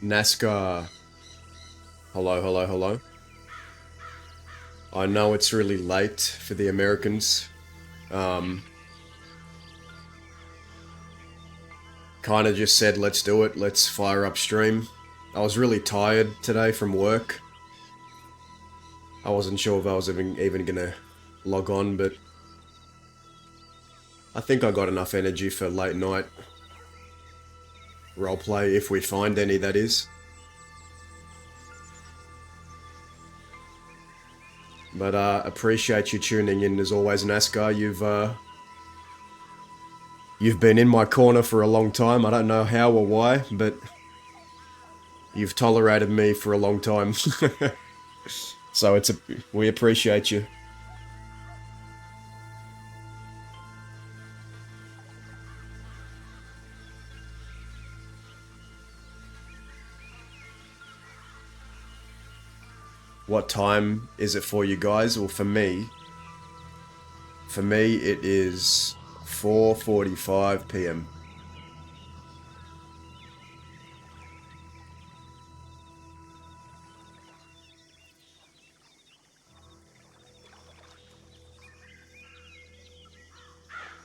NASCAR. Hello, hello, hello. I know it's really late for the Americans. Um, kind of just said, let's do it. Let's fire up stream. I was really tired today from work. I wasn't sure if I was even gonna log on, but I think I got enough energy for late night roleplay, if we find any, that is. But appreciate you tuning in as always, NASCAR. You've been in my corner for a long time. I don't know how or why, but you've tolerated me for a long time. So we appreciate you. What time is it for you guys? Well, for me it is 4:45 p.m.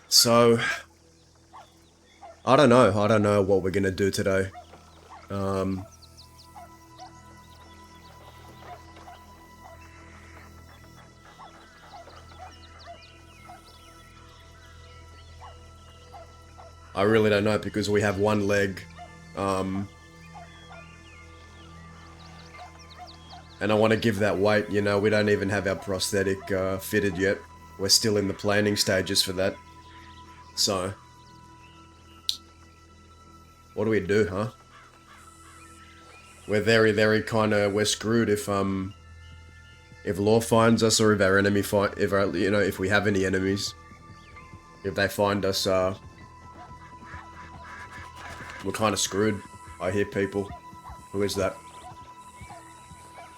So, I don't know. I don't know what we're gonna do today. I really don't know because we have one leg. And I want to give that weight, you know, we don't even have our prosthetic fitted yet. We're still in the planning stages for that. So, what do we do, huh? We're very we're screwed if law finds us or if our enemy if we have any enemies. If they find us, we're kind of screwed. I hear people. Who is that?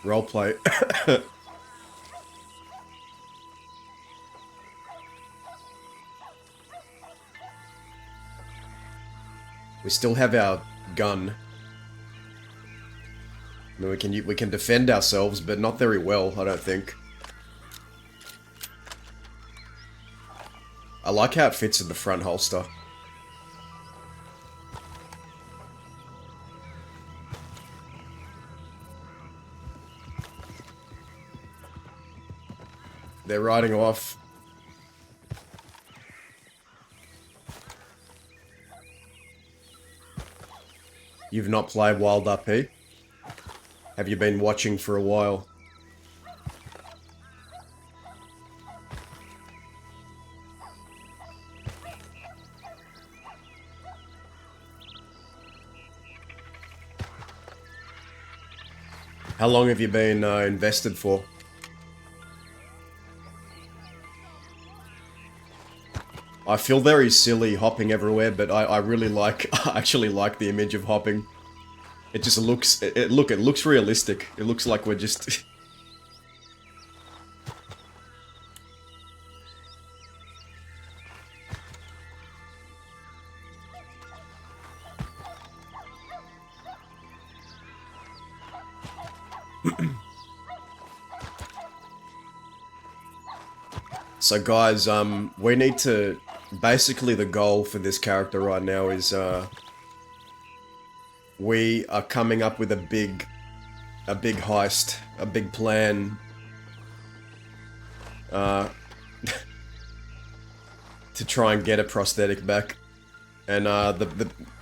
Roleplay. We still have our gun. I mean, we can defend ourselves, but not very well, I don't think. I like how it fits in the front holster. They're riding off. You've not played WildRP? Have you been watching for a while? How long have you been invested for? I feel very silly hopping everywhere, but I really like, I actually like the image of hopping. It just looks, it looks realistic. It looks like we're just... So guys, we need to... Basically the goal for this character right now is, we are coming up with a big heist, a big plan, to try and get a prosthetic back. And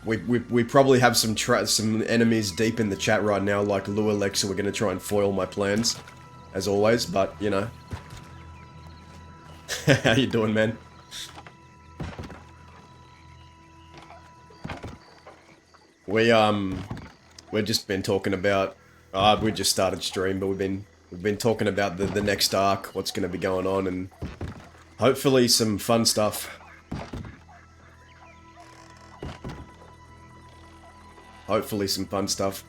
we probably have some enemies deep in the chat right now, like Lualex, so we're gonna try and foil my plans, as always. But you know, how you doing, man? We've just been talking about. We just started stream, but we've been talking about the next arc, what's gonna be going on, and hopefully some fun stuff. Hopefully some fun stuff.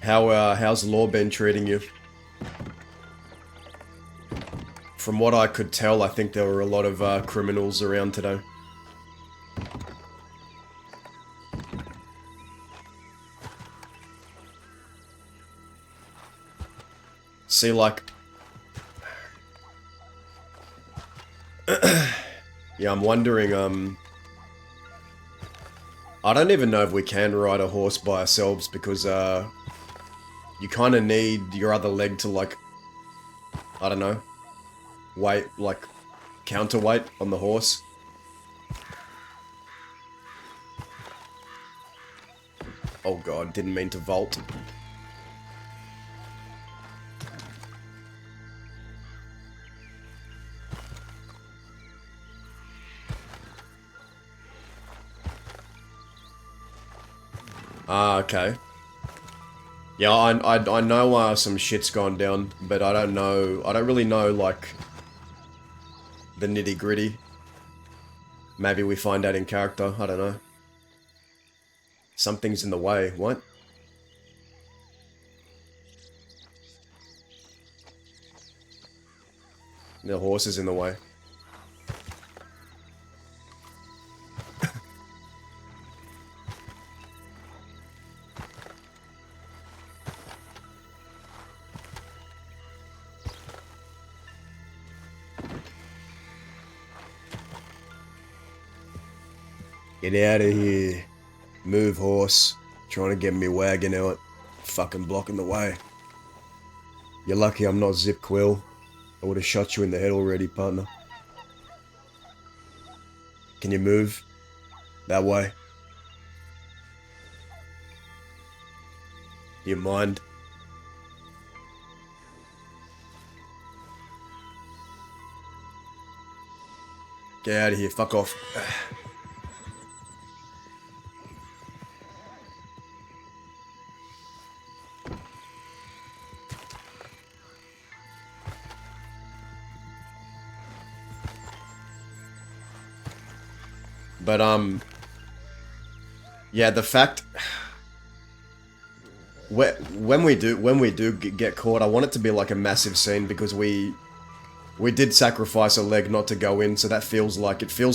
How's Law been treating you? From what I could tell, I think there were a lot of criminals around today. See, like... yeah, I'm wondering, I don't even know if we can ride a horse by ourselves, because, you kind of need your other leg to, like... I don't know. Weight, like, counterweight on the horse. Oh god, didn't mean to vault. Ah, okay. Yeah, I know some shit's gone down, but I don't really know, like, the nitty-gritty. Maybe we find out in character, I don't know. Something's in the way, what? The horse is in the way. Get out of here. Move, horse. Trying to get me wagon out. Fucking blocking the way. You're lucky I'm not Zip Quill. I would have shot you in the head already, partner. Can you move? That way. You mind? Get out of here, fuck off. But, yeah, the fact... when we do get caught, I want it to be like a massive scene, because we did sacrifice a leg not to go in, so that feels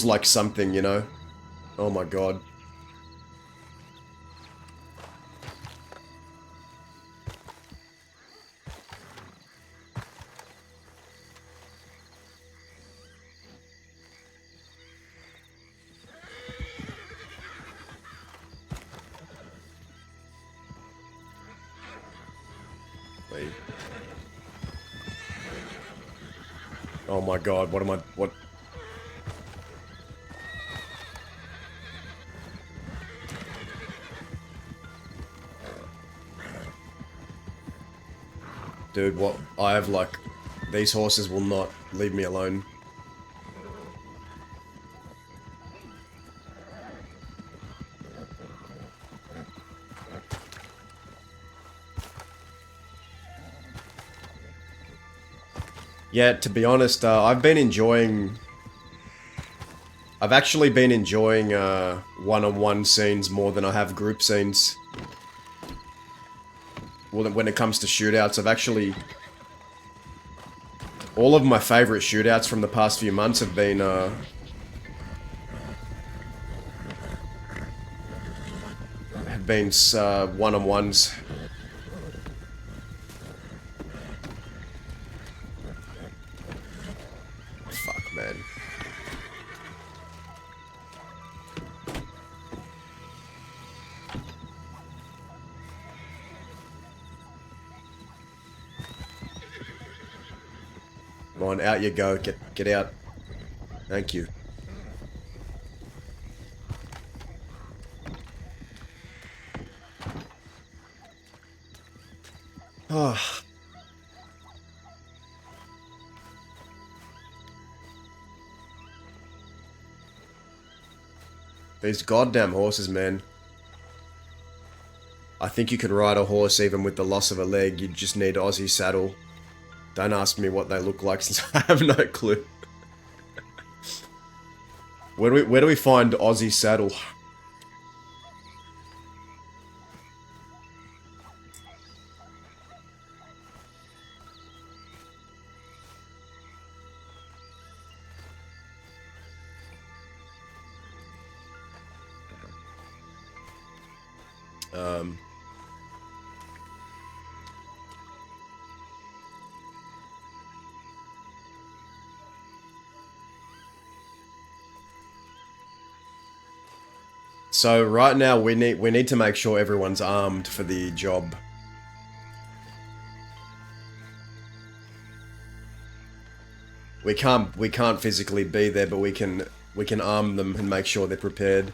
like something, you know? Oh my god. Wait. Oh my god, what? Dude, what? I have, like... These horses will not leave me alone. Yeah, to be honest, I've actually been enjoying, one-on-one scenes more than I have group scenes. Well, when it comes to shootouts, I've actually... All of my favorite shootouts from the past few months have been, one-on-ones. Fuck, man. Come on, out you go. Get out. Thank you. Oh. These goddamn horses, man. I think you could ride a horse even with the loss of a leg. You just need Aussie saddle. Don't ask me what they look like, since I have no clue. Where do we find Aussie saddle? Um, so right now we need to make sure everyone's armed for the job. We can't physically be there, but we can arm them and make sure they're prepared.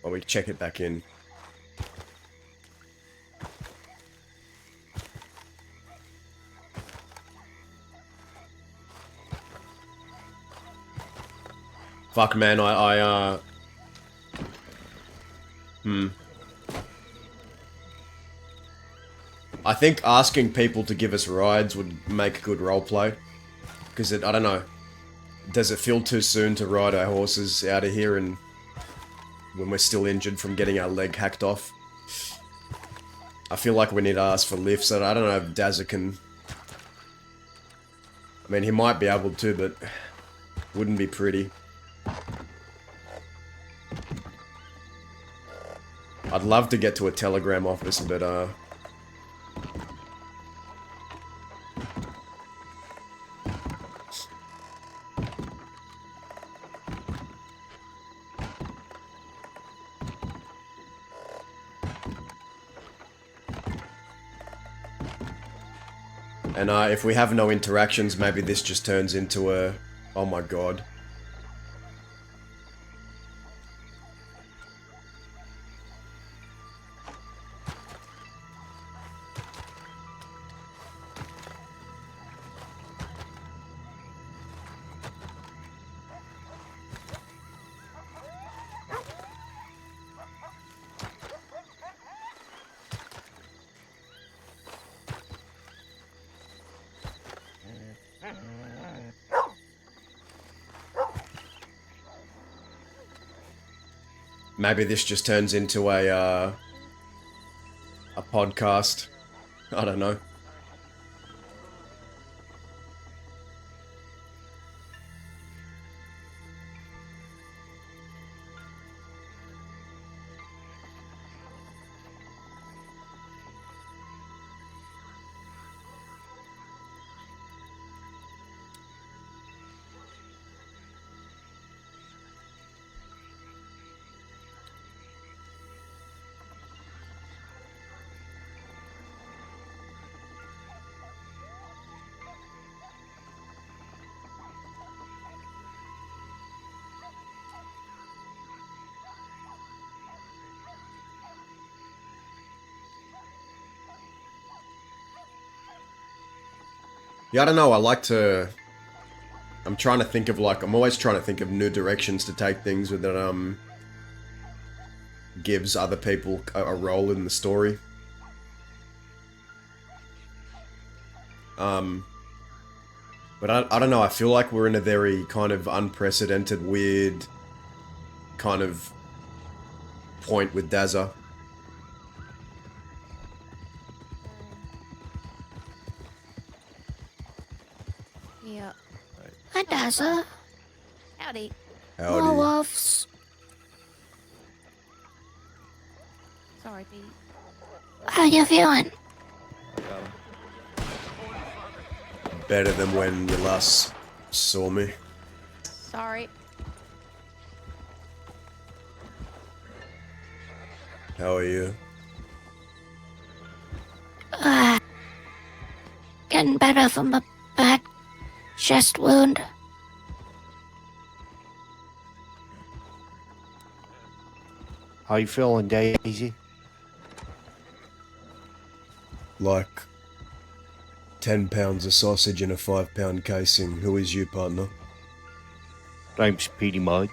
While we check it back in. Fuck, man, I think asking people to give us rides would make good roleplay. Because I don't know. Does it feel too soon to ride our horses out of here and when we're still injured from getting our leg hacked off? I feel like we need to ask for lifts. I don't know if Dazza can... I mean, he might be able to, but wouldn't be pretty. I'd love to get to a telegram office, but and if we have no interactions, maybe this just turns into a... Oh my god. Maybe this just turns into a podcast. I don't know. Yeah, I don't know, I'm trying to think of, like, I'm always trying to think of new directions to take things with that, gives other people a role in the story. But I don't know, I feel like we're in a very kind of unprecedented, weird kind of point with Dazza. Yeah. Hi, Dazza. Howdy. Howdy. My loves. Sorry, Pete. How you feeling? Better than when you last saw me. Sorry. How are you? Getting better from a bad chest wound. How you feeling, Daisy? Like 10 pounds of sausage in a 5-pound casing. Who is you, partner? Name's Petey Mud.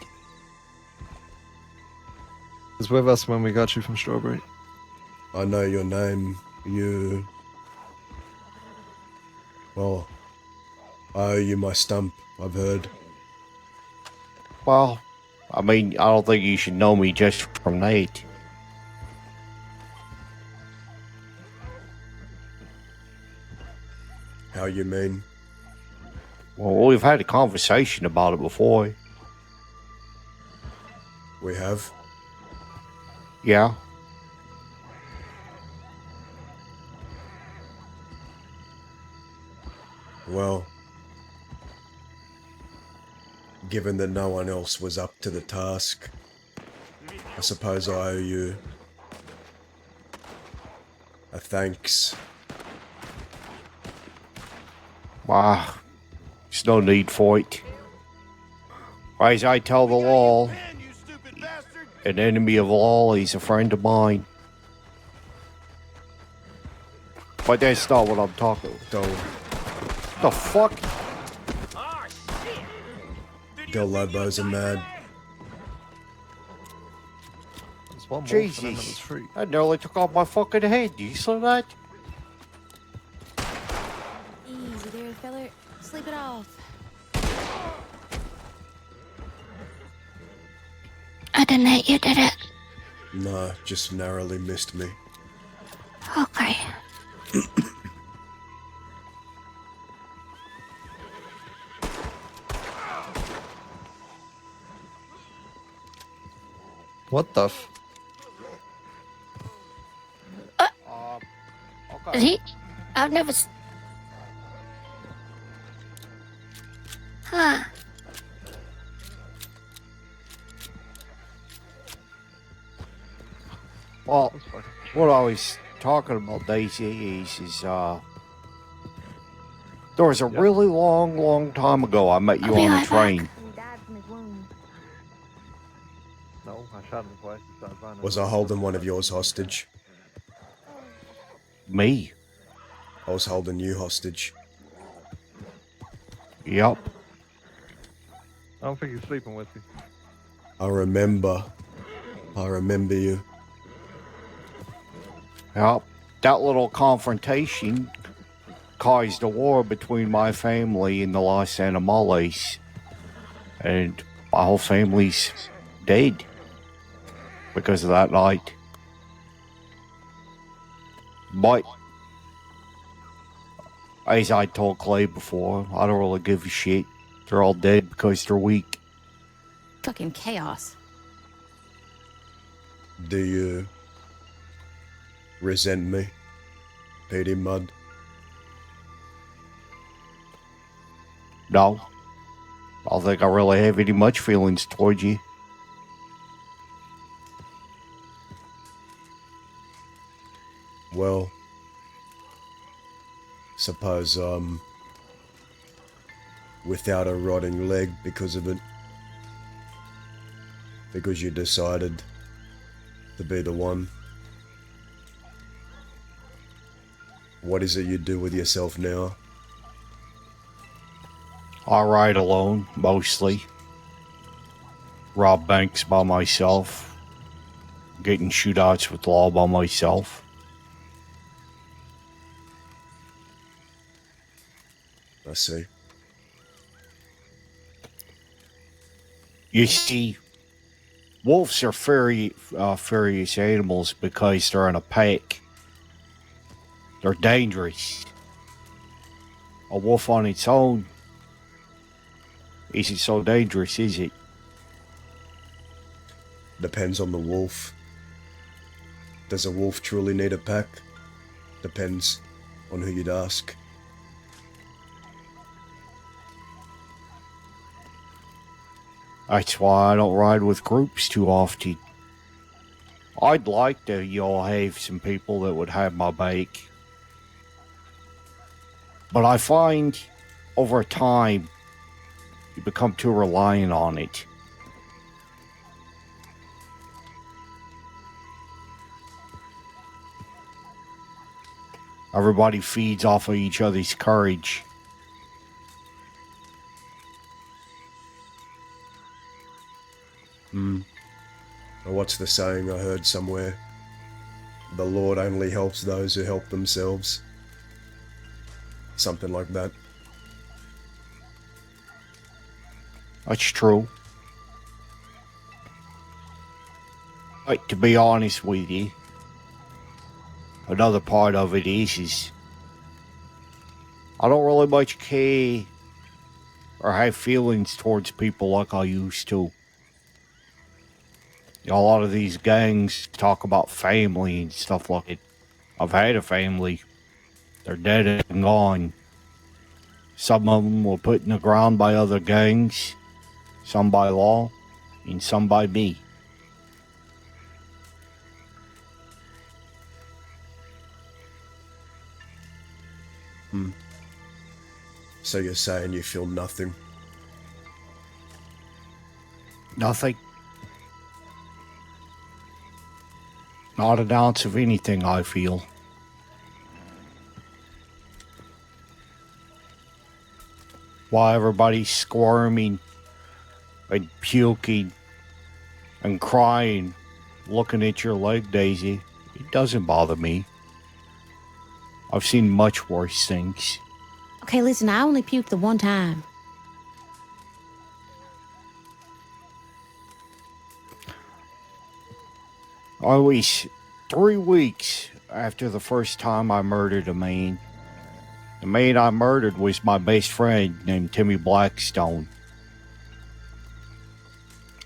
Was with us when we got you from Strawberry. I know your name. You... Well, I owe you my stump, I've heard. Well, I mean, I don't think you should know me just from that. How you mean? Well, we've had a conversation about it before. We have? Yeah. Well, given that no one else was up to the task, I suppose I owe you a thanks. Ah, there's no need for it. As I tell the law, an enemy of law is a friend of mine. But that's not what I'm talking about. Don't The fuck? go Lobos are mad. There's one more for them that was Jesus. free. That nearly took off my fucking head. Do you see that? Easy there, feller. Sleep it off. I didn't hit you, did it? Nah, just narrowly missed me. Okay. What the f? Okay. Is he? I've never. Huh. Well, what I was talking about, Daisy, is there was a really long time ago I met you I'll be on a right back. train. He died from his wounds. No, I shot him twice. He started running. Was I holding one of yours hostage? Me? I was holding you hostage. Yep. I don't think he's sleeping with you. I remember you. Yep. That little confrontation caused a war between my family and the Los Animales. And my whole family's dead because of that night. But as I told Clay before, I don't really give a shit. They're all dead because they're weak. Fucking chaos. Do you resent me, Petey Mud? No. I don't think I really have any much feelings towards you. Well, suppose without a rotting leg because of it. Because you decided to be the one. What is it you do with yourself now? I ride alone, mostly. Rob banks by myself. Get in shootouts with law by myself. I see. You see, wolves are furious animals because they're in a pack. They're dangerous. A wolf on its own isn't so dangerous, is it? Depends on the wolf. Does a wolf truly need a pack? Depends on who you'd ask. That's why I don't ride with groups too often. I'd like to, have some people that would have my back. But I find over time, you become too reliant on it. Everybody feeds off of each other's courage. Or what's the saying I heard somewhere? The Lord only helps those who help themselves. Something like that. That's true. But to be honest with you, another part of it is I don't really much care or have feelings towards people like I used to. You know, a lot of these gangs talk about family and stuff like it. I've had a family. They're dead and gone. Some of them were put in the ground by other gangs, some by law, and some by me. So you're saying you feel nothing? Nothing. Not an ounce of anything, I feel. While everybody's squirming and puking and crying, looking at your leg, Daisy, it doesn't bother me. I've seen much worse things. Okay, listen, I only puked the one time. I was 3 weeks after the first time I murdered a man. The man I murdered was my best friend named Timmy Blackstone.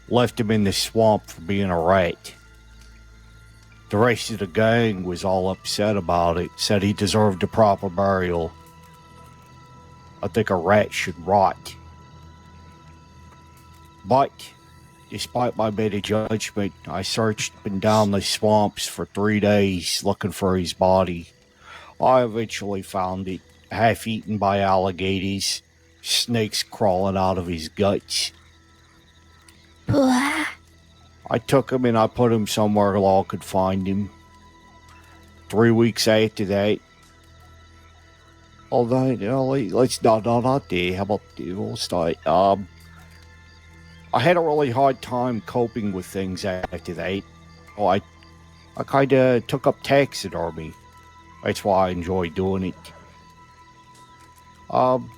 Left him in the swamp for being a rat. The rest of the gang was all upset about it, said he deserved a proper burial. I think a rat should rot. But, despite my better judgment, I searched up and down the swamps for 3 days looking for his body. I eventually found it, half eaten by alligators, snakes crawling out of his guts. Blah. I took him and I put him somewhere law could find him. 3 weeks after that, although, you know, let's not there. How about we'll start? I had a really hard time coping with things after that. Oh, I kind of took up taxidermy. That's why I enjoy doing it. And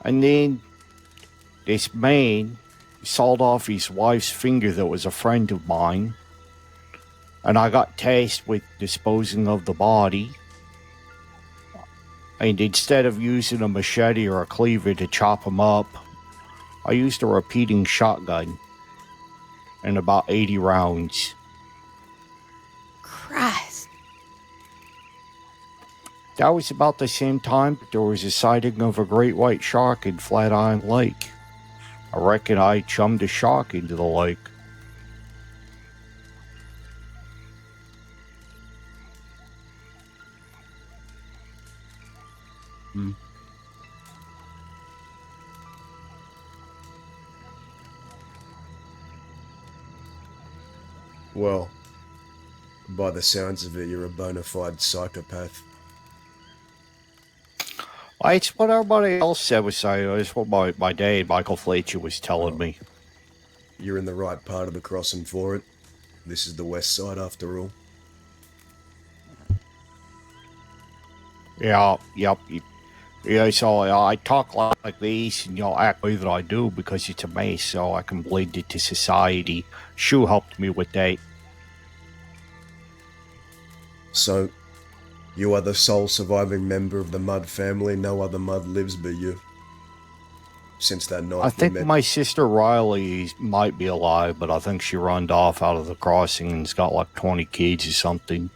then this man sawed off his wife's finger that was a friend of mine, and I got tasked with disposing of the body. And instead of using a machete or a cleaver to chop him up, I used a repeating shotgun and about 80 rounds. Christ. That was about the same time there was a sighting of a great white shark in Flatiron Lake. I reckon I chummed a shark into the lake. Well, by the sounds of it, you're a bona fide psychopath. It's what everybody else said was saying. It's what my dad, Michael Fletcher, was telling me. You're in the right part of the crossing for it. This is the west side after all. Yeah, yep. Yeah, so I talk like this and y'all act the way that I do because it's a mess, so I can blend into society. Shu helped me with that. So, you are the sole surviving member of the Mud family. No other Mud lives but you. Since that night I think we met. my sister Riley might be alive, but I think she runned off out of the crossing and's got like 20 kids or something.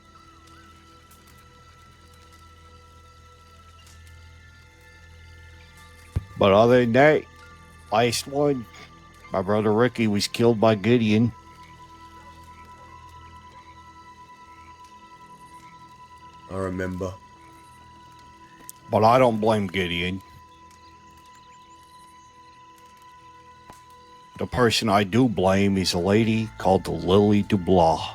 But other than that, last one, my brother Ricky was killed by Gideon. I remember. But I don't blame Gideon. The person I do blame is a lady called the Lily Dubois.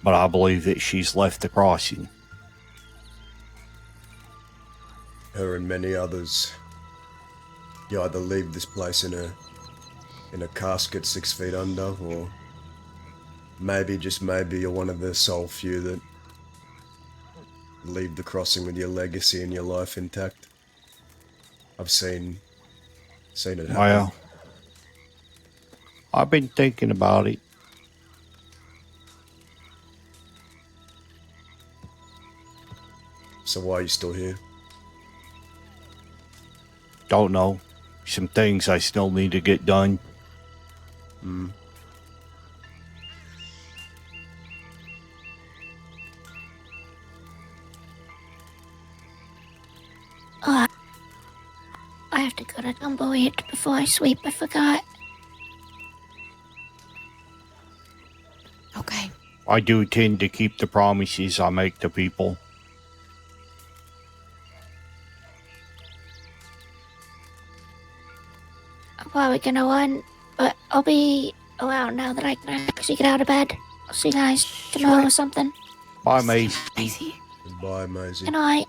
But I believe that she's left the crossing. Her and many others. You either leave this place in a casket 6 feet under, or maybe, just maybe, you're one of the sole few that leave the crossing with your legacy and your life intact. I've seen Seen it happen. Well, I've been thinking about it. So why are you still here? Don't know. Some things I still need to get done. Oh, I have to go to Tumbleweed before I sleep. I forgot. Okay. I do tend to keep the promises I make to people. I'm probably gonna run, but I'll be around now that I can actually get out of bed. I'll see you guys tomorrow or something. Bye, Maisie. Maisie. Goodbye, Maisie. Good night.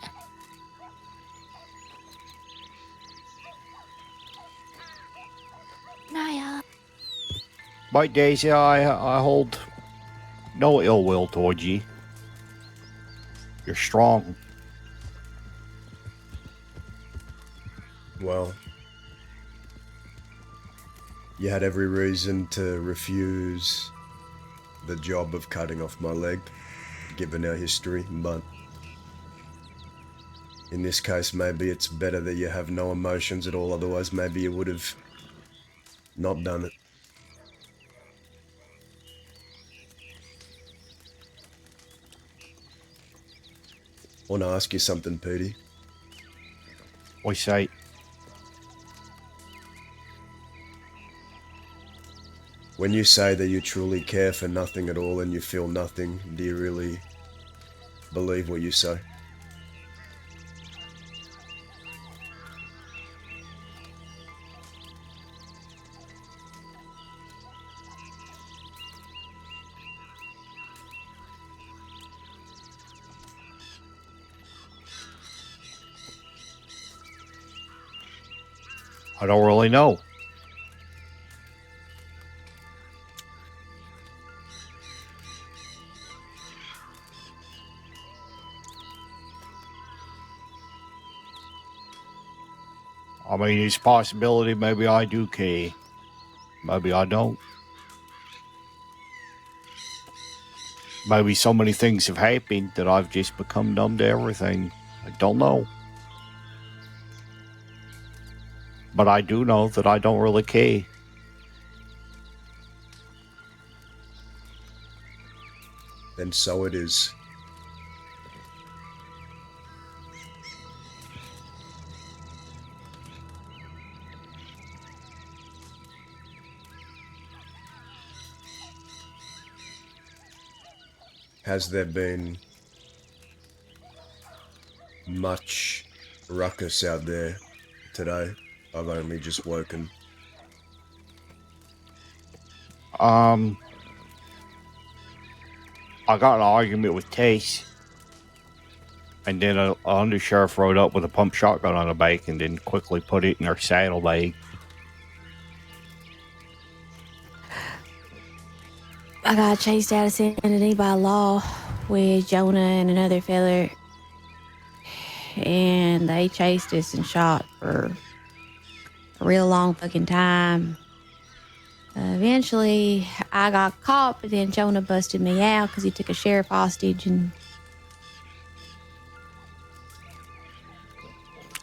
Naya. Bye, Daisy. I hold no ill will towards you. You're strong. Well, you had every reason to refuse the job of cutting off my leg, given our history, but in this case, maybe it's better that you have no emotions at all, otherwise maybe you would have not done it. I want to ask you something, Petey. We say, When you say that you truly care for nothing at all and you feel nothing, do you really believe what you say? I don't really know. I mean, it's a possibility maybe I do care. Maybe I don't. Maybe so many things have happened that I've just become numb to everything. I don't know. But I do know that I don't really care. Then so it is. Has there been much ruckus out there today? I've only just woken. I got in an argument with Tace. And then an undersheriff rode up with a pump shotgun on her back and then quickly put it in her saddlebag. I got chased out of Sanity by law with Jonah and another fella. And they chased us and shot for a real long fucking time. Eventually, I got caught, but then Jonah busted me out because he took a sheriff hostage. And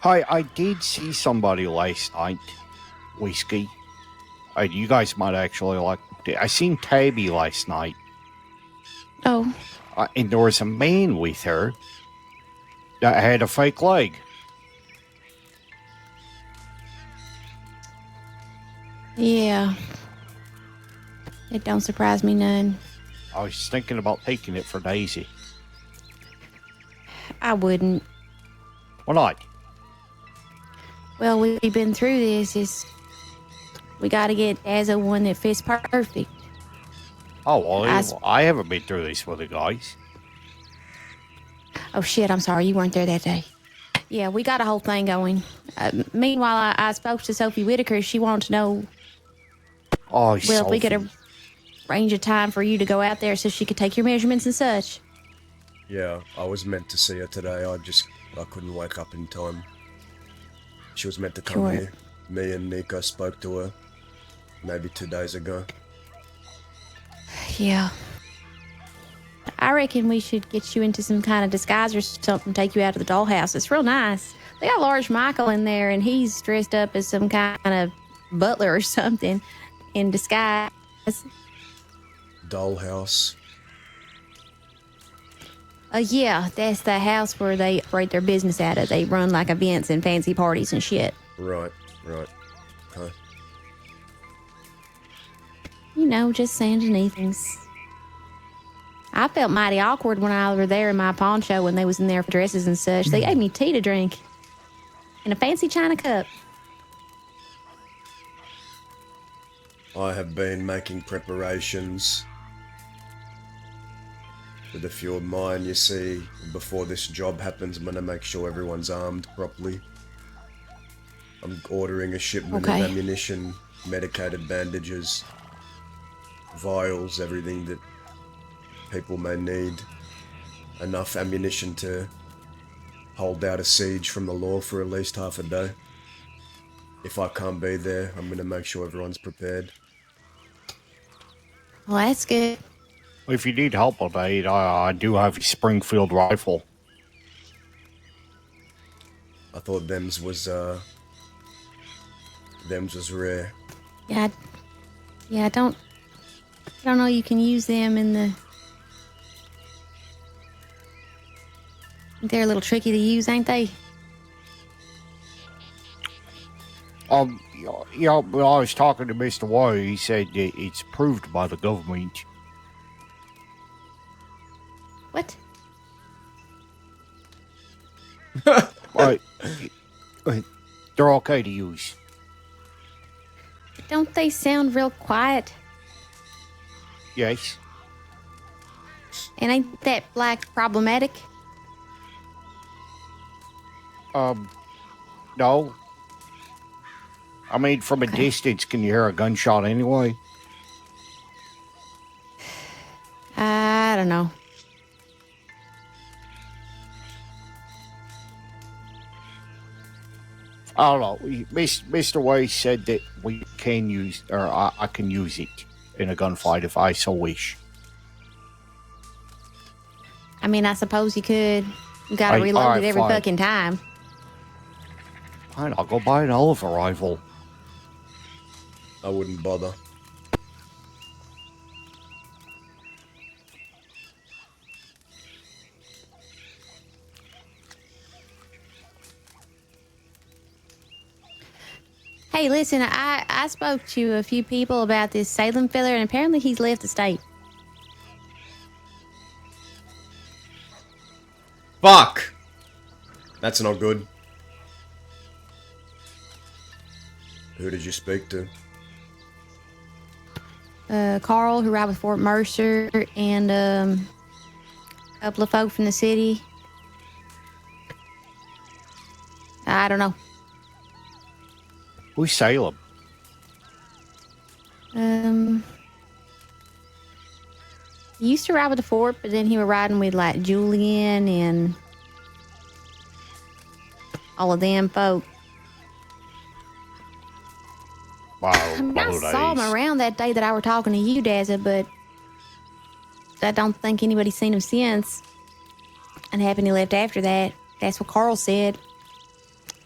Hi, I did see somebody last night. Whiskey. You guys might actually like... I seen Tabby last night. oh, And there was a man with her that had a fake leg. yeah. It don't surprise me none. I was thinking about taking it for Daisy. I wouldn't. Why not? Well, we've been through this. We got to get Dazza one that fits perfect. Oh, well, I haven't been through this with the guys. Oh, shit, I'm sorry. You weren't there that day. Yeah, we got a whole thing going. Meanwhile, I spoke to Sophie Whitaker. She wanted to know, Oh, well, if we could arrange a time for you to go out there so she could take your measurements and such. Yeah, I was meant to see her today. I couldn't wake up in time. She was meant to come Sure. here. Me and Nico spoke to her maybe 2 days ago. Yeah. I reckon we should get you into some kind of disguise or something, take you out of the dollhouse. It's real nice. They got Large Michael in there, and he's dressed up as some kind of butler or something in disguise. Dollhouse. Yeah, that's the house where they operate their business out of. They run like events and fancy parties and shit. Right. Okay. You know, just saying underneath things. I felt mighty awkward when I was there in my poncho when they was in there for dresses and such. They gave me tea to drink in a fancy china cup. I have been making preparations with a few of mine. You see, before this job happens, I'm gonna make sure everyone's armed properly. I'm ordering a shipment of ammunition, medicated bandages, vials, everything that people may need. Enough ammunition to hold out a siege from the law for at least half a day. If I can't be there, I'm gonna make sure everyone's prepared. Well, that's good. If you need help with that, I do have a Springfield rifle. I thought them's was rare. Yeah, I don't know. You can use them in the. They're a little tricky to use, ain't they? Yeah, when I was talking to Mr. Warrior, he said that it's approved by the government. What? But they're okay to use. Don't they sound real quiet? Yes. And ain't that black problematic? No. I mean, from a distance, can you hear a gunshot anyway? I don't know. I don't know. Mr. Way said that we can use, or I can use it in a gunfight if I so wish. I mean, I suppose you could. You gotta reload it every fucking time. Fine, I'll go buy an Oliver rifle. I wouldn't bother. Hey, listen, I spoke to a few people about this Salem fella, and apparently he's left the state. Fuck! That's not good. Who did you speak to? Carl, who ride with Fort Mercer, and a couple of folk from the city. I don't know. Who's Salem? He used to ride with the Fort, but then he was riding with like Julian and all of them folk. Wow, I mean, I saw him around that day that I were talking to you, Dazza, but I don't think anybody's seen him since. And happened he left after that. That's what Carl said.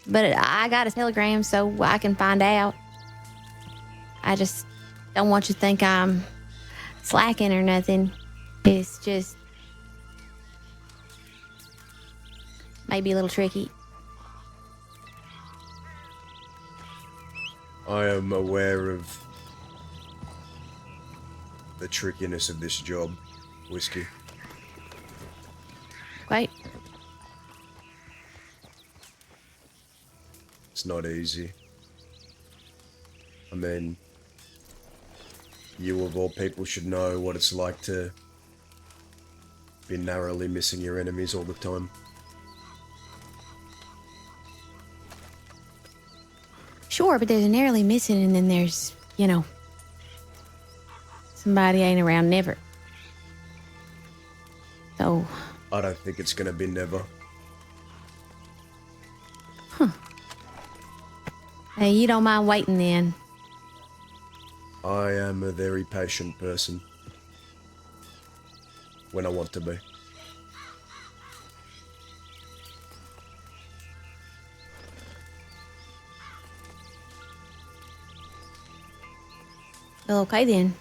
But I got his telegram so I can find out. I just don't want you to think I'm slacking or nothing. It's just maybe a little tricky. I am aware of the trickiness of this job, Whiskey. Wait. It's not easy. I mean, you of all people should know what it's like to be narrowly missing your enemies all the time. Sure, but there's a narrowly missing, and then there's, you know, somebody ain't around never. So. I don't think it's gonna be never. Hey, you don't mind waiting then. I am a very patient person. When I want to be. Well, okay then.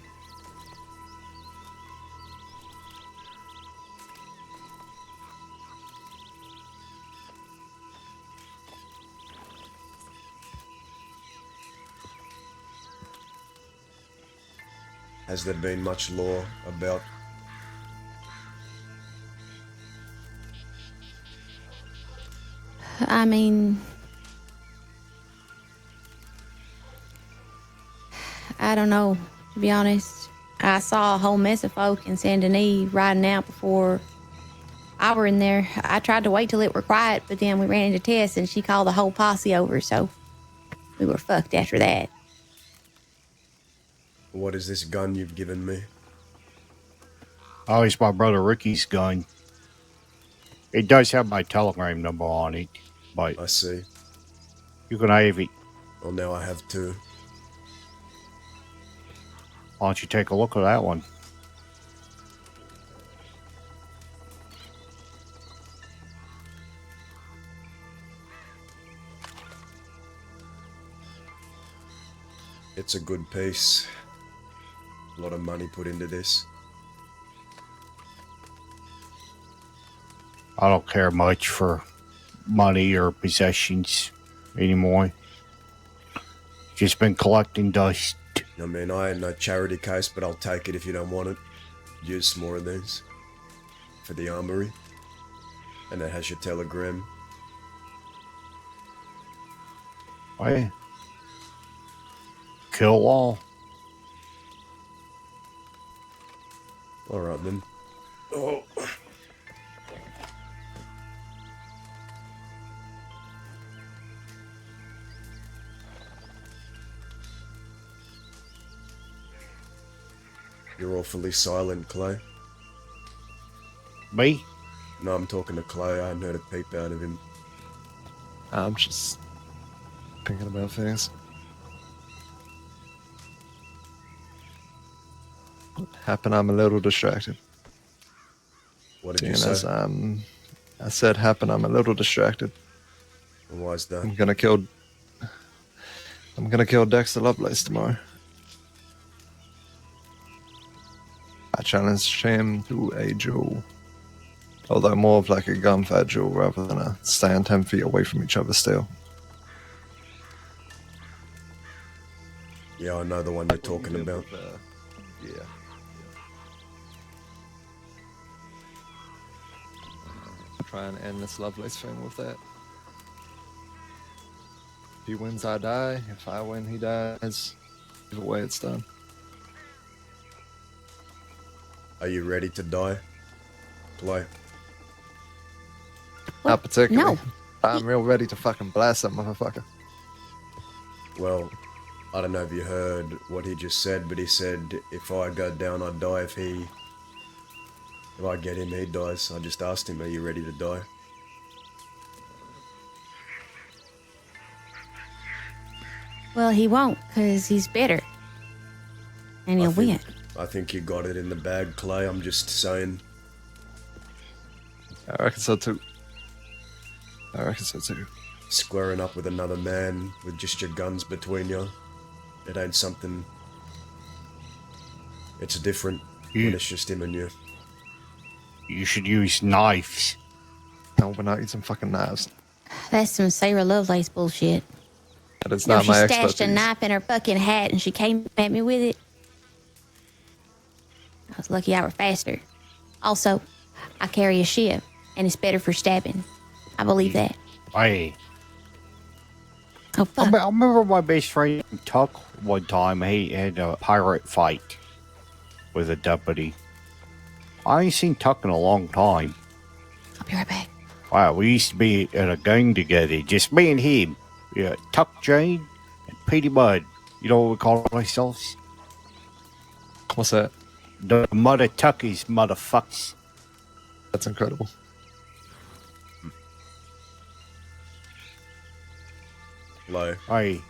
Has there been much lore about I mean, I don't know, to be honest. I saw a whole mess of folk in Saint Denis riding out before I were in there. I tried to wait till it were quiet, but then we ran into Tess and she called the whole posse over, so we were fucked after that. what is this gun you've given me? Oh, it's my brother Ricky's gun. It does have my telegram number on it, but I see. you can have it. Well, now I have two. Why don't you take a look at that one? It's a good piece. A lot of money put into this. I don't care much for money or possessions anymore. Just been collecting dust. I mean, I ain't no charity case, but I'll take it if you don't want it. Use some more of these. For the armory. And it has your telegram. Hey. Kill all. Alright then. Oh. You're awfully silent, Clay. Me? No, I'm talking to Clay. I hadn't heard a peep out of him. I'm just thinking about things. What happened? I'm a little distracted. What did you Seeing say? as I said happen, I'm a little distracted. And why's that? I'm gonna kill Dexter Lovelace tomorrow. I challenged him to a duel. Although more of like a gunfight duel rather than a stand 10 feet away from each other still. Yeah, I know the one you're talking about. Yeah. Try and end this Lovelace thing with that. If he wins, I die. If I win, he dies. Either way, it's done. Are you ready to die? Clay. Not particularly. No. I'm real ready to fucking blast that motherfucker. Well, I don't know if you heard what he just said, but he said if I go down, I die. If I get him, he dies. I just asked him, are you ready to die? Well, he won't, because he's better. And he'll win. I think you got it in the bag, Clay. I'm just saying. I reckon so too. Squaring up with another man with just your guns between you, it ain't something. It's different when it's just him and you. You should use knives. No, we're not using fucking knives. That's some Sarah Lovelace bullshit. That is No, not she my stashed expertise. a knife in her fucking hat and she came at me with it. I was lucky I were faster. Also, I carry a shiv and it's better for stabbing. I believe that. Hey. Oh, fuck. I remember my best friend Tuck one time. He had a pirate fight with a deputy. I ain't seen Tuck in a long time. I'll be right back. Wow, we used to be in a gang together, just me and him. Yeah, Tuck Jane and Petey Mud. You know what we call ourselves? What's that? The mother Tuckies, motherfuckers. That's incredible. Low. Hey,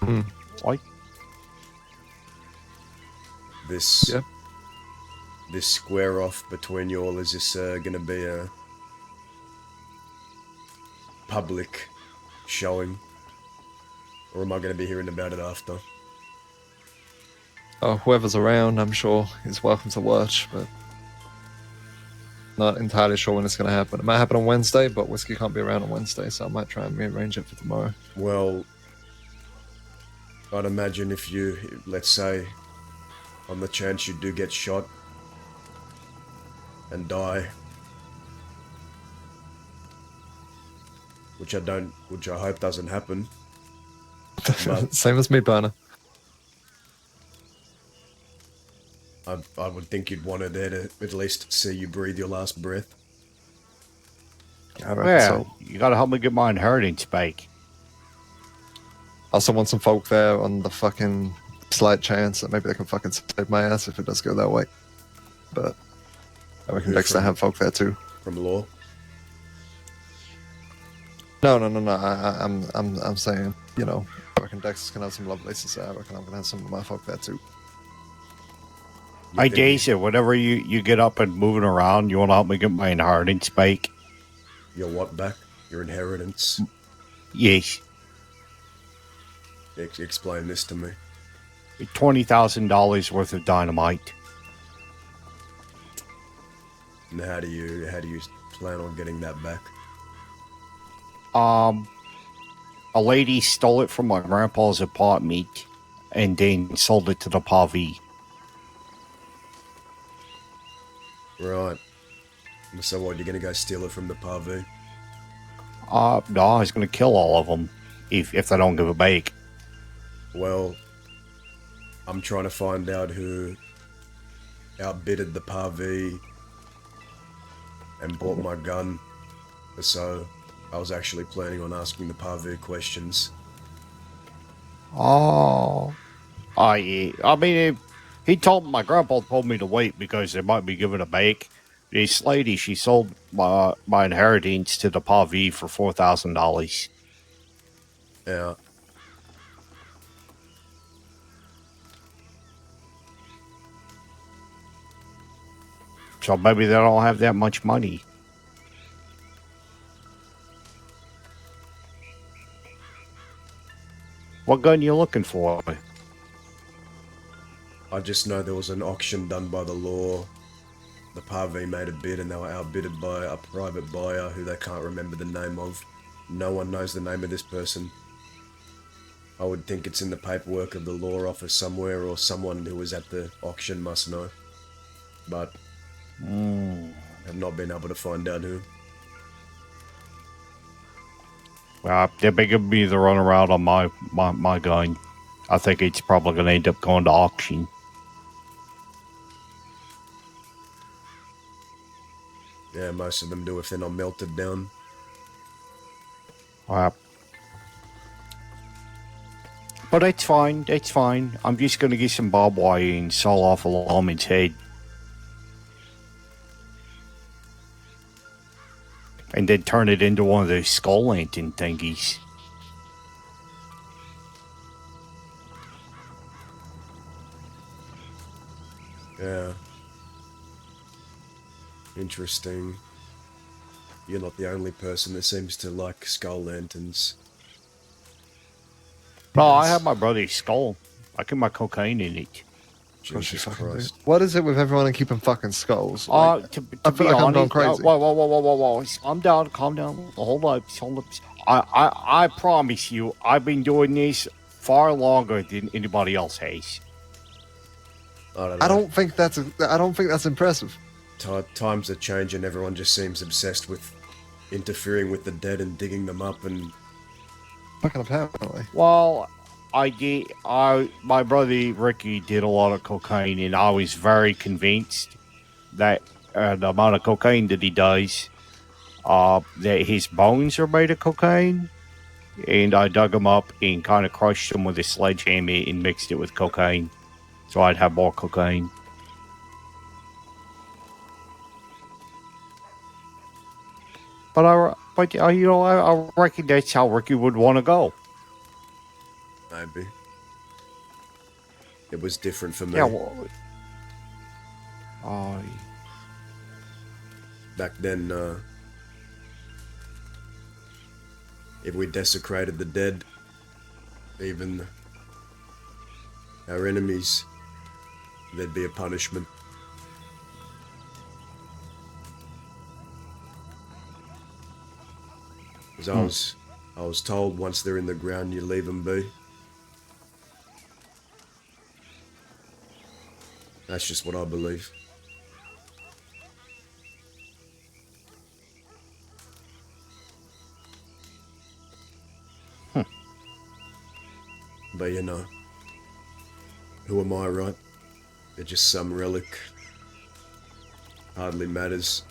What? This Yep. this square off between you all, is this gonna be a public showing? Or am I gonna be hearing about it after? Oh, whoever's around, I'm sure, is welcome to watch, but not entirely sure when it's going to happen. It might happen on Wednesday, but Whiskey can't be around on Wednesday, so I might try and rearrange it for tomorrow. Well, I'd imagine if you, let's say, on the chance you do get shot and die, which I hope doesn't happen. But Same as me, Burner. I would think you'd want her there to at least see you breathe your last breath. I reckon Yeah, so. you gotta help me get my inheritance back. I also want some folk there on the fucking slight chance that maybe they can fucking save my ass if it does go that way. But I reckon Who Dexter from- have folk there too. From law. No. I'm saying, you know, I reckon Dexter's gonna have some love places there. I reckon I'm gonna have some of my folk there too. You Hey, think- Daisy, whenever you get up and moving around, you want to help me get my inheritance back? Your what back? Your inheritance? Yes. Explain this to me. $20,000 worth of dynamite. And how do you plan on getting that back? A lady stole it from my grandpa's apartment and then sold it to the Pavi. Right. So what, you're gonna go steal it from the Pavu? No, I was going to kill all of them if they don't give it back. Well, I'm trying to find out who outbidded the Pavi and bought my gun. So I was actually planning on asking the Pavu questions. Oh. Yeah. I mean, my grandpa told me to wait because they might be giving it back. This lady, she sold my inheritance to the Pavi for $4,000. Yeah. So maybe they don't have that much money. What gun you looking for? I just know there was an auction done by the law. The Pavi made a bid and they were outbidded by a private buyer who they can't remember the name of. No one knows the name of this person. I would think it's in the paperwork of the law office somewhere, or someone who was at the auction must know. But I've not been able to find out who. They're giving me the runaround on my gun. I think it's probably going to end up going to auction. Yeah, most of them do if they're not melted down. But it's fine. It's fine. I'm just going to get some barbed wire and saw off a lawman's head. And then turn it into one of those skull lantern thingies. Yeah. Interesting. You're not the only person that seems to like skull lanterns. No, I have my brother's skull. I get my cocaine in it. Jesus Christ. What is it with everyone and keeping fucking skulls? To I be feel like I'm going honest, crazy. whoa. Calm down. Hold up. I promise you, I've been doing this far longer than anybody else has. I don't know. I don't think that's impressive. Times are changing. Everyone just seems obsessed with interfering with the dead and digging them up and... Fucking apparently. Well, my brother Ricky did a lot of cocaine, and I was very convinced that the amount of cocaine that he does, that his bones are made of cocaine. And I dug them up and kind of crushed them with a sledgehammer and mixed it with cocaine, so I'd have more cocaine. But I reckon that's how Ricky would want to go. Maybe. It was different for me. Yeah, well, oh, Back then, if we desecrated the dead, even our enemies, there'd be a punishment. Because I was told once they're in the ground, you leave them be. That's just what I believe. But you know, who am I, right? They're just some relic. Hardly matters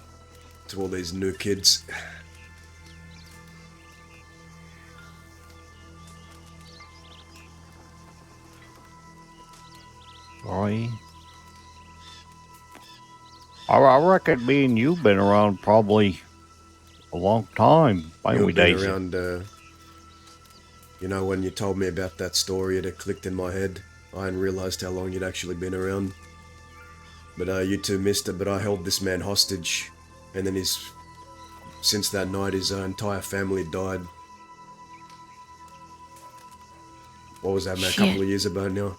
to all these new kids. I reckon me and you been around probably a long time. Ain't we, You've been Daisy? around, you know, when you told me about that story, it had clicked in my head. I hadn't realised how long you'd actually been around. But you two missed it, but I held this man hostage. And then since that night, his entire family died. What was that, man? A Shit. couple of years ago now?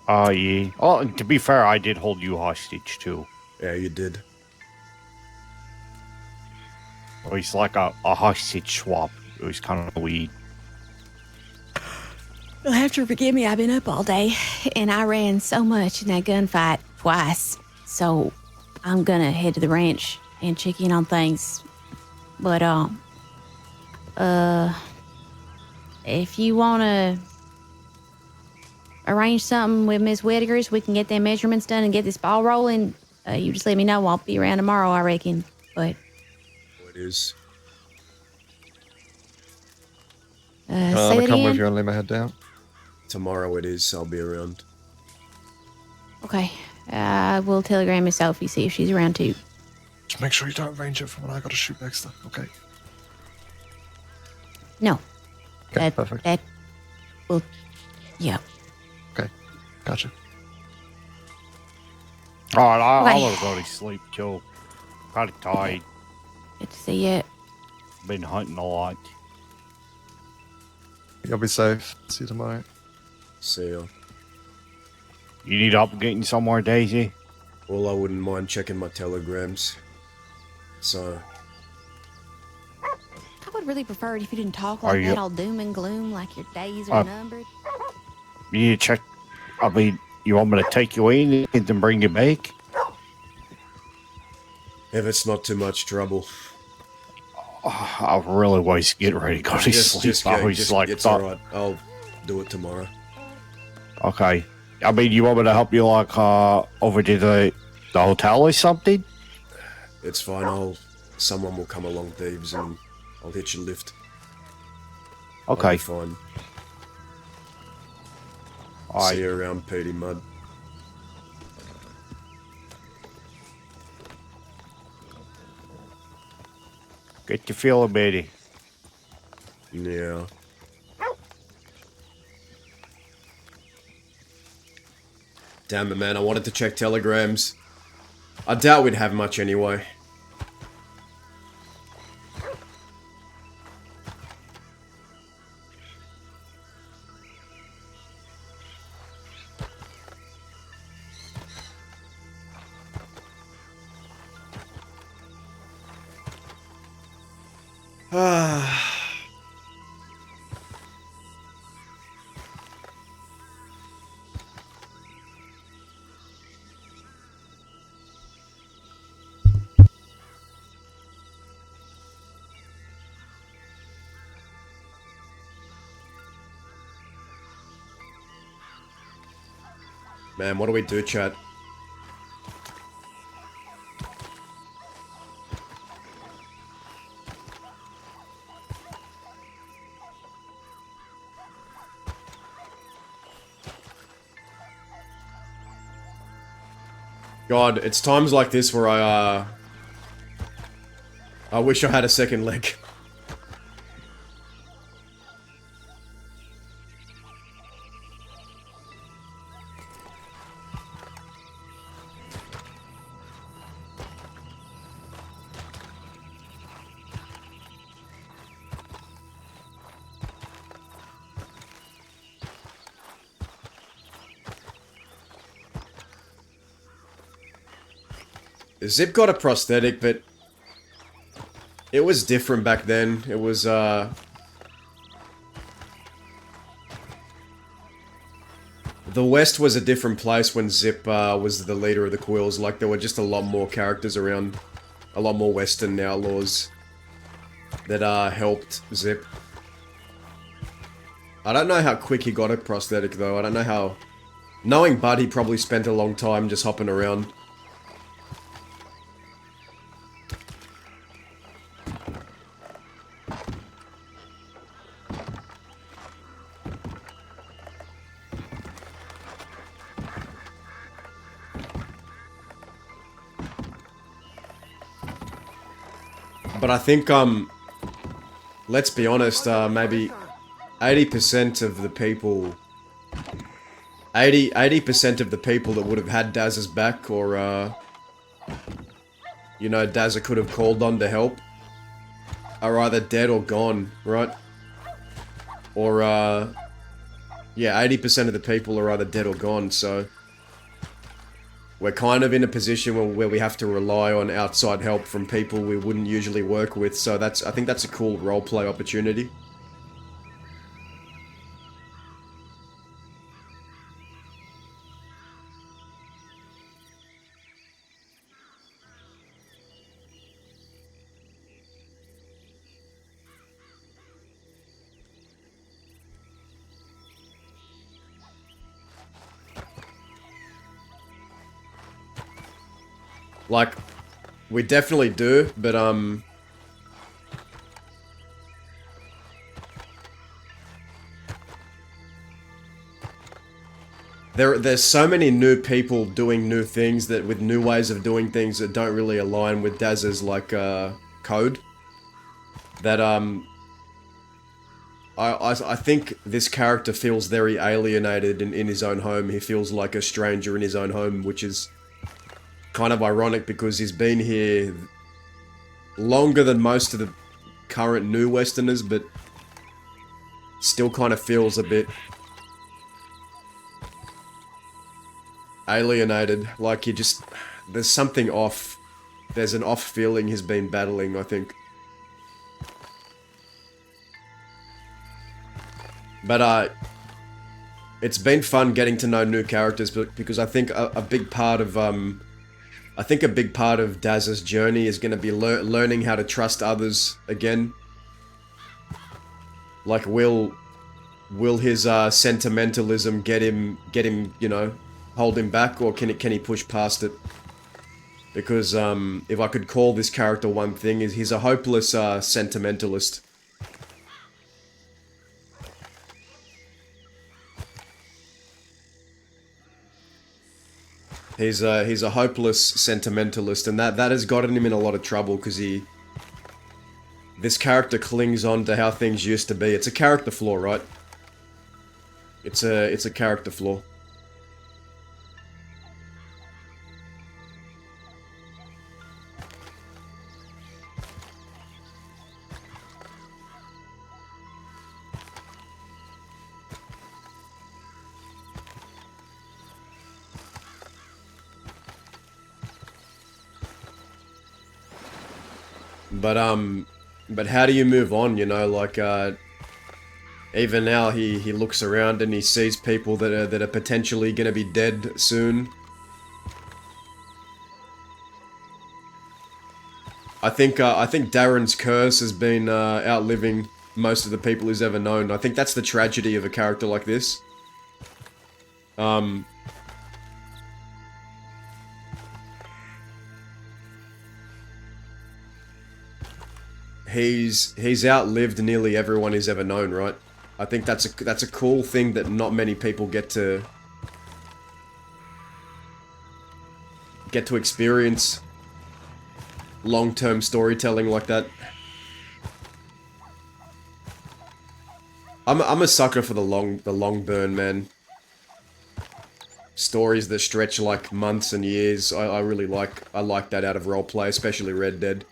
Oh, yeah. Oh, and to be fair, I did hold you hostage, too. Yeah, you did. It was like a hostage swap. It was kind of weird. You'll have to forgive me. I've been up all day, and I ran so much in that gunfight twice. So I'm gonna head to the ranch and check in on things. But if you wanna arrange something with Miss Whittaker's, we can get them measurements done and get this ball rolling. You just let me know. I'll be around tomorrow, I reckon. But It is. say I'll that come with again. you and lay my head down. Tomorrow it is. I'll be around. Okay. I will telegram Miss Sophie, see if she's around too. Just make sure you don't arrange it for when I gotta shoot Dexter, okay? No. Okay, perfect. That will. Yeah. Okay, gotcha. All right, I'll Okay. go to sleep, too. Probably tired. Good to see you. Been hunting a lot. You'll be safe. See you tomorrow. See ya. You need help getting somewhere, Daisy? Well, I wouldn't mind checking my telegrams. So, I would really prefer it if you didn't talk Are like you- that, all doom and gloom, like your days are Uh, numbered. You need to check. I mean, you want me to take you in and then bring you back? if it's not too much trouble, I really was getting ready to go to sleep. I was like, it's thought, alright. I'll do it tomorrow. okay. I mean, you want me to help you, like, over to the hotel or something? It's fine. Someone will come along, thieves, and I'll hit your lift. I'll Okay. be fine. All right. See you around, Petey Mud. Get your feeling, Betty. Yeah. Damn it, man. I wanted to check telegrams. I doubt we'd have much anyway. Ah. Man, what do we do, chat? God, it's times like this where I wish I had a second leg. Zip got a prosthetic, but it was different back then. It was, the West was a different place when Zip, was the leader of the Quills. Like, there were just a lot more characters around. A lot more Western outlaws that, helped Zip. I don't know how quick he got a prosthetic, though. I don't know how... Knowing Bud, he probably spent a long time just hopping around. But I think, let's be honest, maybe 80% of the people... 80% of the people that would have had Daz's back, or, you know, Dazza could have called on to help, are either dead or gone, right? Or, yeah, 80% of the people are either dead or gone, so... We're kind of in a position where we have to rely on outside help from people we wouldn't usually work with, so I think that's a cool roleplay opportunity. Like, we definitely do, but, there's so many new people doing new things that with new ways of doing things that don't really align with Daz's, like, code. That, I think this character feels very alienated in his own home. He feels like a stranger in his own home, which is kind of ironic because he's been here longer than most of the current new Westerners, but still kind of feels a bit alienated. Like you just... There's something off. There's an off feeling he's been battling, I think. But, it's been fun getting to know new characters, because I think a big part of, I think a big part of Daz's journey is going to be learning how to trust others again. Like, will his sentimentalism get him, you know, hold him back, or can he push past it? Because if I could call this character one thing, is he's a hopeless sentimentalist. He's a hopeless sentimentalist, and that has gotten him in a lot of trouble, because this character clings on to how things used to be. It's a character flaw, right? It's a character flaw. But how do you move on, you know, like, even now he looks around and he sees people that are potentially gonna be dead soon. I think Darren's curse has been, outliving most of the people he's ever known. I think that's the tragedy of a character like this. He's outlived nearly everyone he's ever known, right? I think that's a cool thing that not many people get to experience. Long-term storytelling like that. I'm a sucker for the long burn, man. Stories that stretch like months and years. I really like that out of roleplay, especially Red Dead.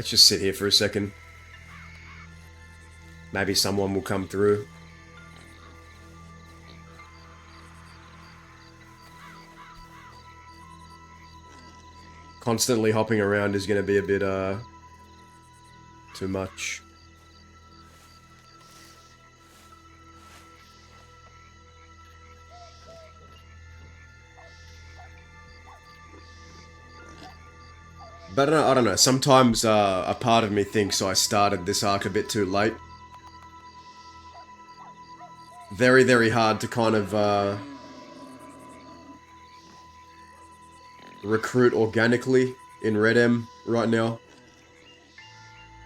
Let's just sit here for a second. Maybe someone will come through. Constantly hopping around is going to be a bit, too much. But I don't know, sometimes a part of me thinks I started this arc a bit too late. Very, very hard to kind of recruit organically in Red M right now.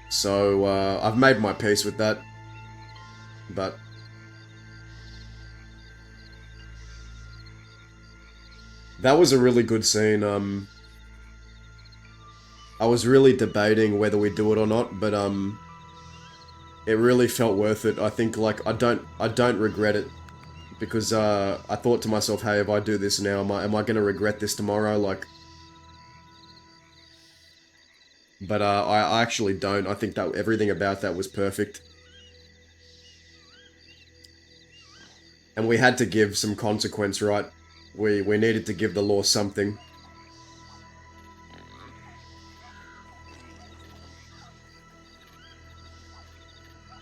So I've made my peace with that. But that was a really good scene. I was really debating whether we do it or not, but it really felt worth it. I think like I don't regret it, because I thought to myself, hey, if I do this now, am I gonna regret this tomorrow? Like, but I actually don't. I think that everything about that was perfect, and we had to give some consequence, right? We needed to give the law something.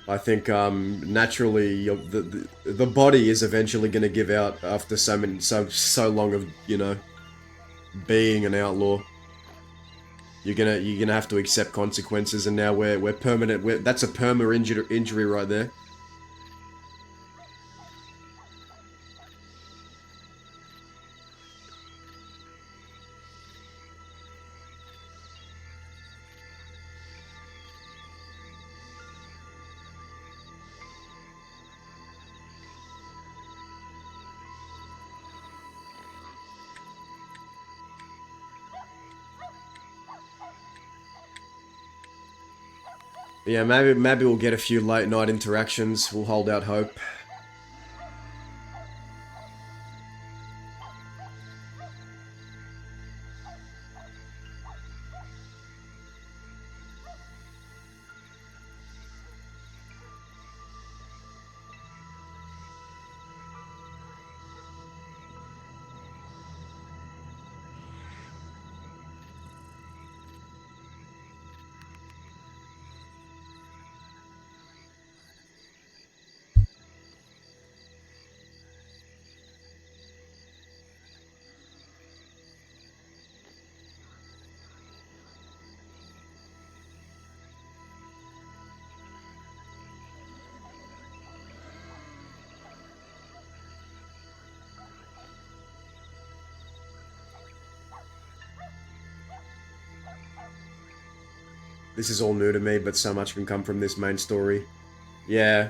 I think naturally the body is eventually going to give out after so long of, you know, being an outlaw. You're gonna have to accept consequences, and now we're permanent. That's a perma injury right there. Yeah, maybe we'll get a few late night interactions. We'll hold out hope. This is all new to me, but so much can come from this main story. Yeah.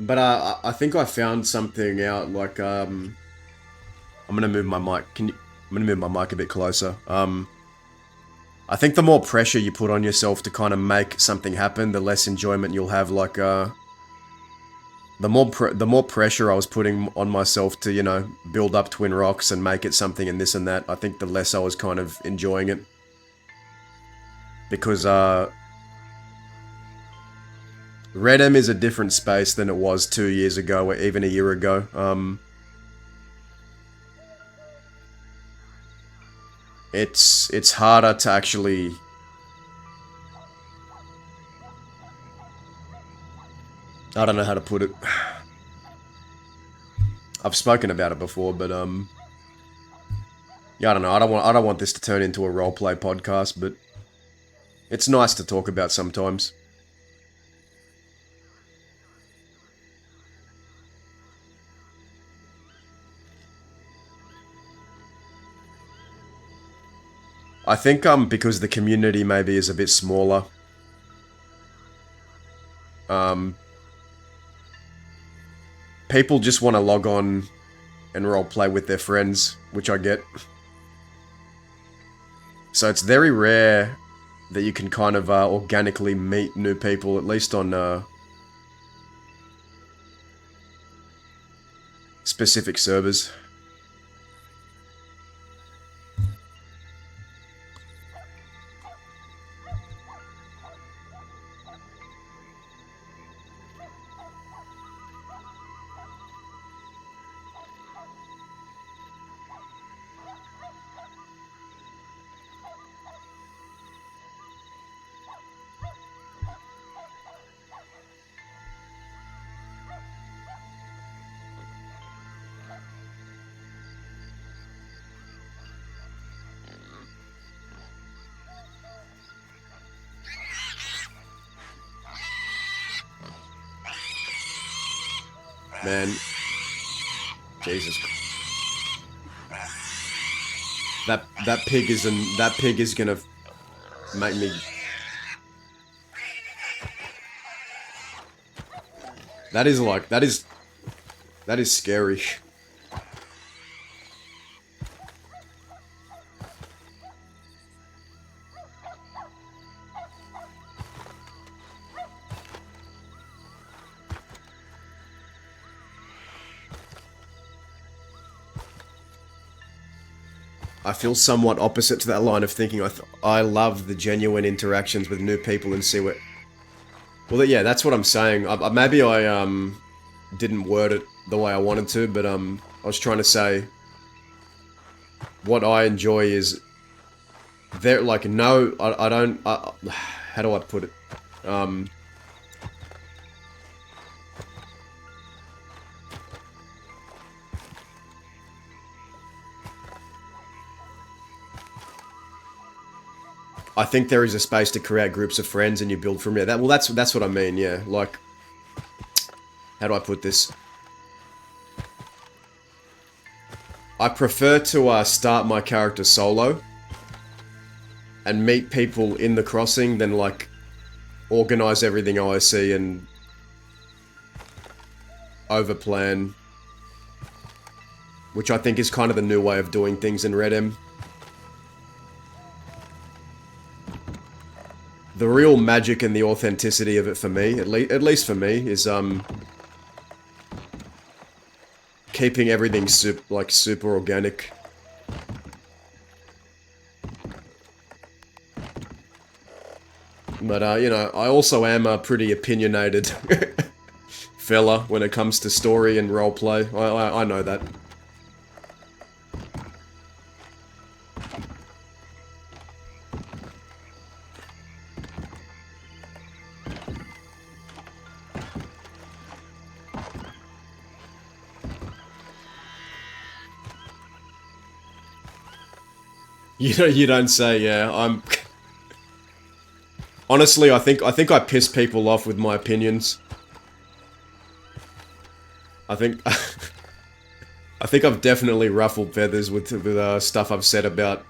But I think I found something out, like, I'm gonna move my mic. I'm gonna move my mic a bit closer. I think the more pressure you put on yourself to kind of make something happen, the less enjoyment you'll have. Like, the more pressure I was putting on myself to, you know, build up Twin Rocks and make it something and this and that, I think the less I was kind of enjoying it. Because, Red M is a different space than it was 2 years ago, or even a year ago. It's harder to actually... I don't know how to put it. I've spoken about it before, but yeah, I don't know. I don't want this to turn into a roleplay podcast, but it's nice to talk about sometimes. I think because the community maybe is a bit smaller, people just want to log on and roleplay with their friends, which I get. So it's very rare that you can kind of organically meet new people, at least on specific servers. Man, Jesus, that pig is gonna make me. That is scary. I feel somewhat opposite to that line of thinking. I love the genuine interactions with new people and see what... Well, yeah, that's what I'm saying. Maybe I didn't word it the way I wanted to, but I was trying to say what I enjoy is there. Like, no, I don't. How do I put it? I think there is a space to create groups of friends and you build from there. That's what I mean, yeah. Like, how do I put this? I prefer to start my character solo and meet people in the crossing than, like, organize everything OIC and overplan, which I think is kind of the new way of doing things in Red M. The real magic and the authenticity of it for me, at least for me, is keeping everything super organic. But you know, I also am a pretty opinionated fella when it comes to story and roleplay. I know that. You don't say, yeah. I'm honestly, I think I piss people off with my opinions. I think I think I've definitely ruffled feathers with stuff I've said about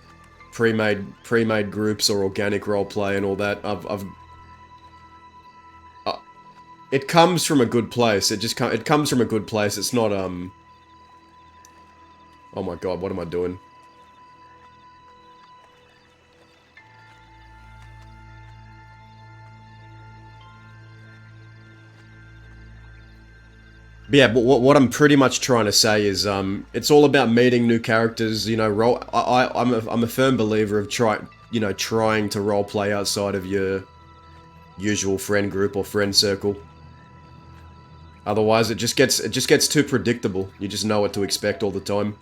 pre-made groups or organic roleplay and all that. It comes from a good place. It comes from a good place. It's not oh my god, what am I doing? But yeah, but what I'm pretty much trying to say is, it's all about meeting new characters. You know, I'm a firm believer of trying to role play outside of your usual friend group or friend circle. Otherwise, it just gets too predictable. You just know what to expect all the time.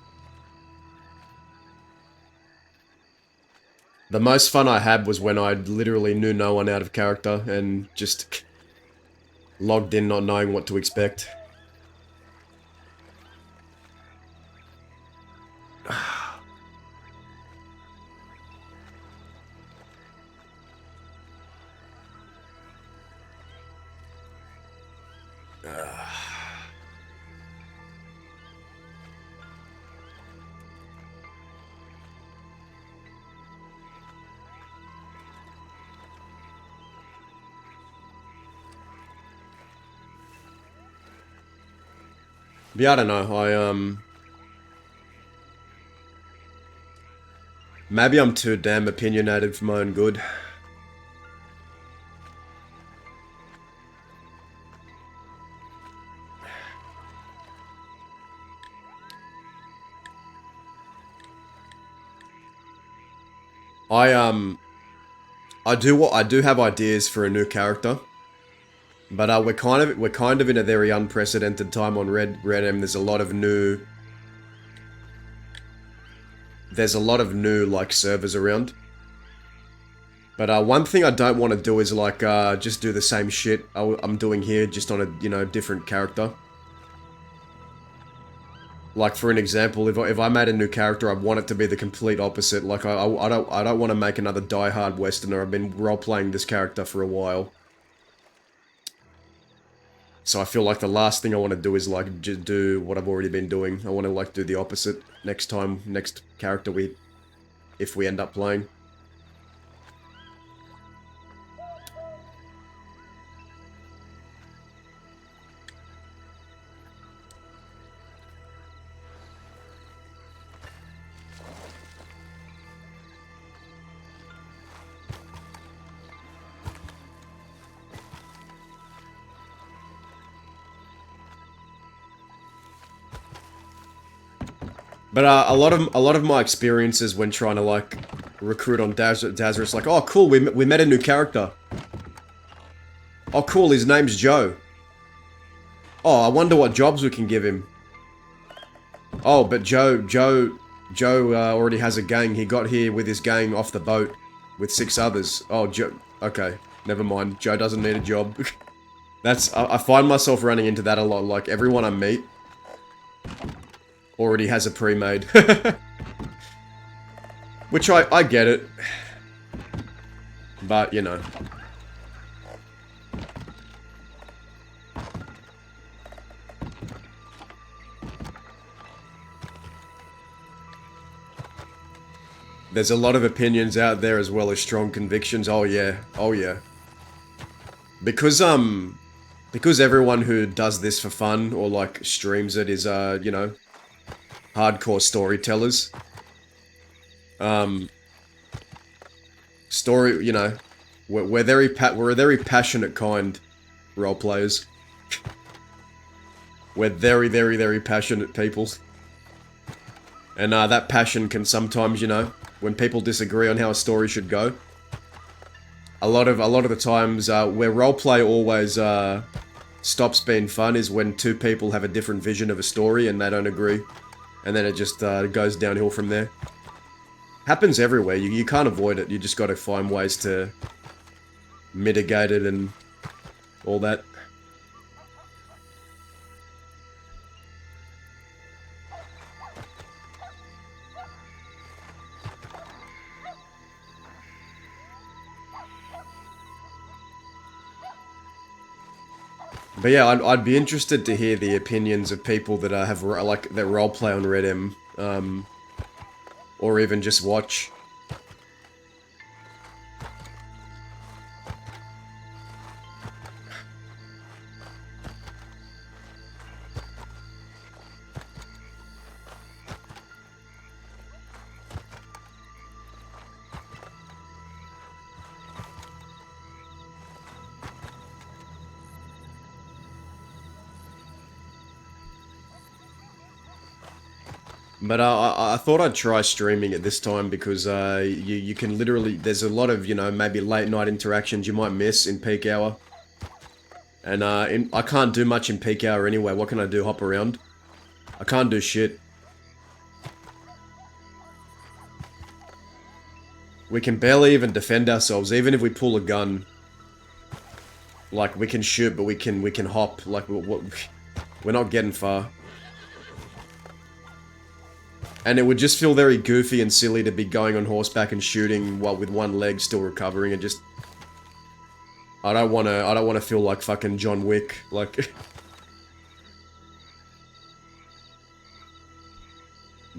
The most fun I had was when I literally knew no one out of character and just logged in not knowing what to expect. Yeah, I don't know. Maybe I'm too damn opinionated for my own good. I do have ideas for a new character, but we're kind of in a very unprecedented time on Red M. There's a lot of new like servers around. But one thing I don't want to do is like just do the same shit I'm doing here, just on a different character. Like for an example, if I made a new character, I'd want it to be the complete opposite. Like I don't want to make another die-hard Westerner. I've been role-playing this character for a while, so I feel like the last thing I want to do is like just do what I've already been doing. I want to like do the opposite next character if we end up playing. But a lot of my experiences when trying to like recruit on Dazra, it's like, oh cool, we met a new character. Oh cool, his name's Joe. Oh, I wonder what jobs we can give him. Oh, but Joe already has a gang. He got here with his gang off the boat with 6 others. Oh, Joe. Okay, never mind. Joe doesn't need a job. I find myself running into that a lot. Like everyone I meet already has a pre-made. Which I get it. But, you know. There's a lot of opinions out there as well as strong convictions. Oh yeah. Oh yeah. Because everyone who does this for fun or like streams it is you know, hardcore storytellers. You know, we're a very passionate kind role players. We're very, very, very passionate people. And that passion can sometimes, you know, when people disagree on how a story should go, a lot of the times where roleplay always stops being fun is when 2 people have a different vision of a story and they don't agree. And then it just goes downhill from there. Happens everywhere. You can't avoid it. You just got to find ways to mitigate it and all that. But yeah, I'd be interested to hear the opinions of people that have like that roleplay on Red M, or even just watch. But I thought I'd try streaming at this time because you can literally, there's a lot of, you know, maybe late night interactions you might miss in peak hour. And I can't do much in peak hour anyway. What can I do? Hop around? I can't do shit. We can barely even defend ourselves, even if we pull a gun. Like, we can shoot, but we can hop. Like, we're not getting far. And it would just feel very goofy and silly to be going on horseback and shooting while with one leg still recovering and just... I don't wanna feel like fucking John Wick, like...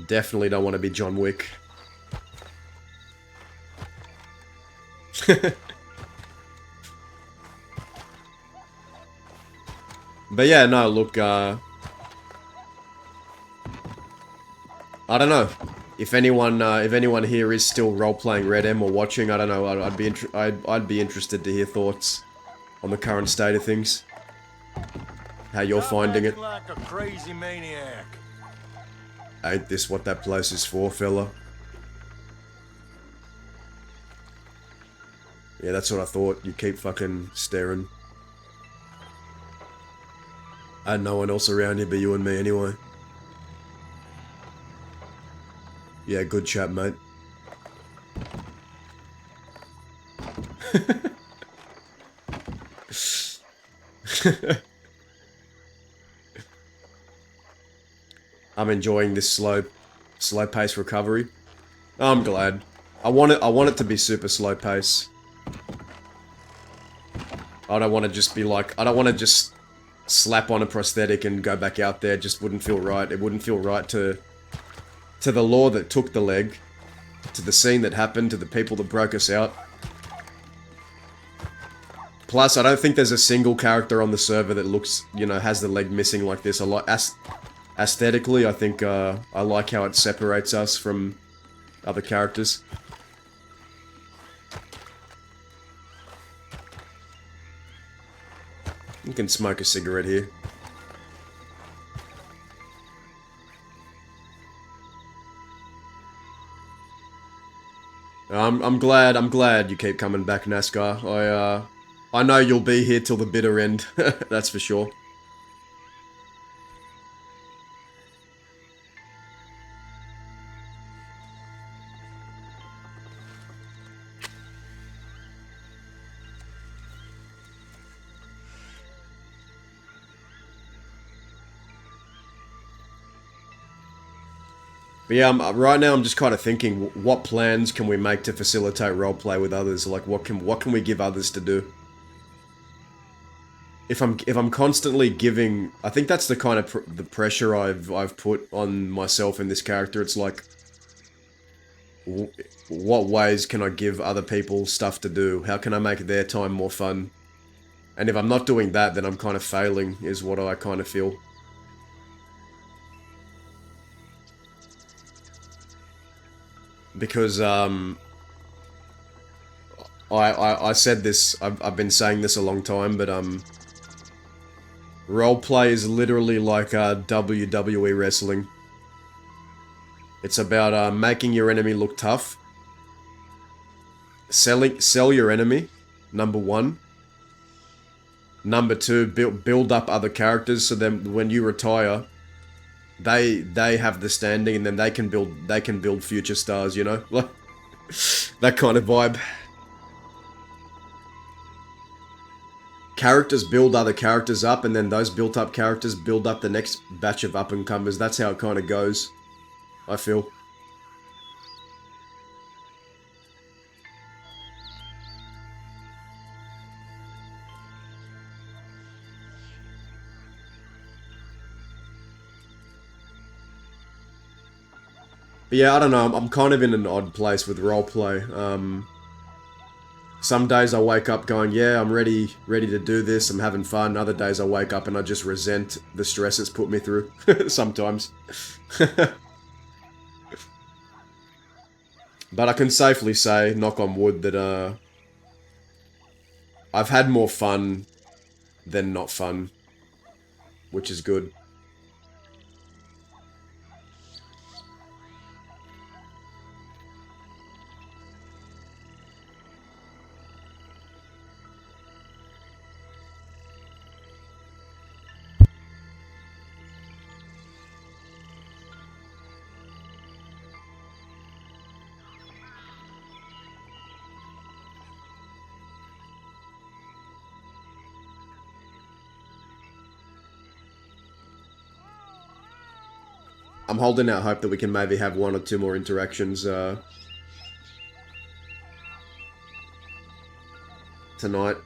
Definitely don't want to be John Wick. But yeah, no, look, I don't know if anyone here is still role-playing Red M or watching. I don't know. I'd be interested to hear thoughts on the current state of things. How you're finding it. Like a crazy maniac. Ain't this what that place is for, fella? Yeah, that's what I thought. You keep fucking staring. I had no one else around here but you and me anyway. Yeah, good chat, mate. I'm enjoying this slow pace recovery. I'm glad. I want it to be super slow pace. I don't want to just be like, I don't want to just slap on a prosthetic and go back out there. It just wouldn't feel right. It wouldn't feel right to the law that took the leg, to the scene that happened, to the people that broke us out. Plus, I don't think there's a single character on the server that looks, you know, has the leg missing like this. I like aesthetically, I think I like how it separates us from other characters. You can smoke a cigarette here. I'm glad you keep coming back, NASCAR. I know you'll be here till the bitter end. That's for sure. But yeah, right now I'm just kind of thinking, what plans can we make to facilitate roleplay with others? Like, what can we give others to do? If I'm constantly giving, I think that's the kind of the pressure I've put on myself in this character. It's like, what ways can I give other people stuff to do? How can I make their time more fun? And if I'm not doing that, then I'm kind of failing, is what I kind of feel. Because I said this, I've been saying this a long time, but roleplay is literally like WWE wrestling. It's about making your enemy look tough. Sell your enemy, number one. Number two, build up other characters so then when you retire, they have the standing and then they can build future stars, you know? Like that kind of vibe. Characters build other characters up and then those built up characters build up the next batch of up and comers. That's how it kind of goes, I feel. But yeah, I don't know, I'm kind of in an odd place with roleplay. Some days I wake up going, yeah, I'm ready to do this, I'm having fun. Other days I wake up and I just resent the stress it's put me through, sometimes. But I can safely say, knock on wood, that I've had more fun than not fun, which is good. I'm holding out hope that we can maybe have one or two more interactions tonight.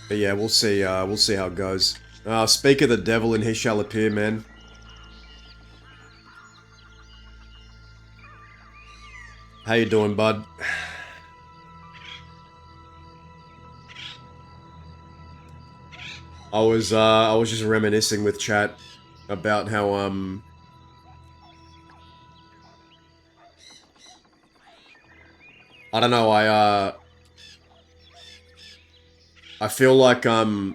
But yeah, we'll see how it goes. Speak of the devil and he shall appear, man. How you doing, bud? I was just reminiscing with chat about how I don't know, I feel like, I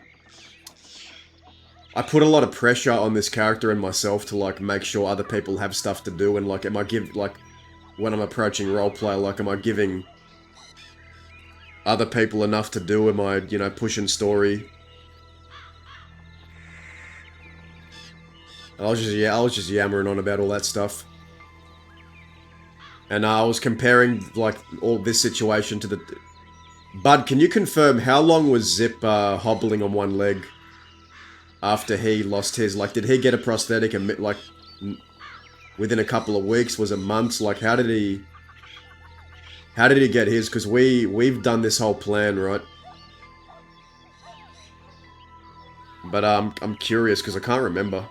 put a lot of pressure on this character and myself to, like, make sure other people have stuff to do, and, like, when I'm approaching roleplay, like, am I giving other people enough to do? Am I, you know, pushing story? I was just yammering on about all that stuff. And I was comparing, like, all this situation to the... Bud, can you confirm how long was Zip, hobbling on one leg after he lost his? Like, did he get a prosthetic and, like, within a couple of weeks? Was it months? Like, how did he get his? Because we've done this whole plan, right? But, I'm curious, because I can't remember.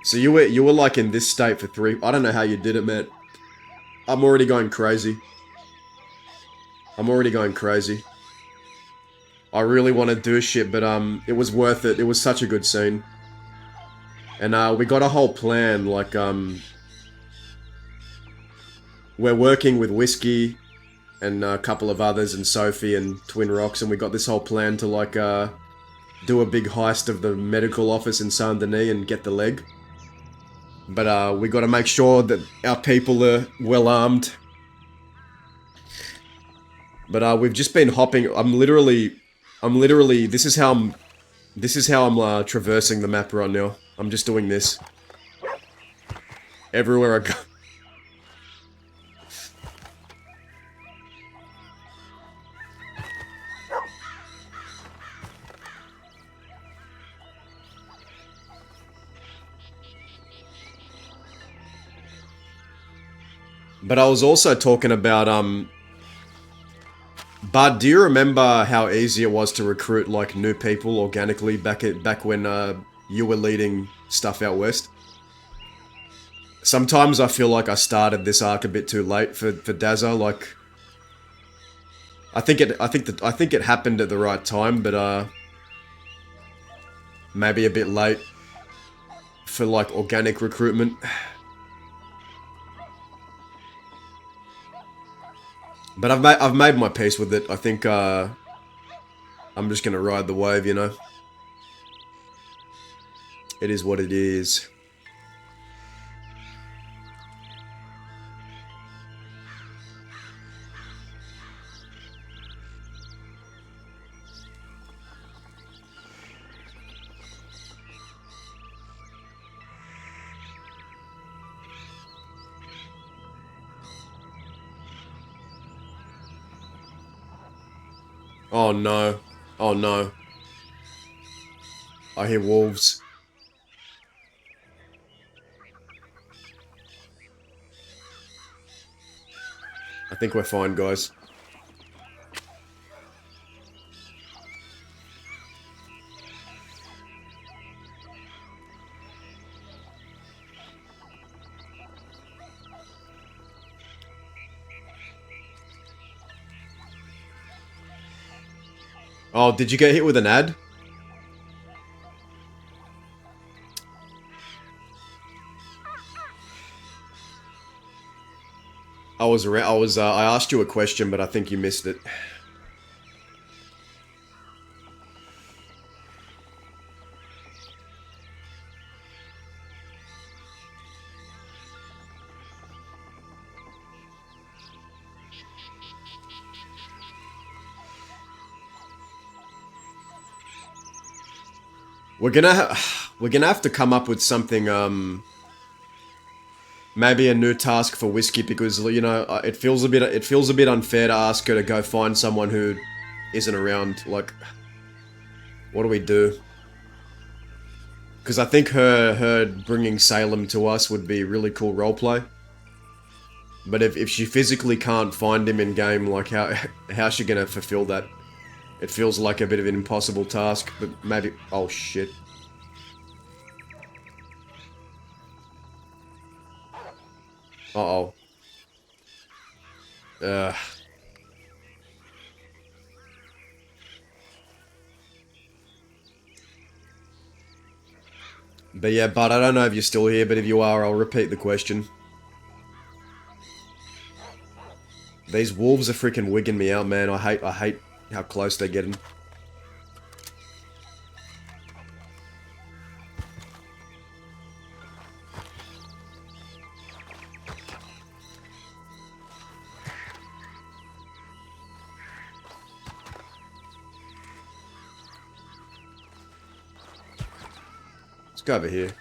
So you were, like, in this state for 3... I don't know how you did it, man. I'm already going crazy. I'm already going crazy. I really want to do shit, but it was worth it. It was such a good scene. And we got a whole plan, like, we're working with Whiskey and a couple of others and Sophie and Twin Rocks, and we got this whole plan to, like, do a big heist of the medical office in Saint Denis and get the leg. But we got to make sure that our people are well armed. But we've just been hopping. I'm literally. This is how I'm traversing the map right now. I'm just doing this everywhere I go. But I was also talking about, Bud, do you remember how easy it was to recruit, like, new people organically back when, you were leading stuff out west? Sometimes I feel like I started this arc a bit too late for Dazza, like... I think it happened at the right time, but, maybe a bit late for, like, organic recruitment. But I've made my peace with it. I think I'm just gonna ride the wave, you know. It is what it is. Oh no. Oh no. I hear wolves. I think we're fine, guys. Oh, did you get hit with an ad? I asked you a question, but I think you missed it. We're gonna have to come up with something, maybe a new task for Whiskey, because, you know, it feels a bit unfair to ask her to go find someone who isn't around. Like, what do we do? Because I think her bringing Salem to us would be really cool roleplay. But if she physically can't find him in game, like, how's she gonna fulfill that? It feels like a bit of an impossible task, but maybe... Oh, shit. Uh-oh. But yeah, Bud, I don't know if you're still here, but if you are, I'll repeat the question. These wolves are freaking wigging me out, man. I hate how close they're getting. Let's go over here.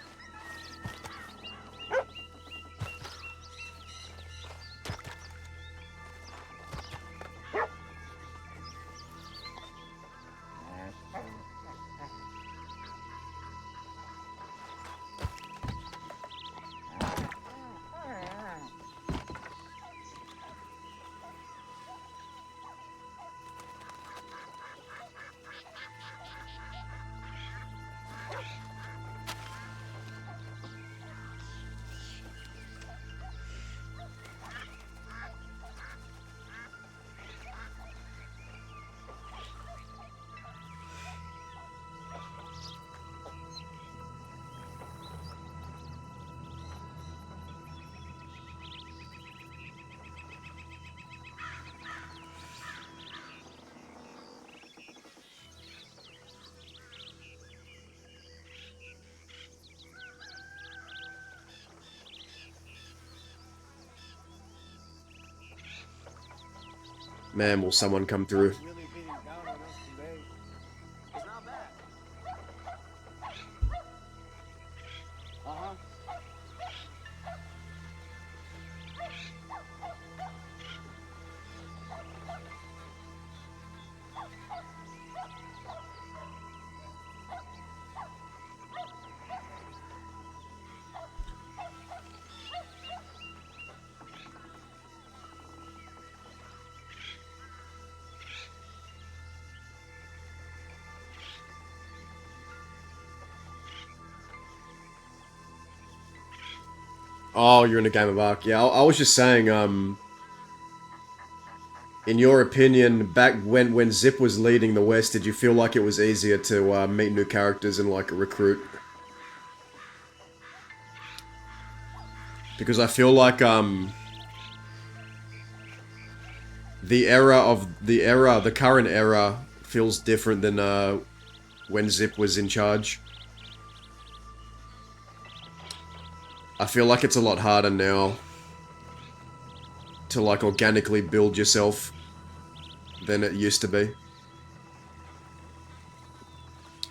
Man, will someone come through? Oh, you're in a game of Ark. Yeah, I was just saying, in your opinion, back when Zip was leading the West, did you feel like it was easier to meet new characters and like recruit? Because I feel like the current era feels different than when Zip was in charge. I feel like it's a lot harder now to like organically build yourself than it used to be.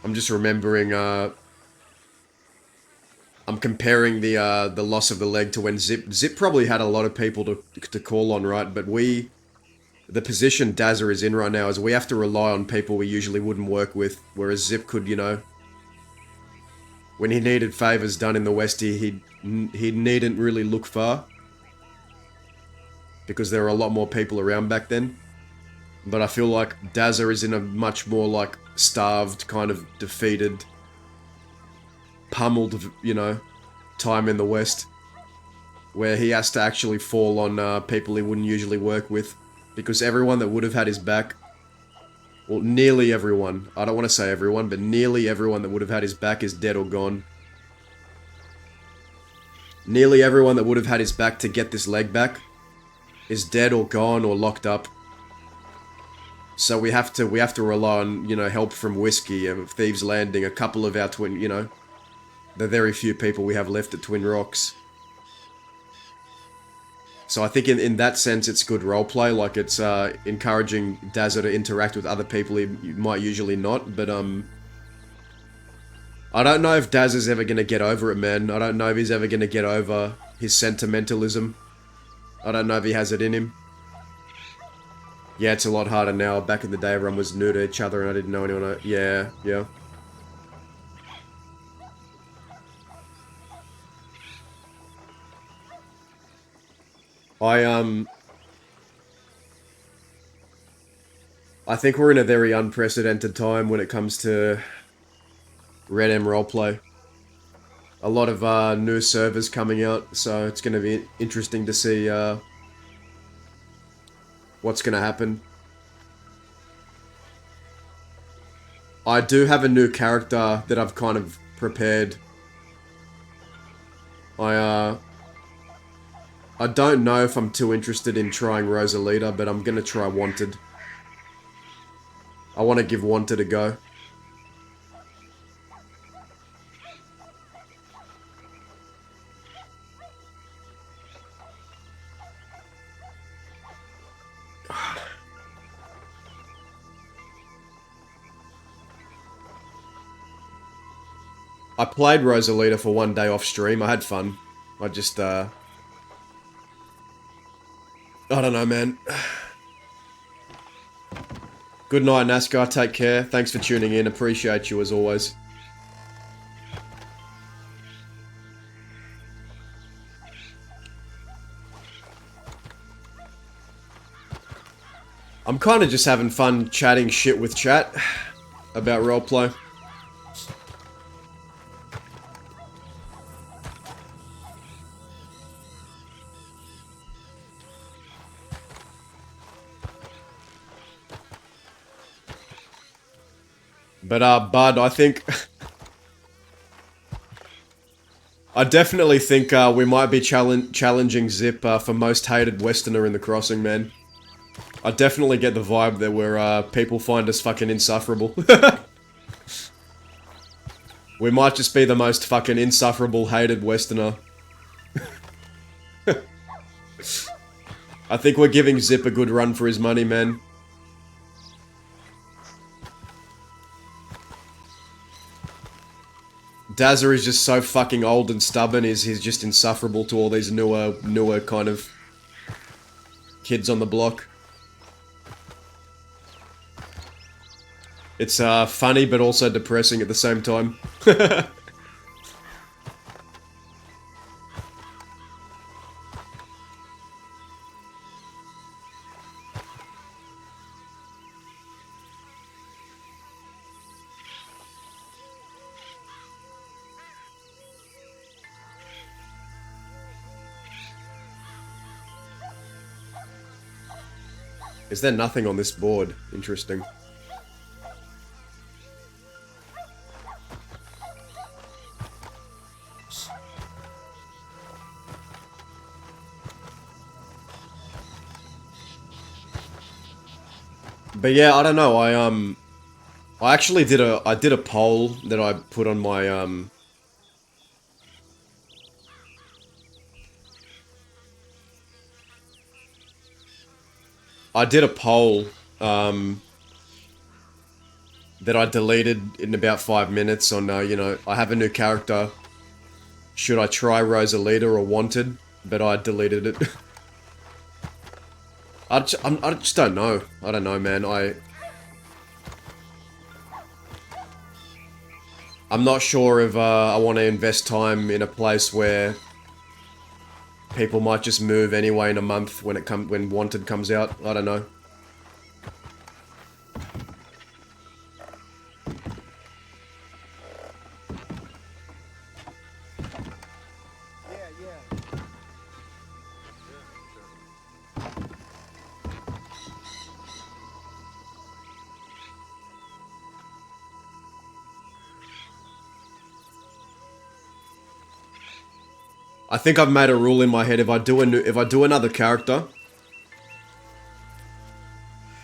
I'm just remembering, I'm comparing the loss of the leg to when Zip probably had a lot of people to call on, right? But the position Dazza is in right now is we have to rely on people we usually wouldn't work with, whereas Zip could, you know, when he needed favors done in the West, he needn't really look far because there were a lot more people around back then. But I feel like Dazza is in a much more like starved, kind of defeated, pummeled, you know, time in the West, where he has to actually fall on people he wouldn't usually work with, because everyone that would have had his back, well, nearly everyone, I don't want to say everyone, but nearly everyone that would have had his back is dead or gone. Nearly everyone that would have had his back to get this leg back is dead or gone or locked up. So we have to rely on, you know, help from Whiskey and Thieves Landing, a couple of our twin, you know, the very few people we have left at Twin Rocks. So I think in that sense it's good roleplay, like it's encouraging Dazza to interact with other people he might usually not, but I don't know if Dazza's ever going to get over it, man. I don't know if he's ever going to get over his sentimentalism. I don't know if he has it in him. Yeah, it's a lot harder now. Back in the day, everyone was new to each other and I didn't know anyone. Yeah. I think we're in a very unprecedented time when it comes to Red M roleplay. A lot of new servers coming out, so it's going to be interesting to see what's going to happen. I do have a new character that I've kind of prepared. I don't know if I'm too interested in trying Rosalita, but I'm gonna try Wanted. I want to give Wanted a go. I played Rosalita for one day off stream. I had fun. I just, I don't know, man. Good night, NASCAR. Take care. Thanks for tuning in. Appreciate you as always. I'm kind of just having fun chatting shit with chat about roleplay. But, Bud, I think... I definitely think we might be challenging Zip for most hated Westerner in the crossing, man. I definitely get the vibe that we're, people find us fucking insufferable. We might just be the most fucking insufferable hated Westerner. I think we're giving Zip a good run for his money, man. Dazza is just so fucking old and stubborn, he's just insufferable to all these newer kind of kids on the block. It's funny but also depressing at the same time. Is there nothing on this board? Interesting. But yeah, I don't know. I actually did a poll that I put on my I did a poll that I deleted in about 5 minutes on, you know, I have a new character. Should I try Rosalita or Wanted? But I deleted it. I just don't know. I don't know, man. I'm not sure if I want to invest time in a place where people might just move anyway in a month when Wanted comes out. I don't know. I think I've made a rule in my head. If I do another character,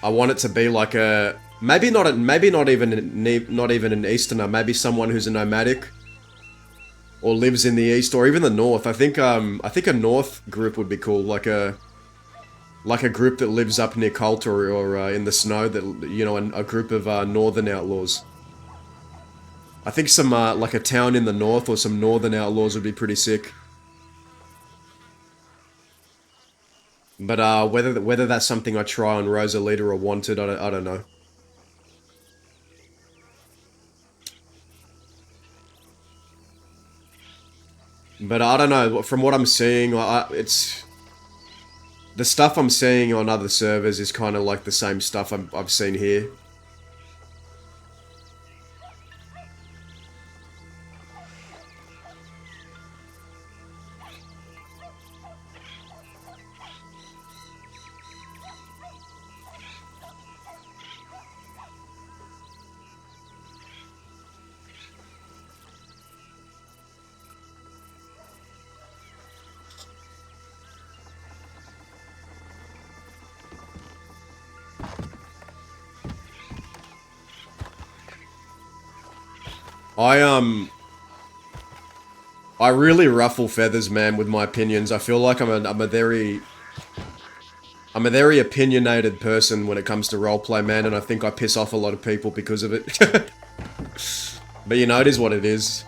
I want it to be like a maybe not even an Easterner. Maybe someone who's a nomadic or lives in the East or even the North. I think a North group would be cool. Like a group that lives up near Coulter or in the snow. That, you know, a group of Northern outlaws. I think some like a town in the North or some Northern outlaws would be pretty sick. But whether that's something I try on Rosalita or Wanted, I don't know. But I don't know. From what I'm seeing, it's the stuff I'm seeing on other servers is kind of like the same stuff I've seen here. I really ruffle feathers, man, with my opinions. I feel like I'm a very opinionated person when it comes to roleplay, man, and I think I piss off a lot of people because of it. But you know, it is what it is.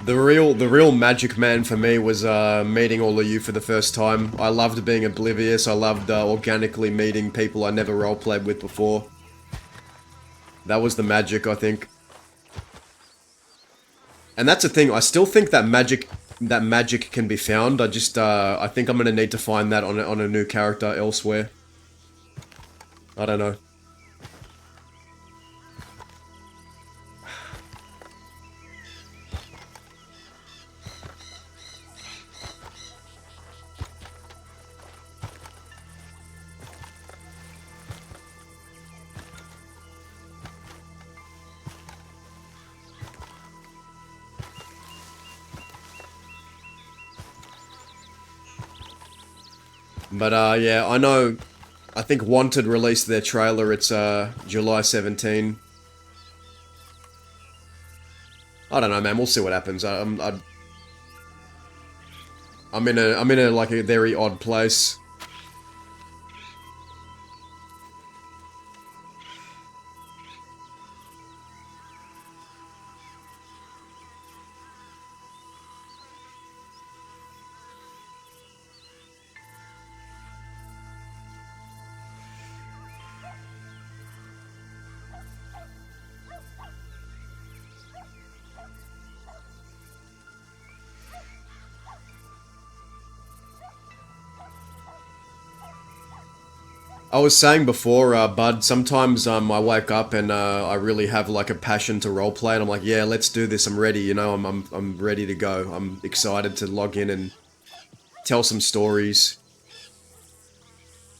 The real magic man for me was meeting all of you for the first time. I loved being oblivious. I loved organically meeting people I never roleplayed with before. That was the magic, I think. And that's the thing. I still think that magic can be found. I just I think I'm gonna need to find that on a new character elsewhere. I don't know. But yeah, I know. I think Wanted released their trailer. It's July 17. I don't know, man. We'll see what happens. I'm in a like a very odd place. I was saying before, Bud, sometimes I wake up and I really have like a passion to roleplay, and I'm like, yeah, let's do this. I'm ready. You know, I'm ready to go. I'm excited to log in and tell some stories.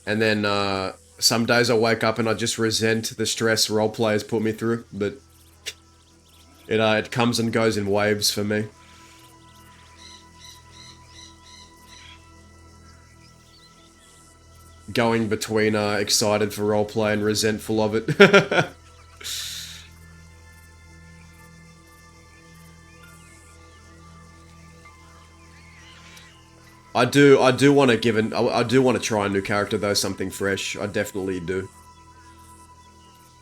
And then some days I wake up and I just resent the stress roleplayers put me through. But it comes and goes in waves for me. Going between excited for roleplay and resentful of it. I do want to I do want to try a new character though, something fresh. I definitely do.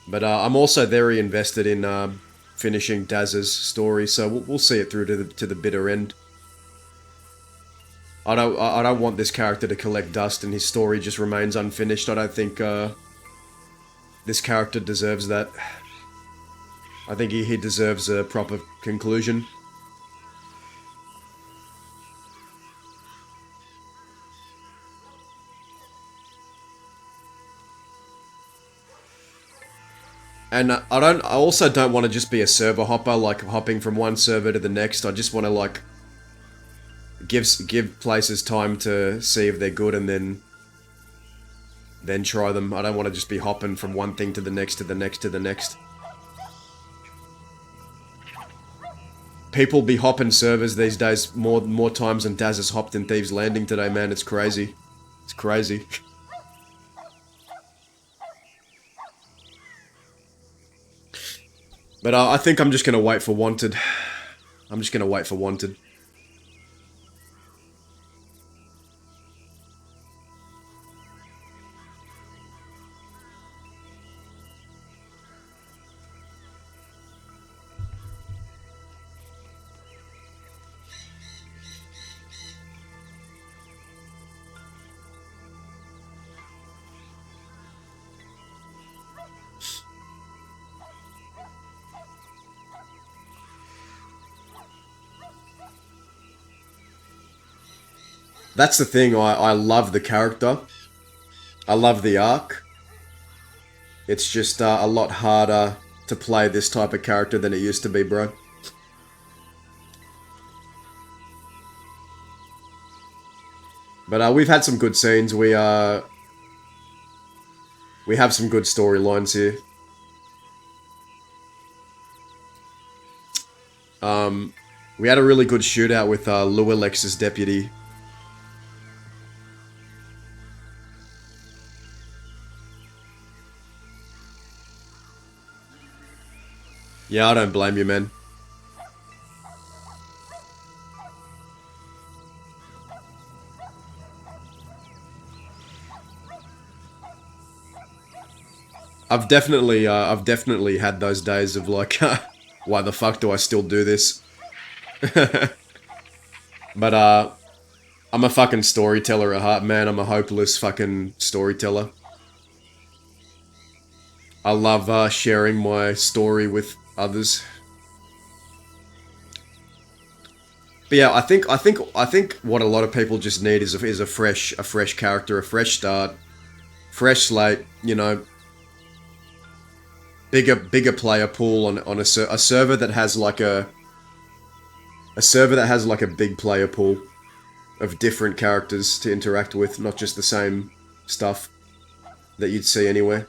But I'm also very invested in finishing Daz's story, so we'll see it through to the bitter end. I don't want this character to collect dust and his story just remains unfinished. I don't think this character deserves that. I think he deserves a proper conclusion. And I also don't want to just be a server hopper, like hopping from one server to the next. I just want to like give places time to see if they're good and then try them. I don't want to just be hopping from one thing to the next to the next to the next. People be hopping servers these days more times than Daz has hopped in Thieves Landing today, man. It's crazy. It's crazy. But I think I'm just gonna wait for Wanted. I'm just gonna wait for Wanted. That's the thing, I love the character. I love the arc. It's just a lot harder to play this type of character than it used to be, bro. But we've had some good scenes. We have some good storylines here. We had a really good shootout with Lewalex's deputy. Yeah, I don't blame you, man. I've definitely had those days of like, why the fuck do I still do this? But, I'm a fucking storyteller at heart, man. I'm a hopeless fucking storyteller. I love, sharing my story with others. But yeah, I think what a lot of people just need is a fresh character, a fresh start, fresh slate, you know. Bigger player pool on a server that has like a big player pool of different characters to interact with, not just the same stuff that you'd see anywhere.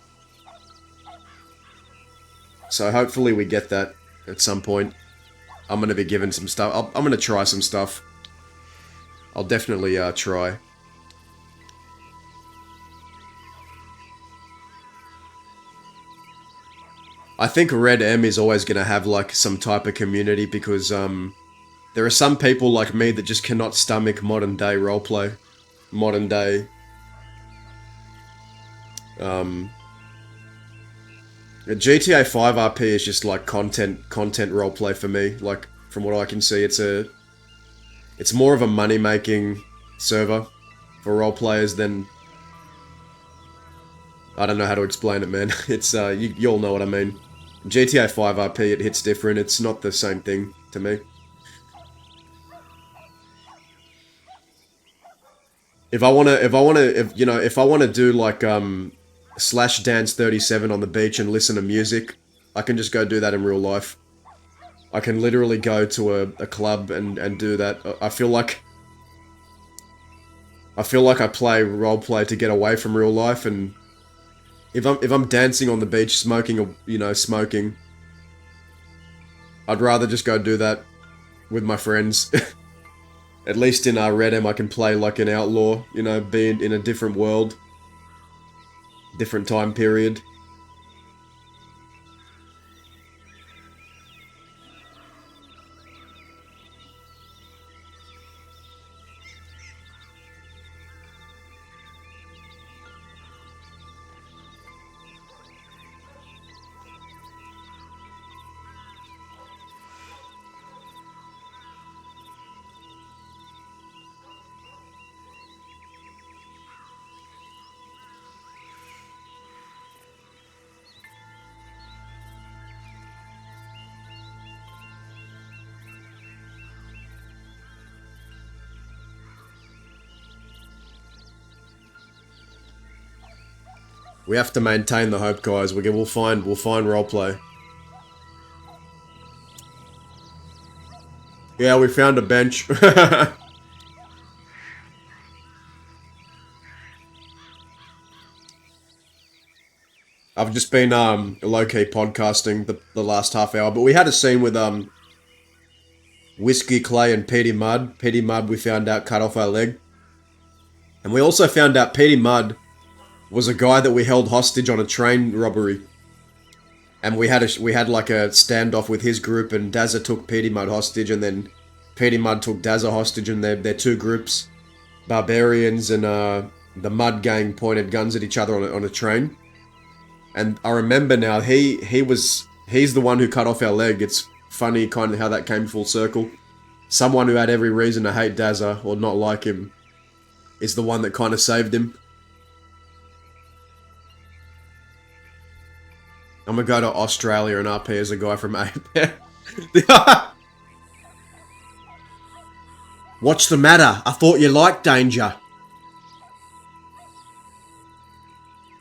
So hopefully we get that at some point. I'm gonna be given some stuff. I'm gonna try some stuff. I'll definitely try. I think Red M is always gonna have like some type of community because there are some people like me that just cannot stomach modern day roleplay, modern day. GTA 5 RP is just like content roleplay for me. Like from what I can see, it's more of a money making server for role players than. I don't know how to explain it, man. It's you all know what I mean. GTA 5 RP, it hits different. It's not the same thing to me. If I wanna do like slash dance 37 on the beach and listen to music, I can just go do that in real life. I can literally go to a club and do that. I feel like I play roleplay to get away from real life, and if I'm dancing on the beach smoking, I'd rather just go do that with my friends. At least in Red M I can play like an outlaw, you know, be in a different world, different time period. We have to maintain the hope, guys. We'll find roleplay. Yeah, we found a bench. I've just been low-key podcasting the last half hour, but we had a scene with Whiskey Clay and Petey Mud. Petey Mud, we found out, cut off our leg, and we also found out Petey Mud was a guy that we held hostage on a train robbery. And we had like a standoff with his group, and Dazza took Petey Mud hostage, and then Petey Mud took Dazza hostage, and their two groups, Barbarians and the Mud Gang, pointed guns at each other on a train. And I remember now, he's the one who cut off our leg. It's funny kind of how that came full circle. Someone who had every reason to hate Dazza or not like him is the one that kind of saved him. I'm gonna go to Australia and RP as a guy from APEC. What's the matter? I thought you liked danger.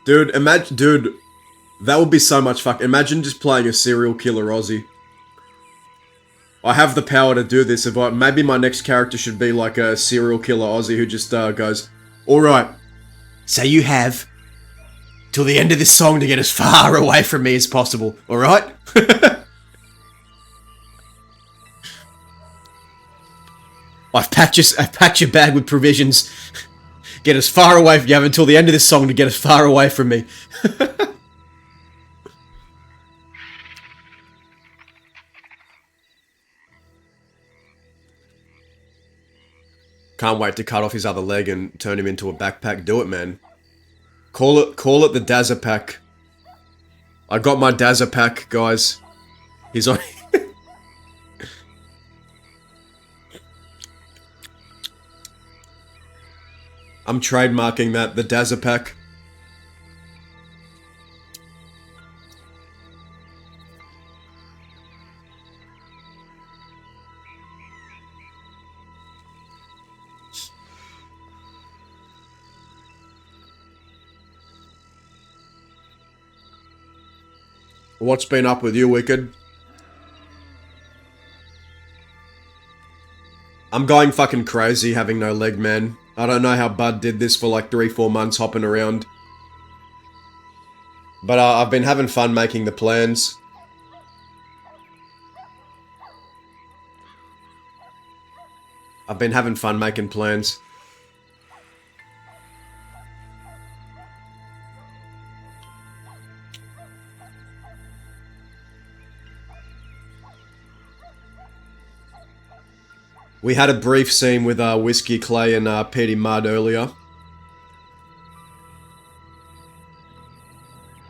Dude, that would be so much fuck. Imagine just playing a serial killer Aussie. I have the power to do this. Maybe my next character should be like a serial killer Aussie who just goes, alright, so you have till the end of this song to get as far away from me as possible, alright? I've packed your bag with provisions. Get as far away from you have until the end of this song to get as far away from me. Can't wait to cut off his other leg and turn him into a backpack. Do it, man. Call it the Dazza pack. I got my Dazza pack, guys. He's on. I'm trademarking that, the Dazza pack. What's been up with you, Wicked? I'm going fucking crazy having no leg, man. I don't know how Bud did this for like 3-4 months hopping around. But I've been having fun making the plans. I've been having fun making plans. We had a brief scene with Whiskey Clay and Petey Mudd earlier.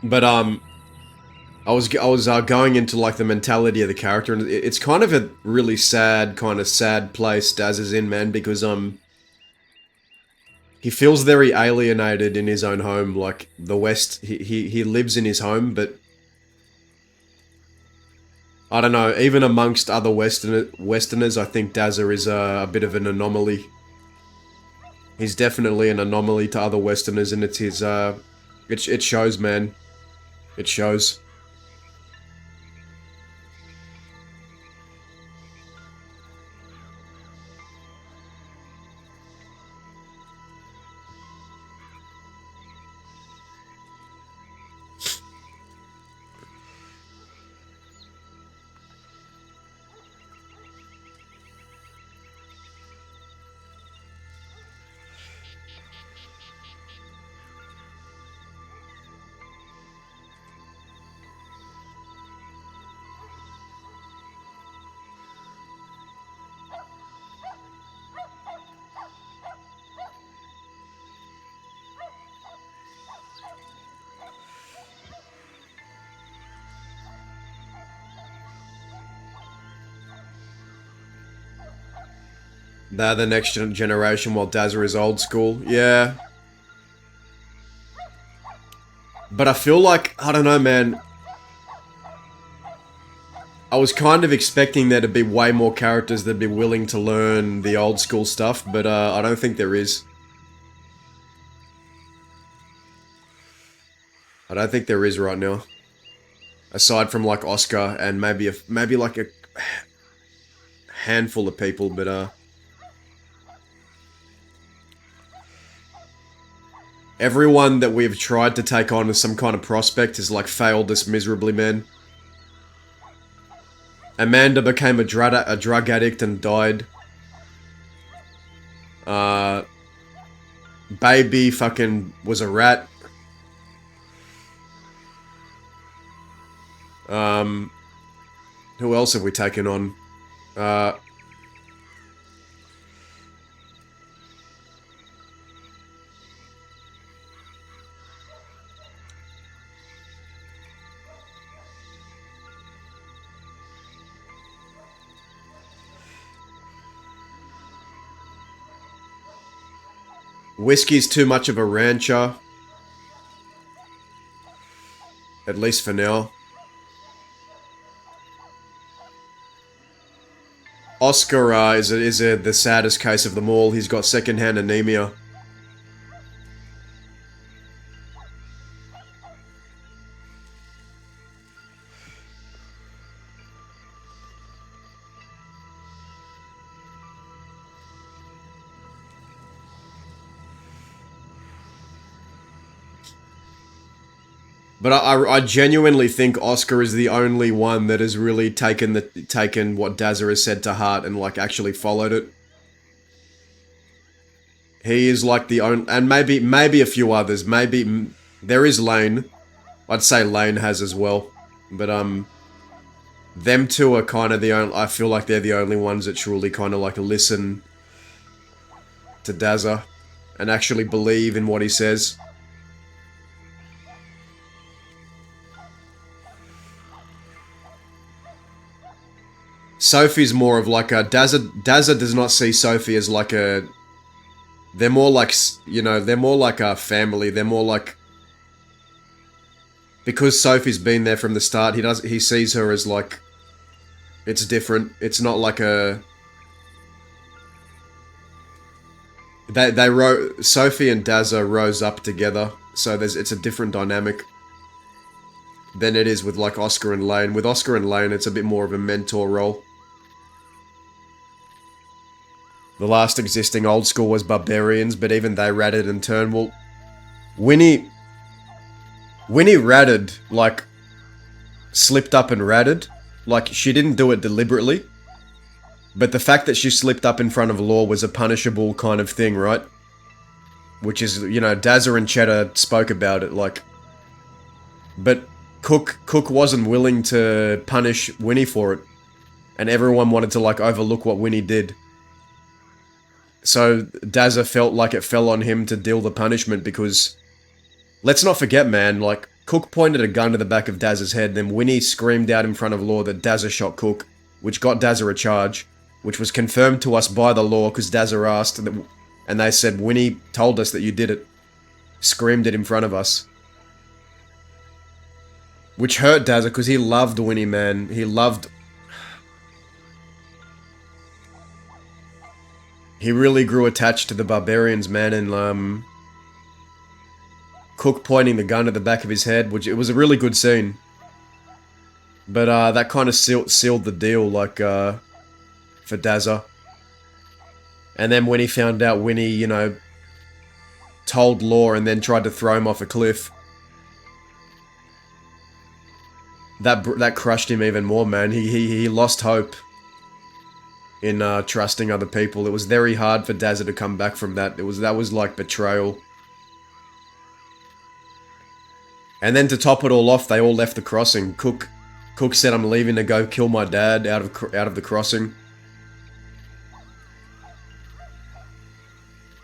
But I was going into like the mentality of the character, and it's kind of a really sad place Daz is in, man, because he feels very alienated in his own home. Like the West, he lives in his home, but I don't know, even amongst other Westerners, I think Dazza is a bit of an anomaly. He's definitely an anomaly to other Westerners, and it's his, it shows, man. It shows. They're the next generation while Dazza is old school. Yeah. But I feel like, I don't know, man. I was kind of expecting there to be way more characters that'd be willing to learn the old school stuff, but I don't think there is. I don't think there is right now. Aside from like Oscar and maybe like a handful of people, but everyone that we've tried to take on as some kind of prospect has like failed us miserably, man. Amanda became a drug addict and died. Baby fucking was a rat. Who else have we taken on? Whiskey's too much of a rancher. At least for now. Oscar is the saddest case of them all. He's got secondhand anemia. But I genuinely think Oscar is the only one that has really taken what Dazza has said to heart and like actually followed it. He is like the only, and maybe a few others. Maybe there is Lane. I'd say Lane has as well, but them two are kind of the only. I feel like they're the only ones that truly kind of like listen to Dazza and actually believe in what he says. Sophie's more of like a Dazza does not see Sophie as like a. They're more like, you know, they're more like a family. They're more like, because Sophie's been there from the start. He sees her as like, it's different. It's not like a. Sophie and Dazza rose up together, so it's a different dynamic than it is with like Oscar and Lane. With Oscar and Lane, it's a bit more of a mentor role. The last existing old school was Barbarians, but even they ratted and turned. Well, Winnie ratted, like, slipped up and ratted. Like, she didn't do it deliberately. But the fact that she slipped up in front of law was a punishable kind of thing, right? Which is, you know, Dazza and Cheddar spoke about it, like... But Cook wasn't willing to punish Winnie for it. And everyone wanted to, like, overlook what Winnie did. So Dazza felt like it fell on him to deal the punishment because... Let's not forget, man, like, Cook pointed a gun to the back of Dazza's head, then Winnie screamed out in front of law that Dazza shot Cook, which got Dazza a charge, which was confirmed to us by the law because Dazza asked, and they said, Winnie told us that you did it. Screamed it in front of us. Which hurt Dazza because he loved Winnie, man. He really grew attached to the Barbarians, man, and Cook pointing the gun to the back of his head, which it was a really good scene. But that kind of sealed the deal, like, for Dazza. And then when he found out Winnie, you know, told Law and then tried to throw him off a cliff, that crushed him even more, man. He lost hope in trusting other people. It was very hard for Dazza to come back from that. That was like betrayal. And then to top it all off, they all left the crossing. Cook said, "I'm leaving to go kill my dad out of the crossing."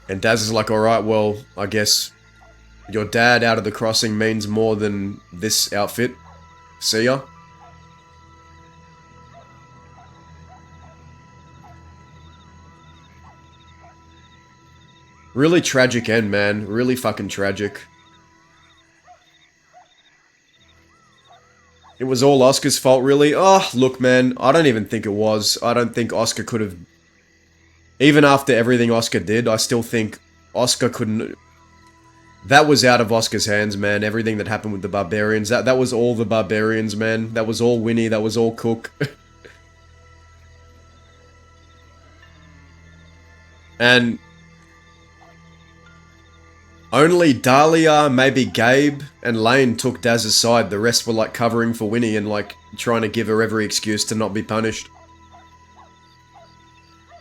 And Dazza's like, "Alright, well, I guess your dad out of the crossing means more than this outfit. See ya." Really tragic end, man. Really fucking tragic. It was all Oscar's fault, really? Oh, look, man, I don't even think it was. I don't think Oscar could have... Even after everything Oscar did, I still think Oscar couldn't... That was out of Oscar's hands, man. Everything that happened with the Barbarians. That was all the Barbarians, man. That was all Winnie. That was all Cook. And... only Dahlia, maybe Gabe, and Lane took Daz's side. The rest were like covering for Winnie and like trying to give her every excuse to not be punished.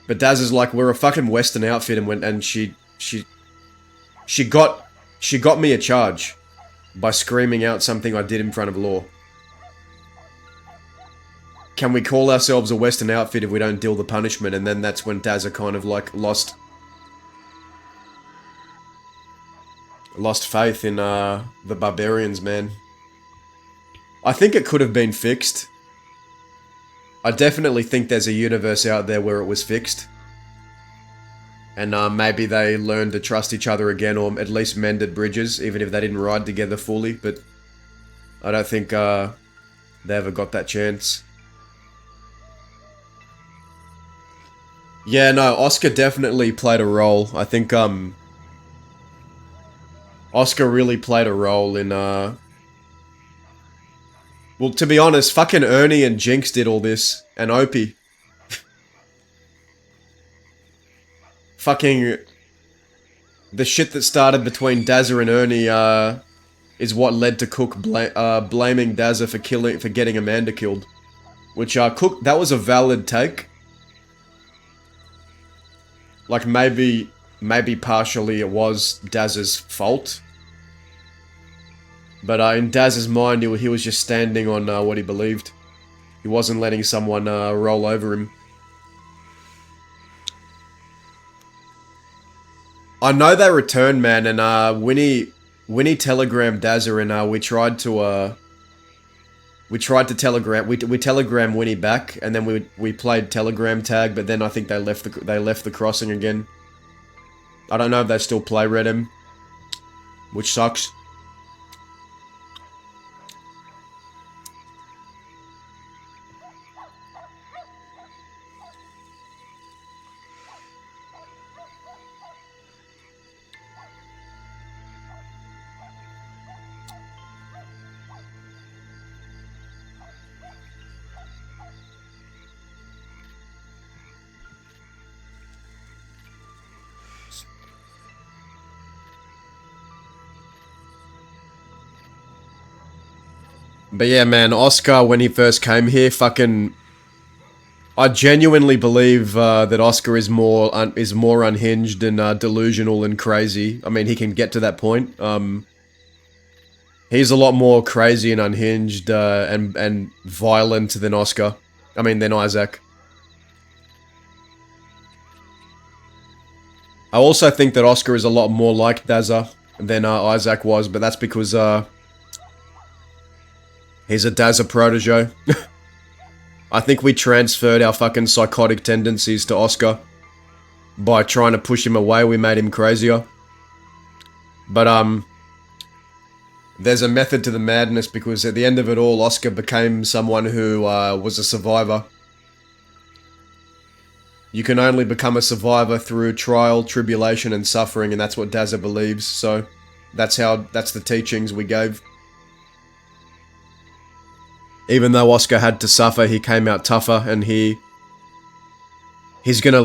But Daz is like, we're a fucking Western outfit, and she got me a charge by screaming out something I did in front of law. Can we call ourselves a Western outfit if we don't deal the punishment? And then that's when Dazza kind of like lost faith in the Barbarians, man. I think it could have been fixed. I definitely think there's a universe out there where it was fixed. And maybe they learned to trust each other again, or at least mended bridges, even if they didn't ride together fully. But I don't think they ever got that chance. Yeah, no, Oscar definitely played a role. I think Oscar really played a role in, well, to be honest, fucking Ernie and Jinx did all this, and Opie. Fucking... the shit that started between Dazza and Ernie, is what led to Cook blaming Dazza for getting Amanda killed. Which, Cook, that was a valid take. Like, maybe maybe partially it was Daz's fault. But in Daz's mind, he was just standing on what he believed. He wasn't letting someone roll over him. I know they returned, man, and Winnie telegrammed Dazza, and we tried to telegram. We telegrammed Winnie back, and then we played telegram tag. But then I think they left the crossing again. I don't know if they still play Redem, which sucks. But yeah, man, Oscar, when he first came here, fucking... I genuinely believe that Oscar is more unhinged and delusional and crazy. I mean, he can get to that point. He's a lot more crazy and unhinged and violent than Oscar. I mean, than Isaac. I also think that Oscar is a lot more like Dazza than Isaac was, but that's because... he's a Dazza protege. I think we transferred our fucking psychotic tendencies to Oscar. By trying to push him away, we made him crazier. But, there's a method to the madness, because at the end of it all, Oscar became someone who was a survivor. You can only become a survivor through trial, tribulation, and suffering, and that's what Dazza believes, so that's the teachings we gave. Even though Oscar had to suffer, he came out tougher, and he's gonna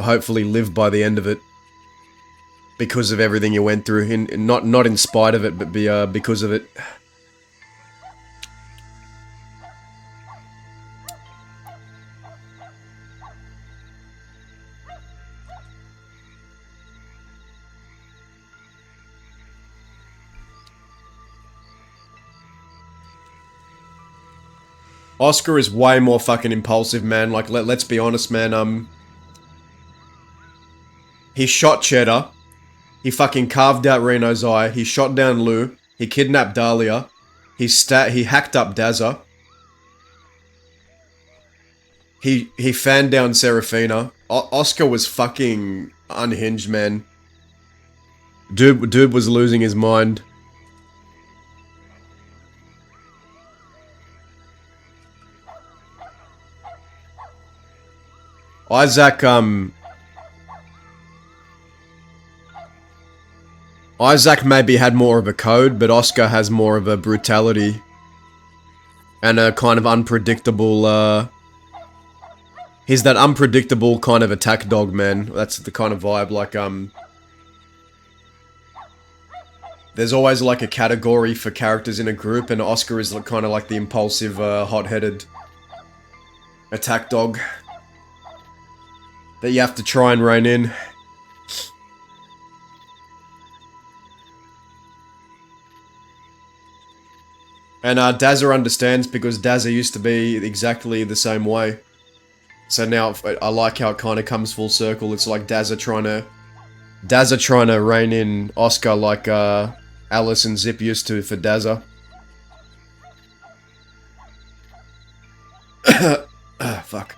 hopefully live by the end of it. Because of everything he went through, not in spite of it, but because of it. Oscar is way more fucking impulsive, man. Like, let's be honest, man. He shot Cheddar. He fucking carved out Reno's eye. He shot down Lou. He kidnapped Dahlia. He hacked up Dazza. He fanned down Serafina. Oscar was fucking unhinged, man. Dude was losing his mind. Isaac maybe had more of a code, but Oscar has more of a brutality. And a kind of unpredictable, he's that unpredictable kind of attack dog, man. That's the kind of vibe, like, there's always, like, a category for characters in a group, and Oscar is kind of like the impulsive, hot-headed attack dog that you have to try and rein in. And Dazza understands, because Dazza used to be exactly the same way. So now I like how it kind of comes full circle. It's like Dazza trying to rein in Oscar like Alice and Zip used to for Dazza. Fuck.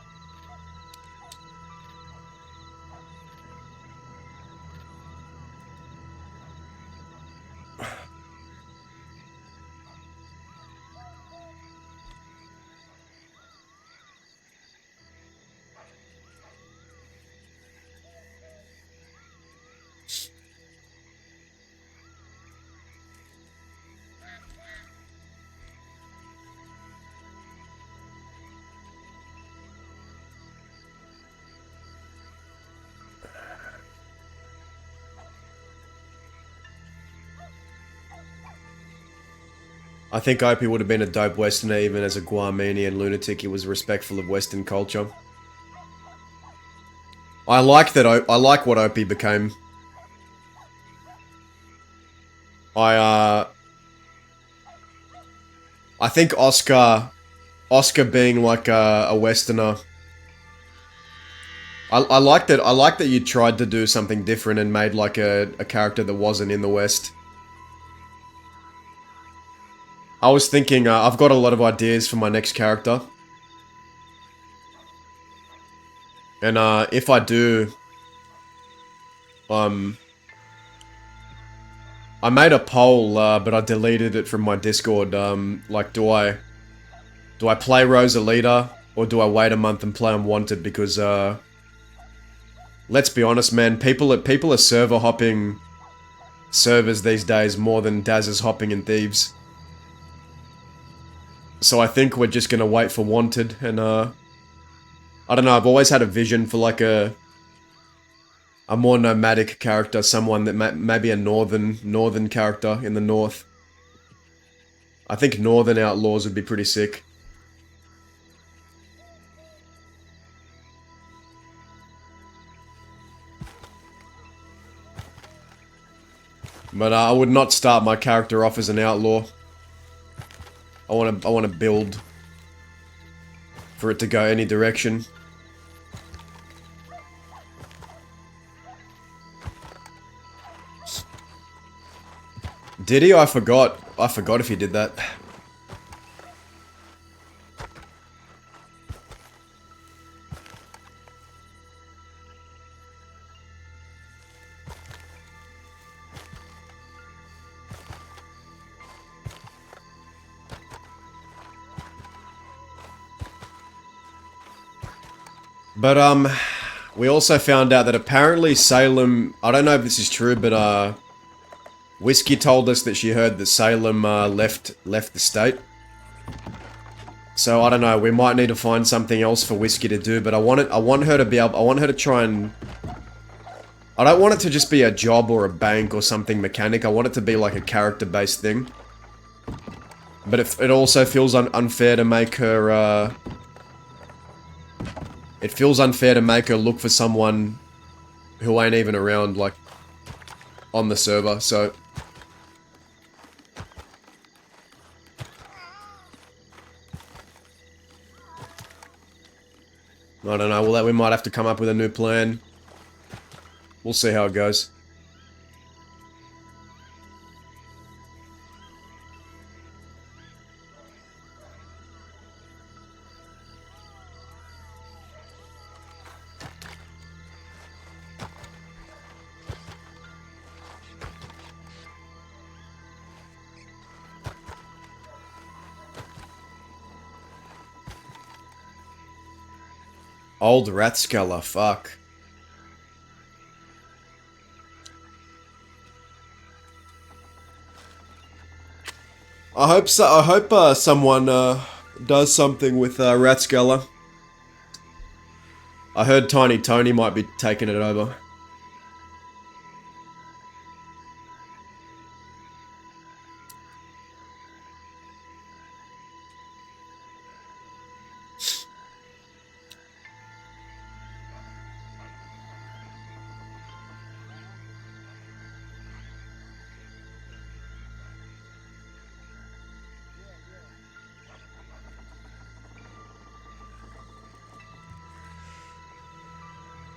I think Opie would have been a dope Westerner even as a Guamini and lunatic. He was respectful of Western culture. I like that. I like what Opie became. I think Oscar being like a Westerner. I like that. I like that you tried to do something different and made like a character that wasn't in the West. I was thinking, I've got a lot of ideas for my next character. And if I do, I made a poll, but I deleted it from my Discord. Like, do I play Rosalita, or do I wait a month and play Unwanted? Because let's be honest, man, people are server hopping servers these days more than Daz is hopping in Thieves. So I think we're just gonna wait for Wanted, and I don't know, I've always had a vision for like a more nomadic character, someone that maybe a northern character in the north. I think Northern Outlaws would be pretty sick. But I would not start my character off as an outlaw. I want to build for it to go any direction. Did he? I forgot. I forgot if he did that. But, we also found out that apparently Salem, I don't know if this is true, but, Whiskey told us that she heard that Salem, left the state. So, I don't know, we might need to find something else for Whiskey to do, but I want her to be able, I want her to try and... I don't want it to just be a job or a bank or something mechanic, I want it to be like a character-based thing. But it also feels unfair to make her, it feels unfair to make her look for someone who ain't even around, like, on the server, so... I don't know, well, we might have to come up with a new plan. We'll see how it goes. Old Ratskeller, fuck. I hope so. I hope someone does something with Ratskeller. I heard Tiny Tony might be taking it over.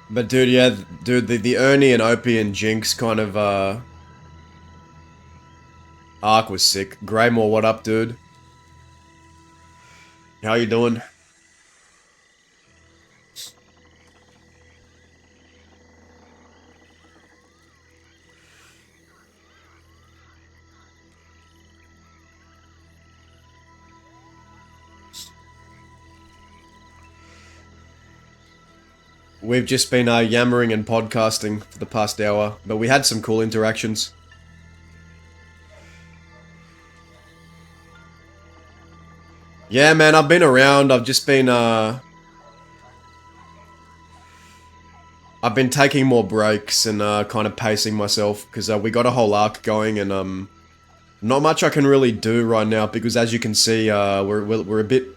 But dude, yeah, dude, the Ernie and Opie and Jinx kind of, arc was sick. Greymore, what up, dude? How you doing? We've just been yammering and podcasting for the past hour, but we had some cool interactions. Yeah, man, I've been around. I've just been I've been taking more breaks and kind of pacing myself because we got a whole arc going and not much I can really do right now because as you can see, we're a bit.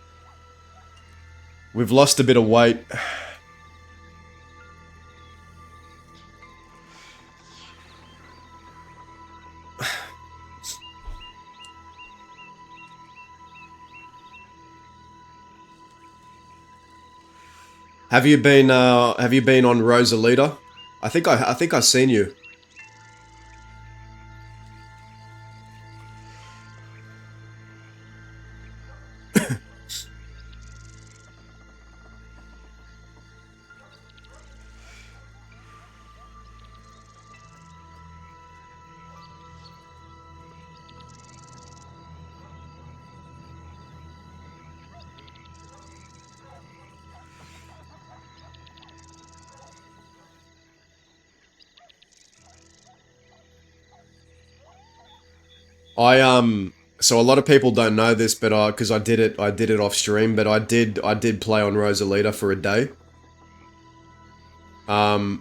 We've lost a bit of weight. Have you been on Rosalita? I think I seen you. So a lot of people don't know this, but because I did it off stream, but I did play on Rosalita for a day. I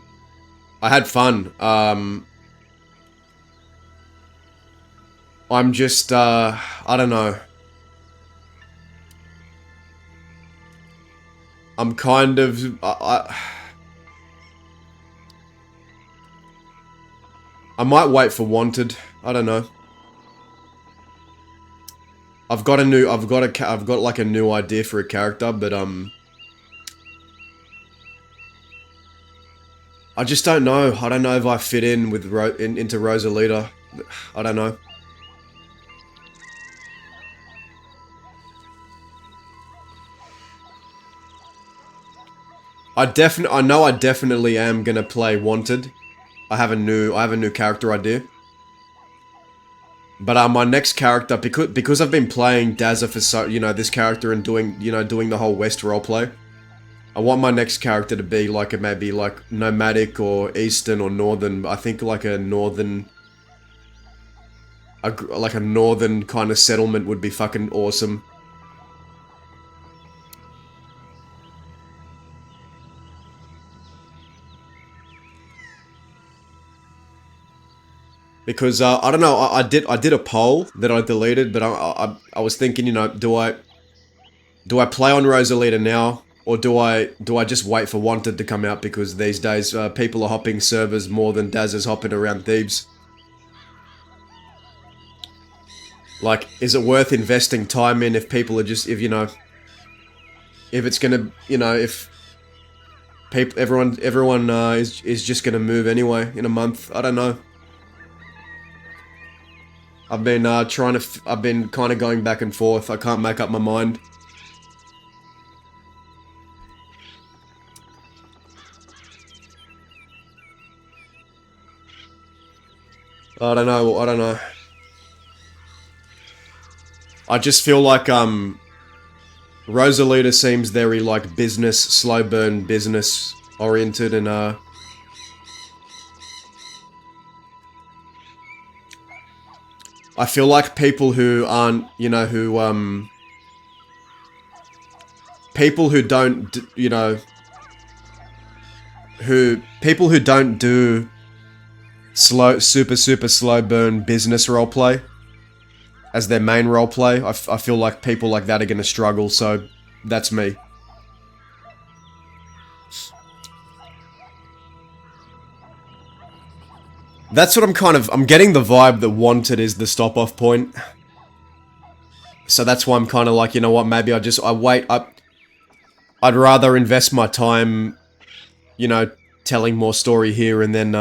had fun. I'm just I don't know. I'm kind of I might wait for Wanted. I don't know. I've got like a new idea for a character, but I just don't know. I don't know if I fit in with into Rosalita. I don't know. I know I definitely am gonna play Wanted. I have a new character idea. But my next character, because I've been playing Dazza for this character and doing the whole West roleplay, I want my next character to be like maybe like nomadic or eastern or northern. I think like a northern kind of settlement would be fucking awesome. Because I don't know, I did a poll that I deleted, but I was thinking, do I play on Rosalita now, or do I just wait for Wanted to come out, because these days people are hopping servers more than Dazza's hopping around Thebes. Like, is it worth investing time in if people are just if it's gonna if everyone is just gonna move anyway in a month? I don't know. I've been I've been kind of going back and forth. I can't make up my mind. I don't know. I just feel like Rosalita seems very like business, slow burn business oriented, and I feel like people who aren't, people who don't, people who don't do super slow burn business roleplay as their main roleplay, I feel like people like that are gonna struggle, so that's me. That's what I'm getting the vibe that Wanted is the stop-off point. So that's why I'm kind of like, you know what, maybe I wait. I'd rather invest my time, telling more story here, and then,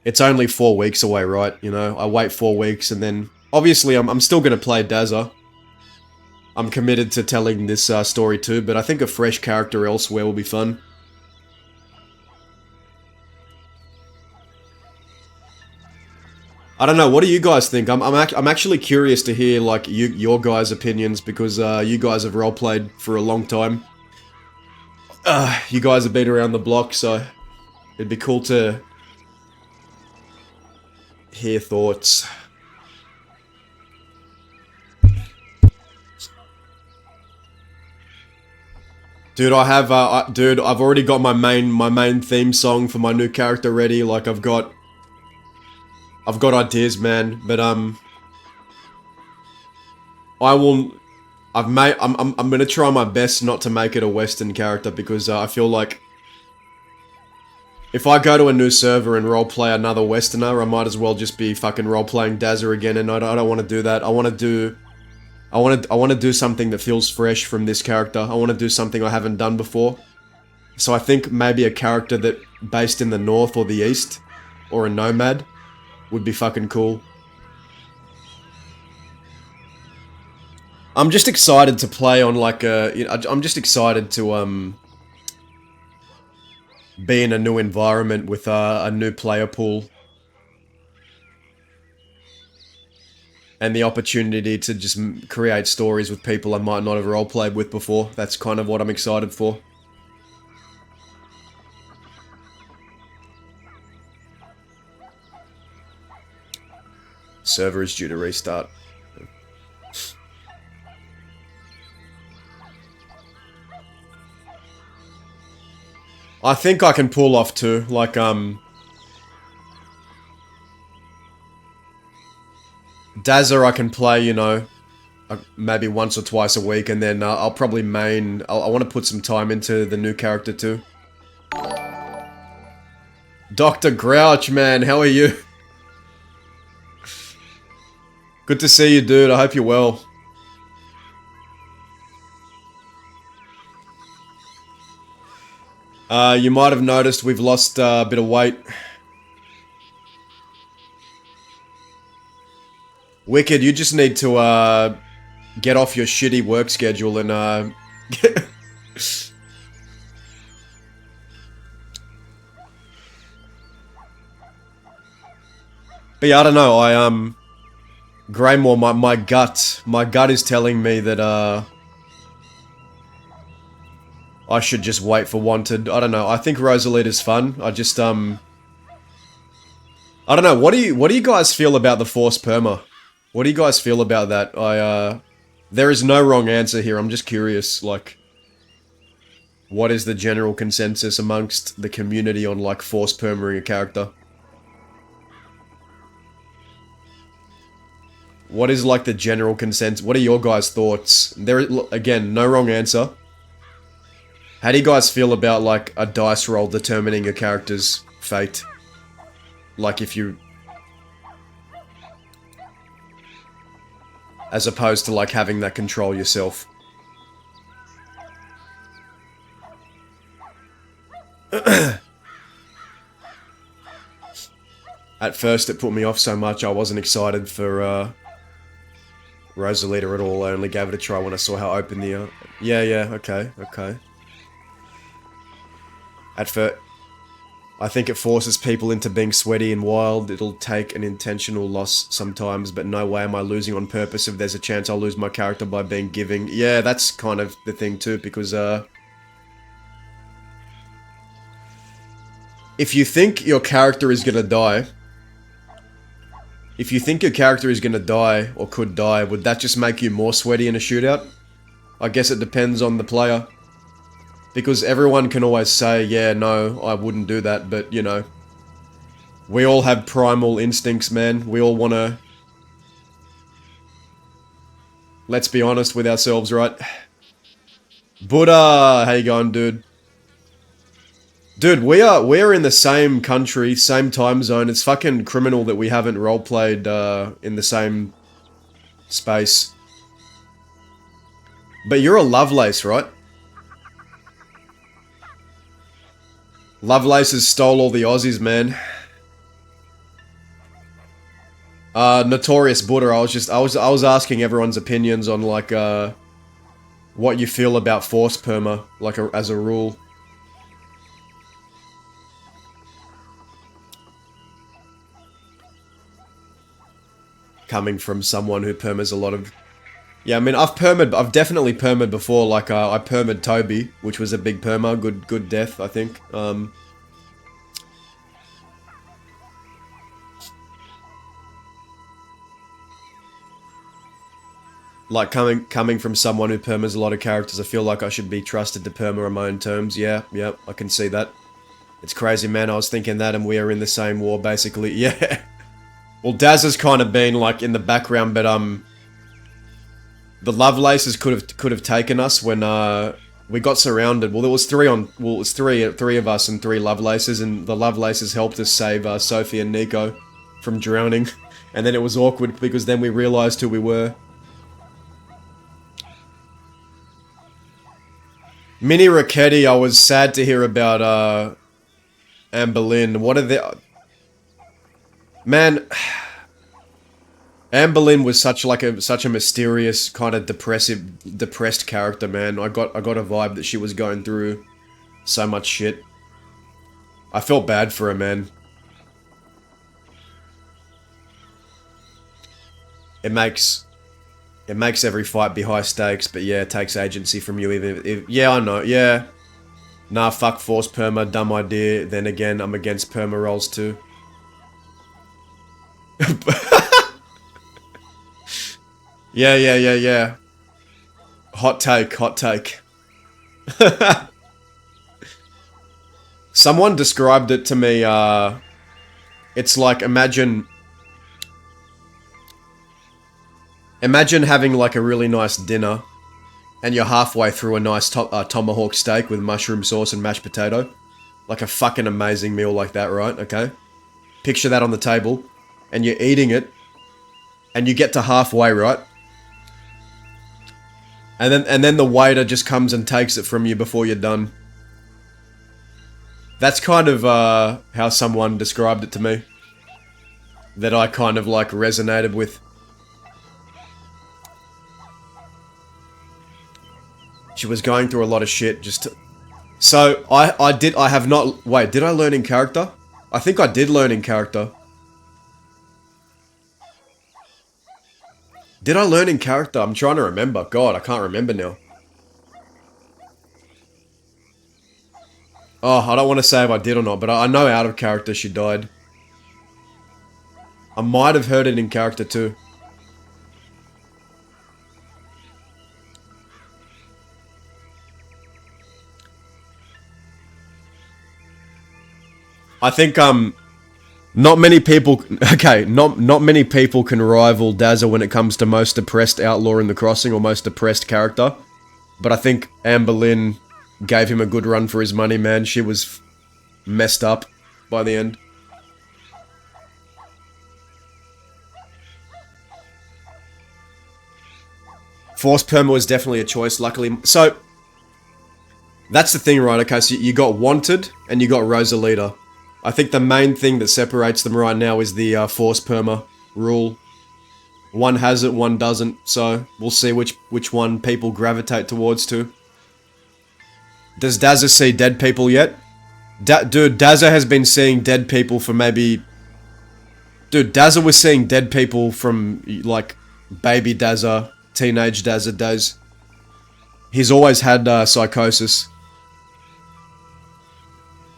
it's only 4 weeks away, right? I wait 4 weeks, and then, obviously, I'm still gonna play Dazza. I'm committed to telling this story too, but I think a fresh character elsewhere will be fun. I don't know. What do you guys think? I'm actually curious to hear like your guys' opinions, because you guys have roleplayed for a long time. You guys have been around the block, so it'd be cool to hear thoughts. Dude, I've already got my main theme song for my new character ready. Like I've got ideas, man, but I'm gonna try my best not to make it a Western character, because I feel like if I go to a new server and roleplay another Westerner, I might as well just be fucking roleplaying Dazza again, and I don't want to do that. I want to I want to do something that feels fresh from this character. I want to do something I haven't done before. So I think maybe a character that based in the north or the east, or a nomad, would be fucking cool. I'm just excited to play on like a... You know, I'm just excited to be in a new environment with a new player pool. And the opportunity to just create stories with people I might not have roleplayed with before. That's kind of what I'm excited for. Server is due to restart. I think I can pull off too, like, Dazza I can play, you know, maybe once or twice a week, and then I'll probably main... I want to put some time into the new character too. Dr. Grouch, man, how are you? Good to see you, dude. I hope you're well. You might have noticed we've lost a bit of weight. Wicked, you just need to get off your shitty work schedule and But yeah, I don't know, Greymore, my gut is telling me that I should just wait for Wanted. I don't know. I think Rosalita's fun. I just I don't know. What do you guys feel about the Force Perma? What do you guys feel about that? There is no wrong answer here. I'm just curious, like, what is the general consensus amongst the community on, like, Force Permaing a character? What is, like, the general consensus? What are your guys' thoughts? Again, no wrong answer. How do you guys feel about, like, a dice roll determining your character's fate? Like, if you... As opposed to, like, having that control yourself. At first, it put me off so much, I wasn't excited for, Rosalita at all. I only gave it a try when I saw how open the... Yeah, okay. At first... I think it forces people into being sweaty and wild. It'll take an intentional loss sometimes, but no way am I losing on purpose if there's a chance I'll lose my character by being giving. Yeah, that's kind of the thing too, because, if you think your character is gonna die... If you think your character is gonna die, or could die, would that just make you more sweaty in a shootout? I guess it depends on the player. Because everyone can always say, yeah, no, I wouldn't do that, but, you know, we all have primal instincts, man. We all want to... Let's be honest with ourselves, right? Buddha! How you going, dude? Dude, we're in the same country, same time zone. It's fucking criminal that we haven't roleplayed in the same space. But you're a Lovelace, right? Lovelaces stole all the Aussies, man. Notorious Buddha, I was asking everyone's opinions on, like, what you feel about Force Perma, like, as a rule. Coming from someone who permas a lot of... Yeah, I mean, I've definitely permed before, like, I permed Toby, which was a big perma, good death, I think. Like, coming from someone who permas a lot of characters, I feel like I should be trusted to perma on my own terms. Yeah, I can see that. It's crazy, man, I was thinking that, and we are in the same war, basically, yeah. Well, Daz has kind of been, like, in the background, but, the Lovelaces could have taken us when we got surrounded. Well, there was three of us and 3 Lovelaces, and the Lovelaces helped us save Sophie and Nico from drowning. And then it was awkward because then we realized who we were. Mini Ricchetti, I was sad to hear about Anne Boleyn. What are the... Man, Anne Boleyn was such a mysterious, kind of depressed character, man. I got a vibe that she was going through so much shit. I felt bad for her, man. It makes every fight be high stakes, but yeah, it takes agency from you even if... Yeah, I know, yeah. Nah, fuck forced perma, dumb idea. Then again, I'm against perma rolls too. Yeah. Hot take. Someone described it to me, it's like, imagine having like a really nice dinner and you're halfway through a nice tomahawk steak with mushroom sauce and mashed potato. Like a fucking amazing meal like that, right? Okay? Picture that on the table and you're eating it and you get to halfway, right? And then the waiter just comes and takes it from you before you're done. That's kind of how someone described it to me. That I kind of like resonated with. She was going through a lot of shit just to... So, I have not... Wait, did I learn in character? I think I did learn in character. Did I learn in character? I'm trying to remember. God, I can't remember now. Oh, I don't want to say if I did or not, but I know out of character she died. I might have heard it in character too. I think, not many people... Okay, not many people can rival Dazza when it comes to most depressed outlaw in the crossing or most depressed character. But I think Anne Boleyn gave him a good run for his money, man. She was messed up by the end. Force perma was definitely a choice, luckily. So, that's the thing, right? Okay, so you got Wanted and you got Rosalita. I think the main thing that separates them right now is the force perma rule. One has it, one doesn't, so we'll see which one people gravitate towards to. Does Dazza see dead people yet? Dude, Dazza has been seeing dead people for maybe... Dude, Dazza was seeing dead people from, like, baby Dazza, teenage Dazza days. He's always had psychosis.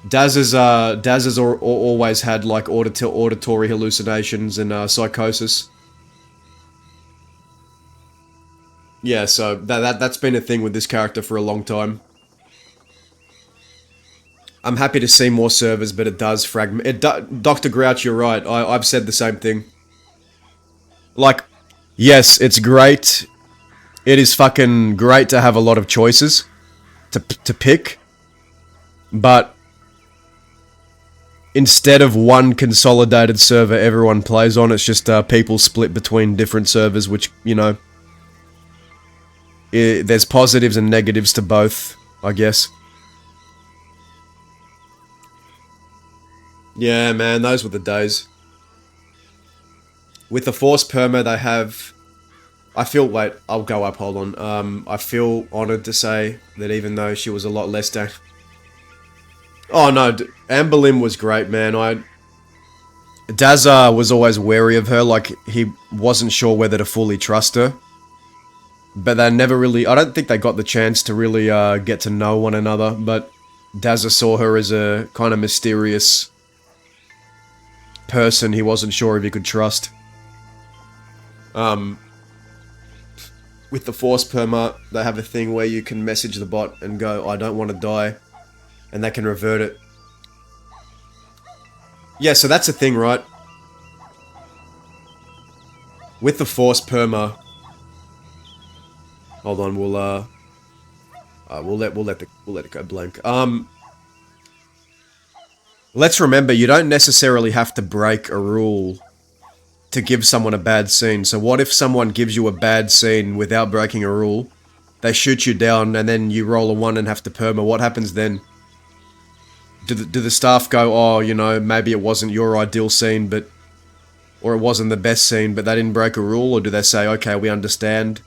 Dazza's always had, like, auditory hallucinations and psychosis. Yeah, so that's been a thing with this character for a long time. I'm happy to see more servers, but it does fragment... Dr. Grouch, you're right. I've said the same thing. Like, yes, it's great. It is fucking great to have a lot of choices to pick. But... instead of one consolidated server everyone plays on, it's just people split between different servers, which, you know... there's positives and negatives to both, I guess. Yeah, man, those were the days. With the force perma, they have... I feel... Wait, I'll go up, hold on. I feel honoured to say that even though she was a lot less down... Oh, no, Anne Boleyn was great, man. Dazza was always wary of her, like, he wasn't sure whether to fully trust her. But they never really... I don't think they got the chance to really get to know one another, but Dazza saw her as a kind of mysterious person he wasn't sure if he could trust. With the force perma, they have a thing where you can message the bot and go, I don't want to die, and they can revert it. Yeah, so that's the thing, right? With the force perma... Hold on, we'll let it go blank. Let's remember, you don't necessarily have to break a rule to give someone a bad scene. So what if someone gives you a bad scene without breaking a rule? they shoot you down, and then you roll a 1 and have to perma. What happens then? Do the staff go, oh, you know, maybe it wasn't your ideal scene, but... Or it wasn't the best scene, but they didn't break a rule? Or do they say, okay, we understand?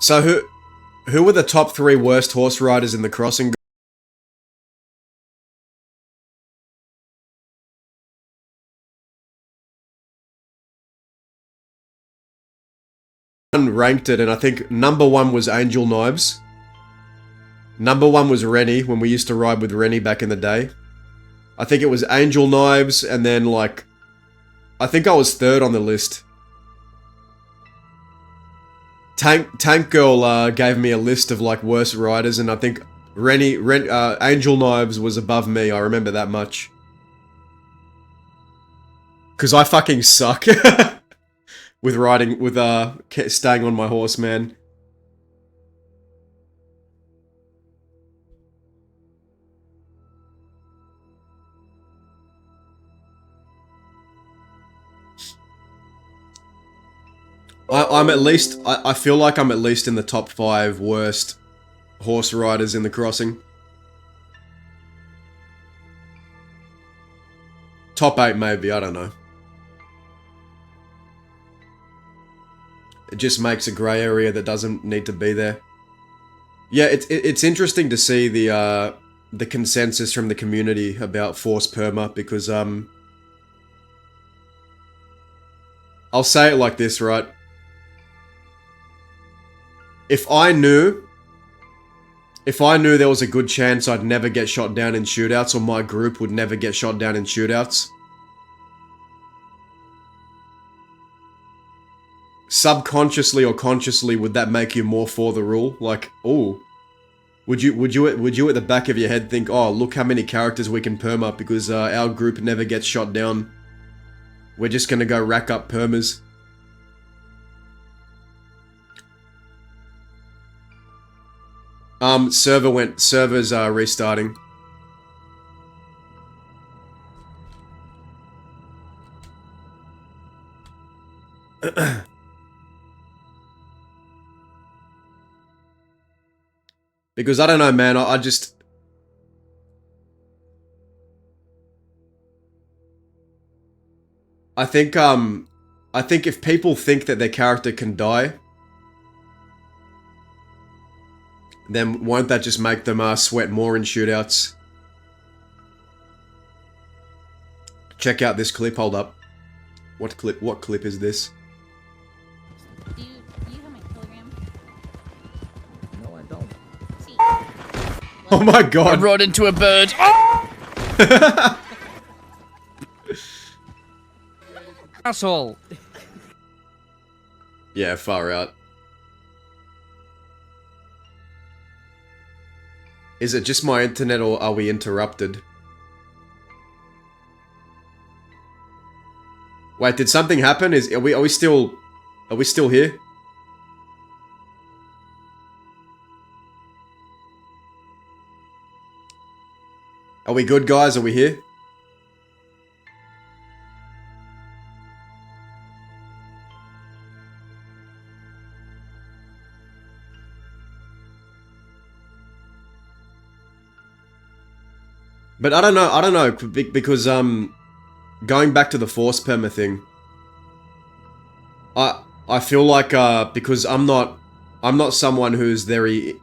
So who were the top 3 worst horse riders in the crossing? Ranked it, and I think number 1 was Angel Knives. Number 1 was Rennie, when we used to ride with Rennie back in the day. I think it was Angel Knives, and then, like... I think I was 3rd on the list. Tank Girl gave me a list of, like, worst riders, and I think Angel Knives was above me, I remember that much. Because I fucking suck. With riding, with, staying on my horse, man. I'm at least, I feel like I'm at least in the top 5 worst horse riders in the crossing. Top 8 maybe, I don't know. It just makes a grey area that doesn't need to be there. Yeah, it's interesting to see the consensus from the community about forced perma, because I'll say it like this, right? If I knew there was a good chance I'd never get shot down in shootouts, or my group would never get shot down in shootouts, subconsciously or consciously, would that make you more for the rule? Like, oh, would you at the back of your head think, oh, look how many characters we can perm up because our group never gets shot down. We're just gonna go rack up permas. Server's restarting. Because I don't know, man, I just... I think if people think that their character can die, then won't that just make them sweat more in shootouts? Check out this clip, hold up. What clip is this? Do you have my kilogram? No, I don't. See. Oh my god! I rode into a bird. Asshole. Yeah, far out. Is it just my internet, or are we interrupted? Wait, did something happen? Are we still here? Are we good, guys? Are we here? But I don't know, because, going back to the force perma thing, I feel like, because I'm not someone who's very,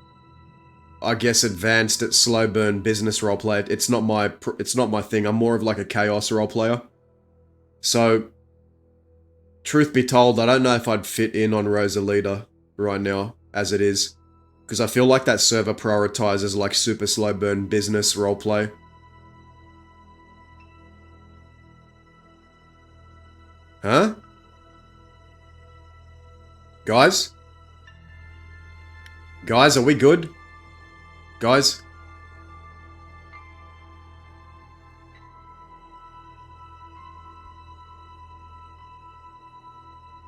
I guess, advanced at slow burn business roleplay. It's not my thing. I'm more of like a chaos roleplayer. So, truth be told, I don't know if I'd fit in on Rosalita right now, as it is. Because I feel like that server prioritizes like super slow burn business roleplay. Huh? Guys? Guys, are we good? Guys?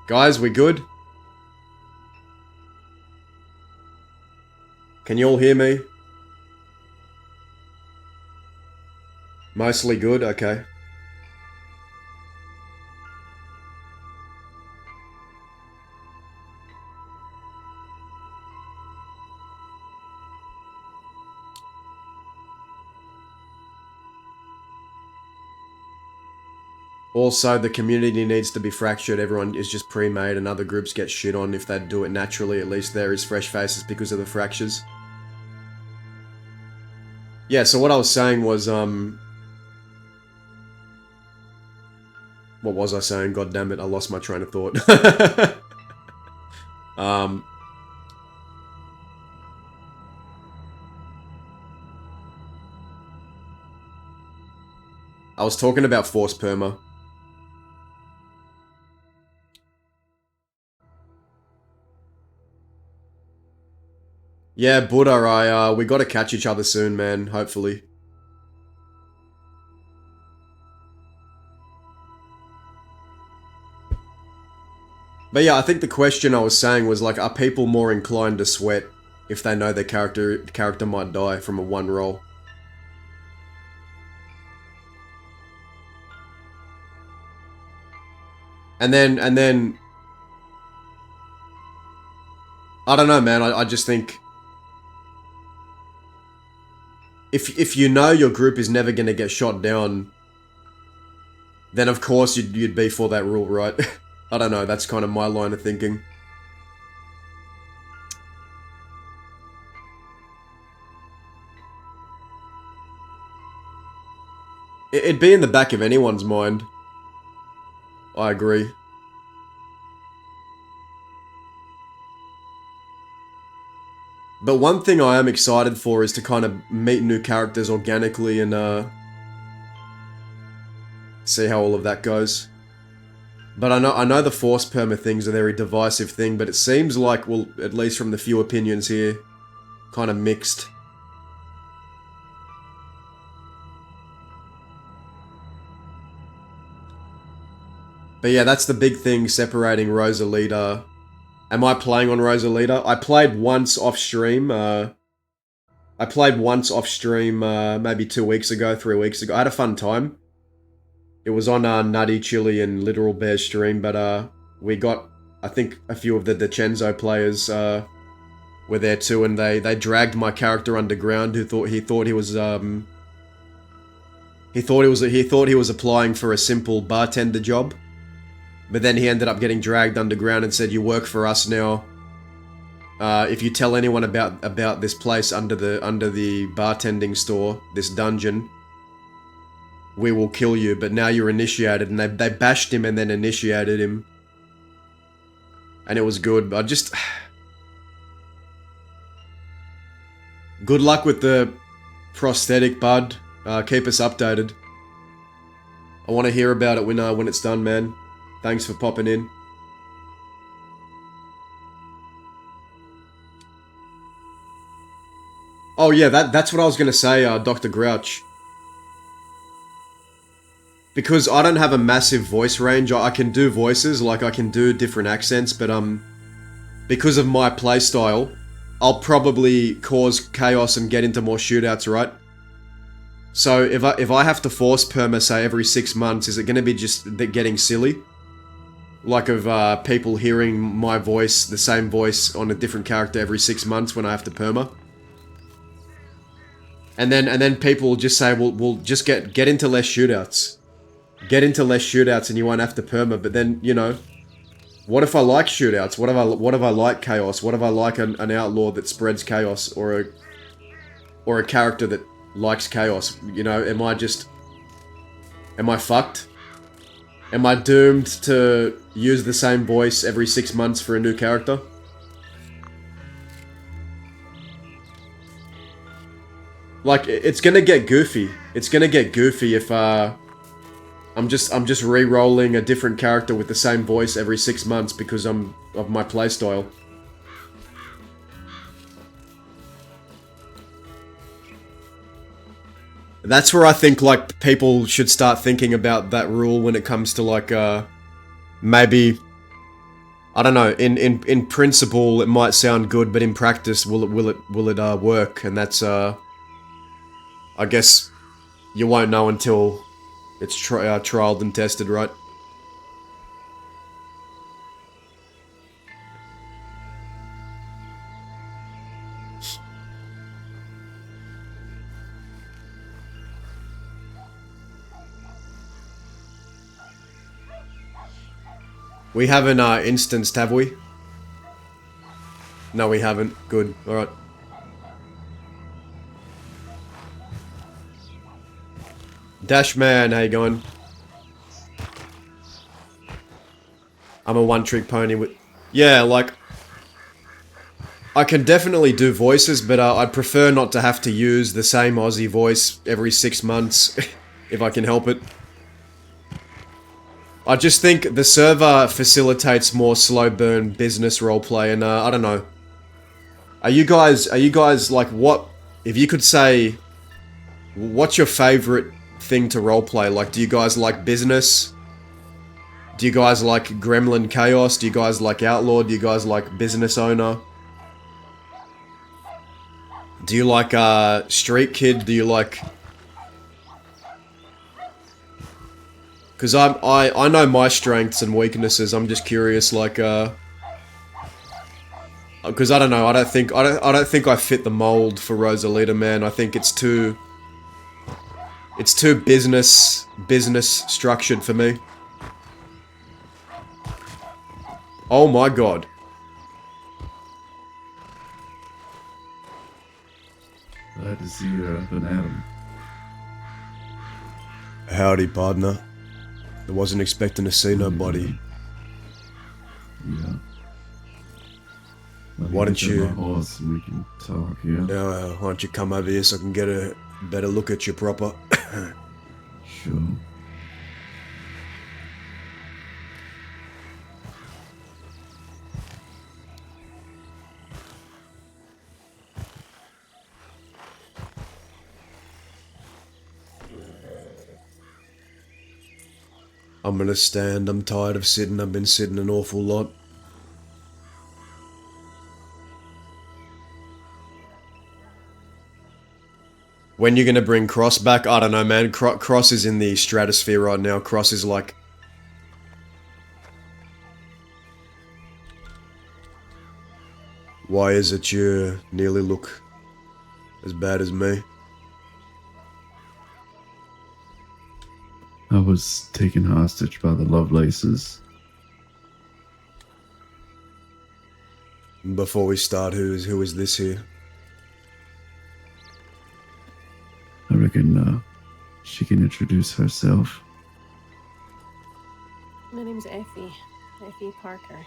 Guys, we good? Can you all hear me? Mostly good, okay. Also, the community needs to be fractured. Everyone is just pre-made and other groups get shit on if they do it naturally. At least there is fresh faces because of the fractures. Yeah, so what I was saying was, what was I saying? God damn it, I lost my train of thought. I was talking about force perma. Yeah, Buddha, we gotta catch each other soon, man, hopefully. But yeah, I think the question I was saying was like, are people more inclined to sweat if they know their character might die from a one roll? And then, I don't know, man, I just think, if you know your group is never gonna get shot down, then of course you'd be for that rule, right? I don't know, that's kind of my line of thinking. It'd be in the back of anyone's mind. I agree. But one thing I am excited for is to kind of meet new characters organically and see how all of that goes. But I know the force perma thing's a very divisive thing, but it seems like, well, at least from the few opinions here, kind of mixed. But yeah, that's the big thing separating Rosalita. Am I playing on Rosalita? I played once off stream, maybe 2 weeks ago, 3 weeks ago. I had a fun time. It was on Nutty Chili and Literal Bear's stream, but we got, I think, a few of the DiCenzo players were there too, and they dragged my character underground. He thought he was applying for a simple bartender job, but then he ended up getting dragged underground and said, "You work for us now. If you tell anyone about this place under the bartending store, this dungeon, we will kill you, but now you're initiated." And they bashed him and then initiated him. And it was good. I just... Good luck with the prosthetic, bud. Keep us updated. I want to hear about it when it's done, man. Thanks for popping in. Oh yeah, that's what I was going to say, Dr. Grouch. Because I don't have a massive voice range, I can do voices, like I can do different accents, but because of my playstyle, I'll probably cause chaos and get into more shootouts, right? So if I have to force perma, say, every 6 months, is it going to be just getting silly? Like of people hearing my voice, the same voice on a different character every 6 months when I have to perma? And then people will just say, well, we'll just get into less shootouts. Get into less shootouts and you won't have to perma, but then, you know, what if I like shootouts? What if I like chaos? What if I like an outlaw that spreads chaos, or a character that likes chaos? You know, am I fucked? Am I doomed to use the same voice every 6 months for a new character? Like, it's gonna get goofy. It's gonna get goofy if I'm just re-rolling a different character with the same voice every 6 months because of my playstyle. That's where I think, like, people should start thinking about that rule when it comes to, like, maybe, I don't know, in principle it might sound good, but in practice, will it work? And that's, I guess, you won't know until it's trialed and tested, right? We haven't instanced, have we? No, we haven't. Good. Alright. Dashman, how you going? I'm a one-trick pony with... Yeah, like... I can definitely do voices, but I'd prefer not to have to use the same Aussie voice every 6 months, if I can help it. I just think the server facilitates more slow burn business roleplay, and I don't know. Are you guys, like, what... If you could say... What's your favorite thing to roleplay? Like, do you guys like business? Do you guys like Gremlin Chaos? Do you guys like Outlaw? Do you guys like Business Owner? Do you like Street Kid? Do you like... Because I know my strengths and weaknesses. I'm just curious, like, because I don't know. I don't think I fit the mold for Rosalita, man. I think it's too business structured for me. Oh my god. Glad to see you're up and at 'em. Howdy, partner. I wasn't expecting to see nobody. Yeah. Why don't you... My horse so we can talk, yeah? Now, why don't you come over here so I can get a better look at you proper? Sure. I'm gonna stand. I'm tired of sitting. I've been sitting an awful lot. When you gonna bring Cross back? I don't know, man. Cross is in the stratosphere right now. Cross is like... Why is it you nearly look as bad as me? I was taken hostage by the Lovelaces. Before we start, who is this here? I reckon she can introduce herself. My name's Effie. Effie Parker.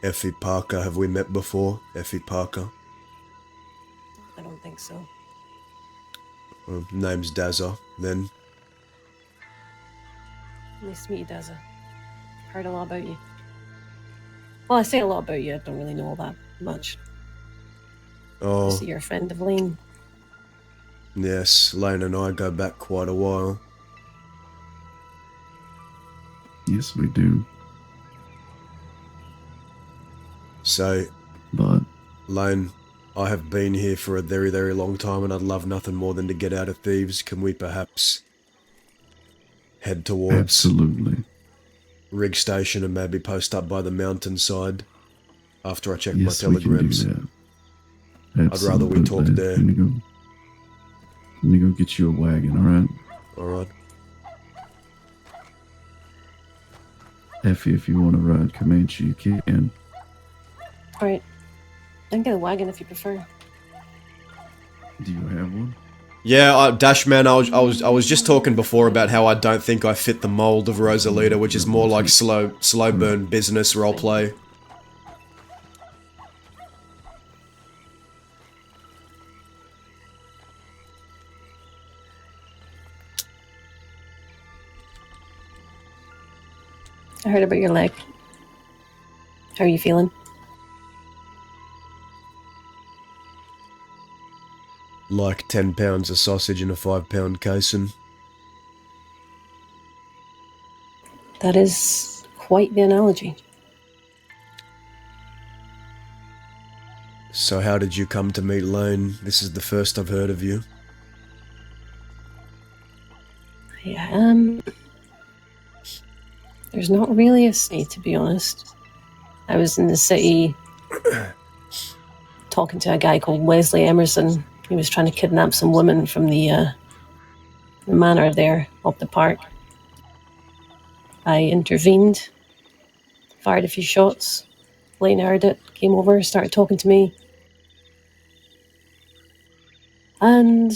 Effie Parker. Have we met before? Effie Parker. I don't think so. Name's Dazza, then. Nice to meet you, Dazza. Heard a lot about you. Well, I say a lot about you. I don't really know all that much. Oh. Just that you're a friend of Lane. Yes, Lane and I go back quite a while. Yes, we do. So, But Lane, I have been here for a very, very long time and I'd love nothing more than to get out of Thieves. Can we perhaps head towards absolutely. Rig Station and maybe post up by the mountainside after I check Yes, my telegrams? we can do that. I'd rather we talk Absolutely. there. Let me go get you a wagon, alright? Alright. Effie, if you want to ride Comanche, you can. Alright. I can get a wagon if you prefer. Do you have one? Yeah, Dashman, I was just talking before about how I don't think I fit the mold of Rosalita, which is more like slow burn business roleplay. I heard about your leg. How are you feeling? Like 10 pounds of sausage in a 5-pound casing. That is quite the analogy. So how did you come to meet Lane? This is the first I've heard of you. Yeah, there's not really a say, to be honest. I was in the city talking to a guy called Wesley Emerson. He was trying to kidnap some women from the manor there up the park. I intervened, fired a few shots. Lane heard it, came over, started talking to me. And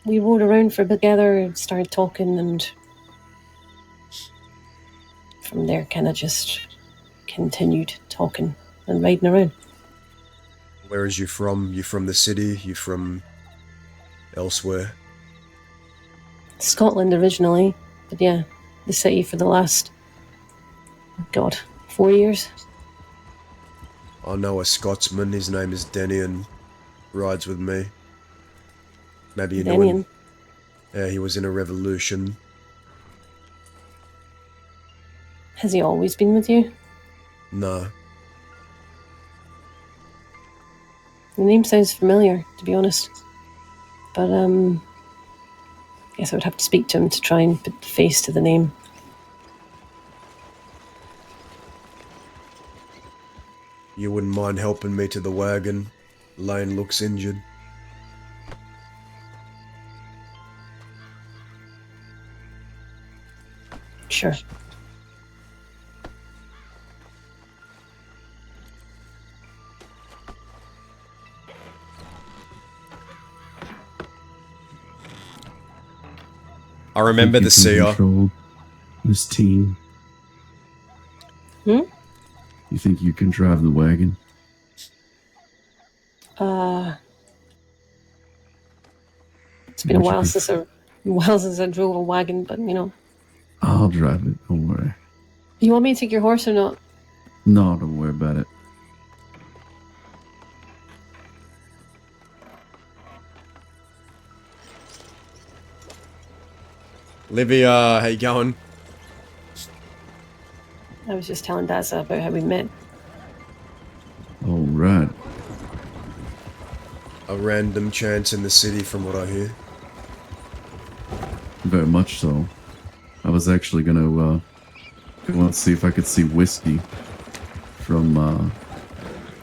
we rode around for a bit together, started talking, and from there kind of just continued talking and riding around. Where is you from? You from the city? You from elsewhere? Scotland originally, but yeah, the city for the last, 4 years. I know a Scotsman, his name is Darren, rides with me. Maybe you know him. Darren. Yeah, he was in a revolution. Has he always been with you? No. The name sounds familiar, to be honest. But, I guess I would have to speak to him to try and put the face to the name. You wouldn't mind helping me to the wagon? Lane looks injured. Sure. I remember the Think you can seer. control this team. Hmm? You think you can drive the wagon? It's been a Would you while pref- since I drove a wagon, but you know. I'll drive it. Don't worry. You want me to take your horse or not? No, don't worry about it. Livia, how you going? I was just telling Daza about how we met. All right. A random chance in the city from what I hear. Very much so. I was actually gonna go and see if I could see Whiskey from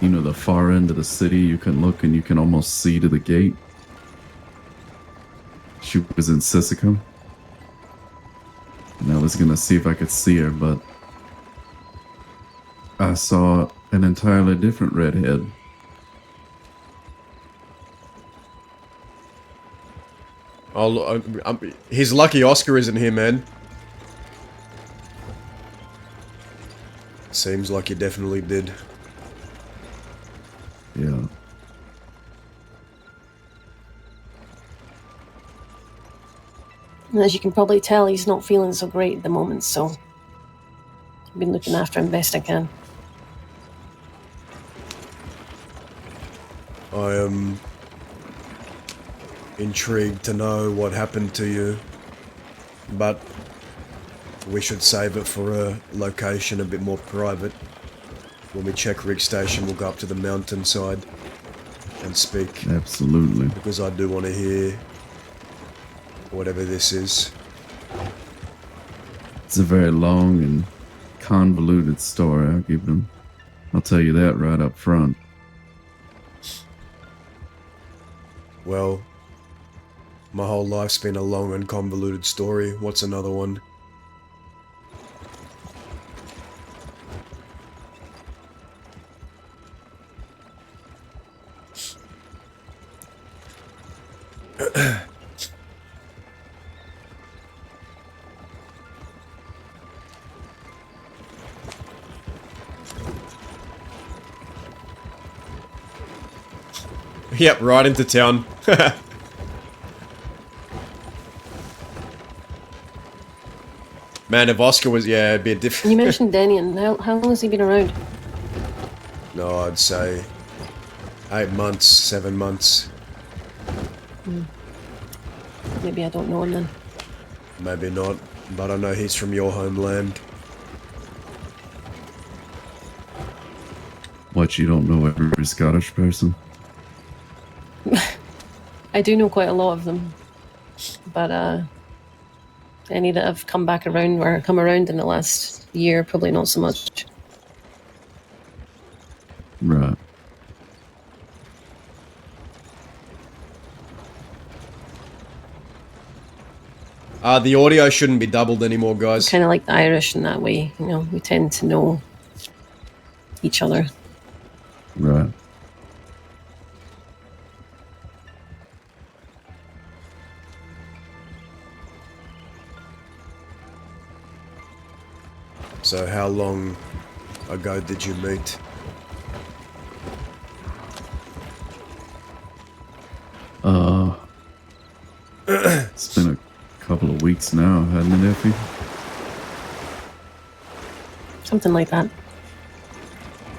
the far end of the city. You can look and you can almost see to the gate. She was in Sissicum. And I was gonna see if I could see her, but I saw an entirely different redhead. Oh, he's lucky Oscar isn't here, man. Seems like you definitely did. Yeah. And as you can probably tell, he's not feeling so great at the moment, so I've been looking after him best I can. I am intrigued to know what happened to you, but we should save it for a location a bit more private. When we check Rick Station, we'll go up to the mountainside and speak, Absolutely. because I do want to hear whatever this is. It's a very long and convoluted story, I'll tell you that right up front. Well, my whole life's been a long and convoluted story. What's another one? Yep, right into town. Man, if Oscar was, yeah, it'd be a different... You mentioned Danian. How long has he been around? No, I'd say 8 months, 7 months. Maybe I don't know him then. Maybe not, but I know he's from your homeland. What, you don't know every Scottish person? I do know quite a lot of them, but any that have come back around or come around in the last year, probably not so much. Right. The audio shouldn't be doubled anymore, guys. Kind of like the Irish in that way, you know, we tend to know each other. Right. So how long ago did you meet? It's been a couple of weeks now, hasn't it, Effie? Something like that.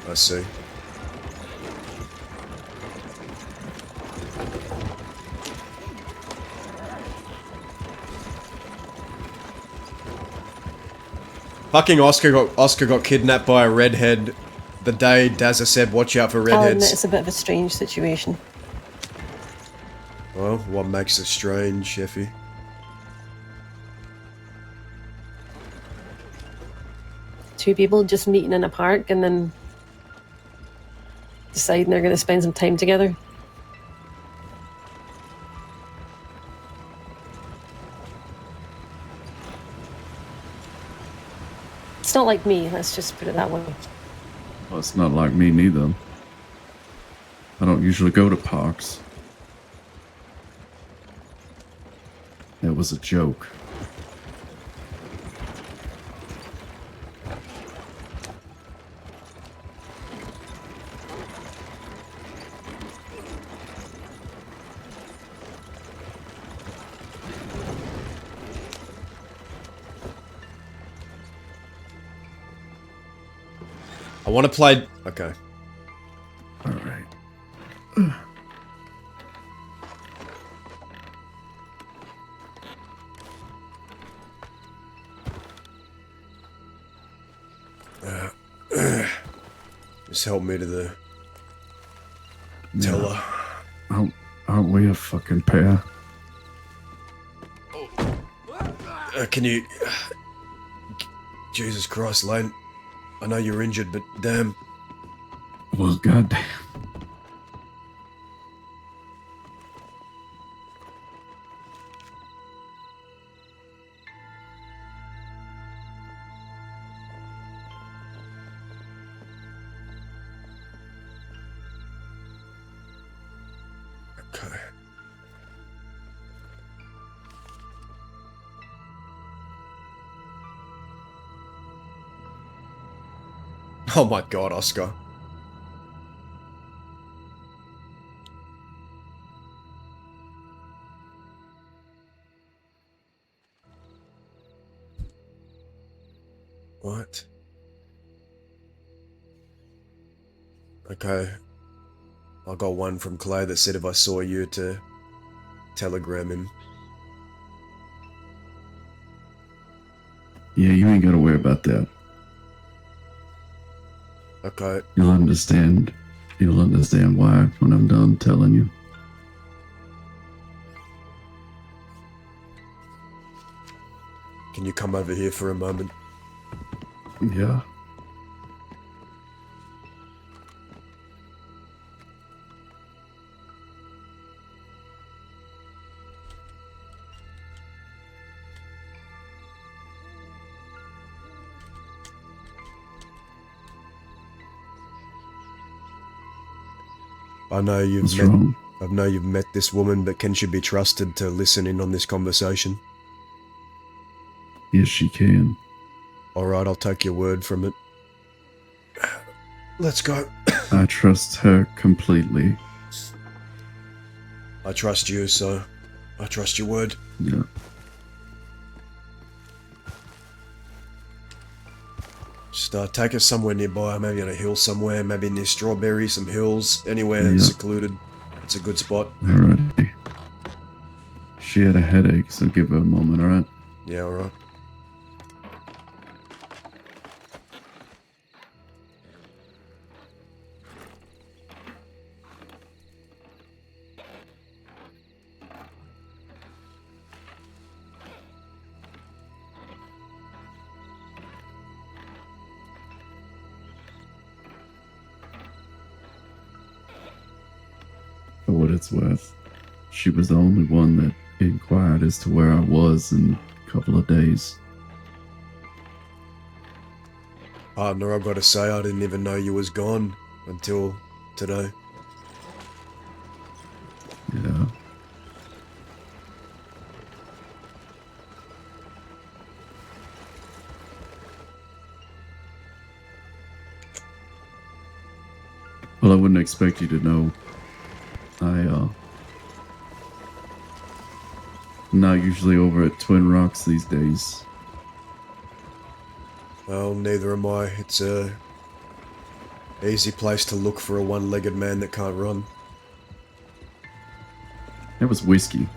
I see. Fucking Oscar got kidnapped by a redhead the day Dazza said watch out for I'll admit redheads. it's a bit of a strange situation. Well, what makes it strange, Effie? Two people just meeting in a park and then deciding they're going to spend some time together. It's not like me, let's just put it that way. Well, it's not like me neither. I don't usually go to parks. It was a joke. I want to play... Okay. Alright. Just help me to the teller. Aren't we a fucking pair? Can you... Jesus Christ, Lane. I know you're injured, but damn. Well, goddamn. Okay. Oh my god, Oscar. What? Okay. I got one from Clay that said if I saw you to telegram him. Yeah, you ain't gotta worry about that. Okay. You'll understand why when I'm done telling you. Can you come over here for a moment? Yeah. I know What's wrong? you've met this woman, but can she be trusted to listen in on this conversation? Yes, she can. Alright, I'll take your word from it. Let's go. I trust her completely. I trust you, so I trust your word. Yeah. Just take us somewhere nearby, maybe on a hill somewhere, maybe near Strawberry, some hills, anywhere Yeah. secluded. It's a good spot. Alrighty. She had a headache, so give her a moment, alright? Yeah, alright. For what it's worth, she was the only one that inquired as to where I was in a couple of days. Partner, I gotta say, I didn't even know you was gone until today. Yeah. Well, I wouldn't expect you to know. I'm not usually over at Twin Rocks these days. Well, neither am I. It's a easy place to look for a one-legged man that can't run. That was whiskey.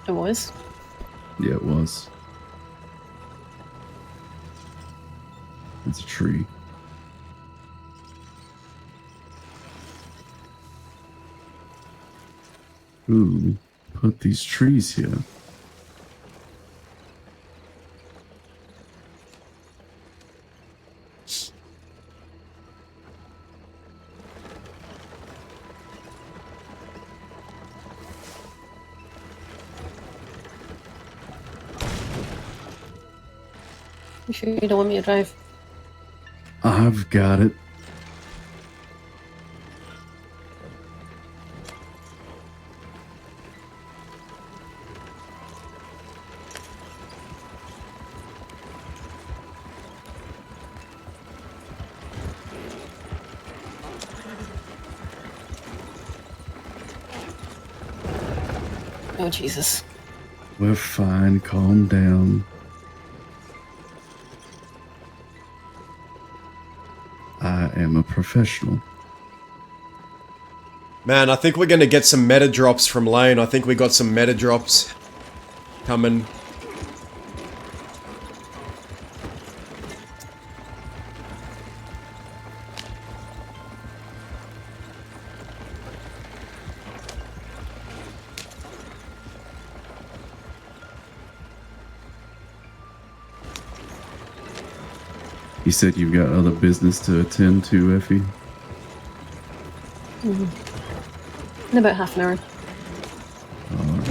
It was. Yeah, it was. It's a tree. Who put these trees here? You sure you don't want me to drive? I've got it. Oh, Jesus. We're fine. Calm down. I am a professional. Man, I think we're gonna get some meta drops from Lane. I think we got some meta drops coming. You said you've got other business to attend to, Effie? In about half an hour. Alright.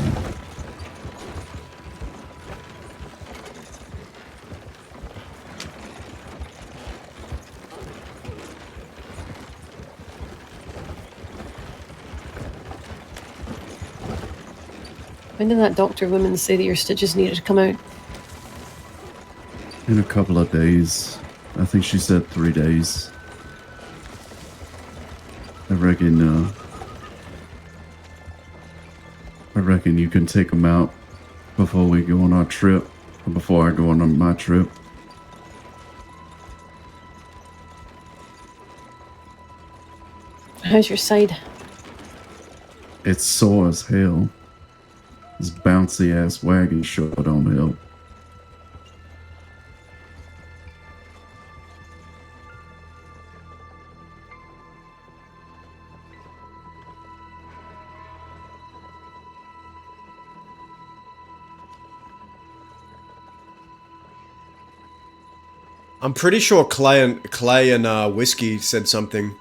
When did that doctor woman say that your stitches needed to come out? In a couple of days. I think she said 3 days. I reckon you can take them out before we go on our trip, or before I go on my trip. How's your side? It's sore as hell. This bouncy ass wagon sure don't help. I'm pretty sure Clay and Whiskey said something.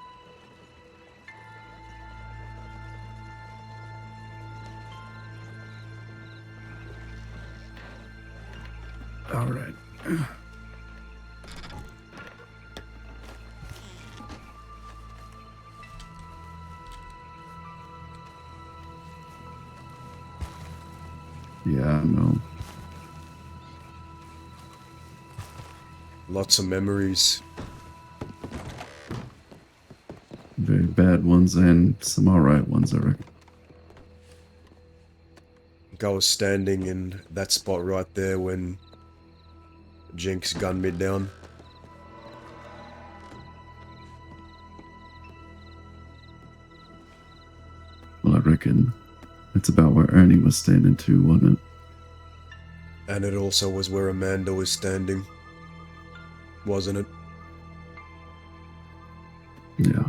All right. Yeah, I know. Lots of memories. Very bad ones and some alright ones, I reckon. I was standing in that spot right there when Jinx gunned me down. Well, I reckon that's about where Ernie was standing too, wasn't it? And it also was where Amanda was standing. Wasn't it? Yeah.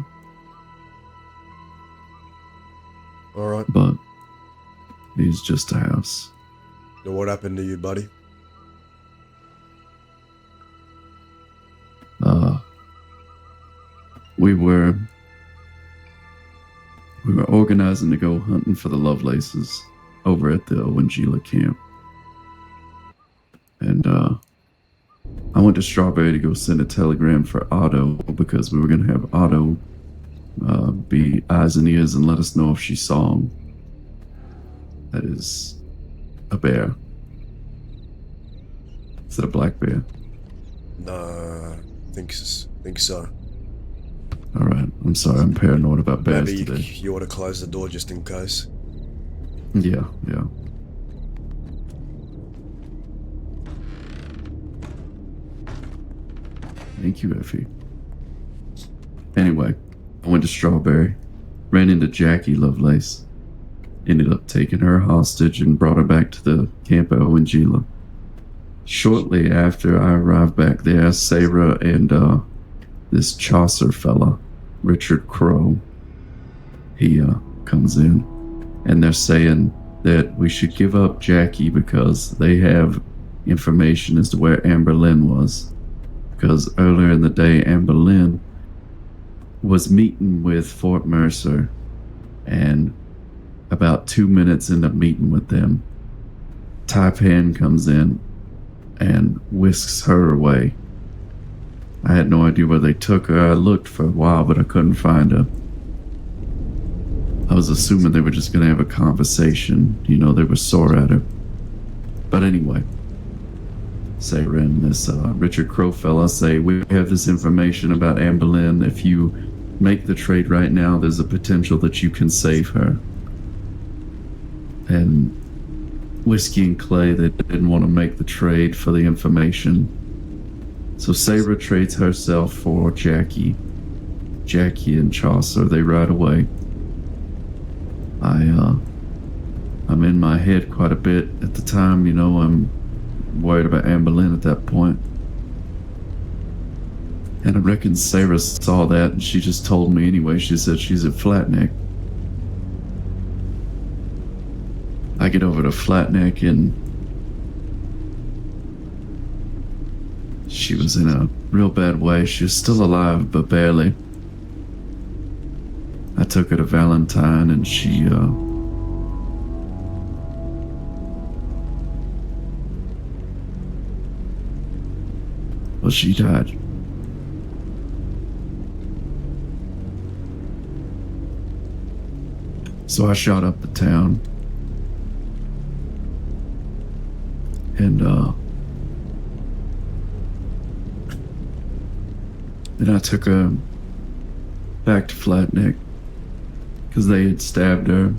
Alright. But he's just a house. Now what happened to you, buddy? We were organizing to go hunting for the Lovelaces over at the Wangila camp. And I went to Strawberry to go send a telegram for Otto because we were going to have Otto be eyes and ears and let us know if she saw him. That is a bear. Is it a black bear? Nah, think so. Alright, I'm sorry, I'm paranoid about bears Maybe today. you ought to close the door just in case. Yeah. Thank you, Effie. Anyway, I went to Strawberry, ran into Jackie Lovelace, ended up taking her hostage and brought her back to the camp at Wangila. Shortly after I arrived back there, Sarah and this Chaucer fella, Richard Crow, he comes in, and they're saying that we should give up Jackie because they have information as to where Amber Lynn was. Because earlier in the day, Amber Lynn was meeting with Fort Mercer, and about 2 minutes into meeting with them, Taipan comes in and whisks her away. I had no idea where they took her. I looked for a while, but I couldn't find her. I was assuming they were just going to have a conversation. You know, they were sore at her. But anyway, Sarah and this Richard Crow fella say, we have this information about Amber Lynn. If you make the trade right now, there's a potential that you can save her. And Whiskey and Clay, they didn't want to make the trade for the information. So Sarah trades herself for Jackie. Jackie and Chaucer, they ride away. I'm in my head quite a bit at the time, you know, I'm worried about Amber Lynn at that point. And I reckon Sarah saw that and she just told me anyway. She said she's at Flatneck. I get over to Flatneck and she was in a real bad way. She was still alive, but barely. I took her to Valentine and she, well, she died. So I shot up the town. And, then I took her back to Flatneck because they had stabbed her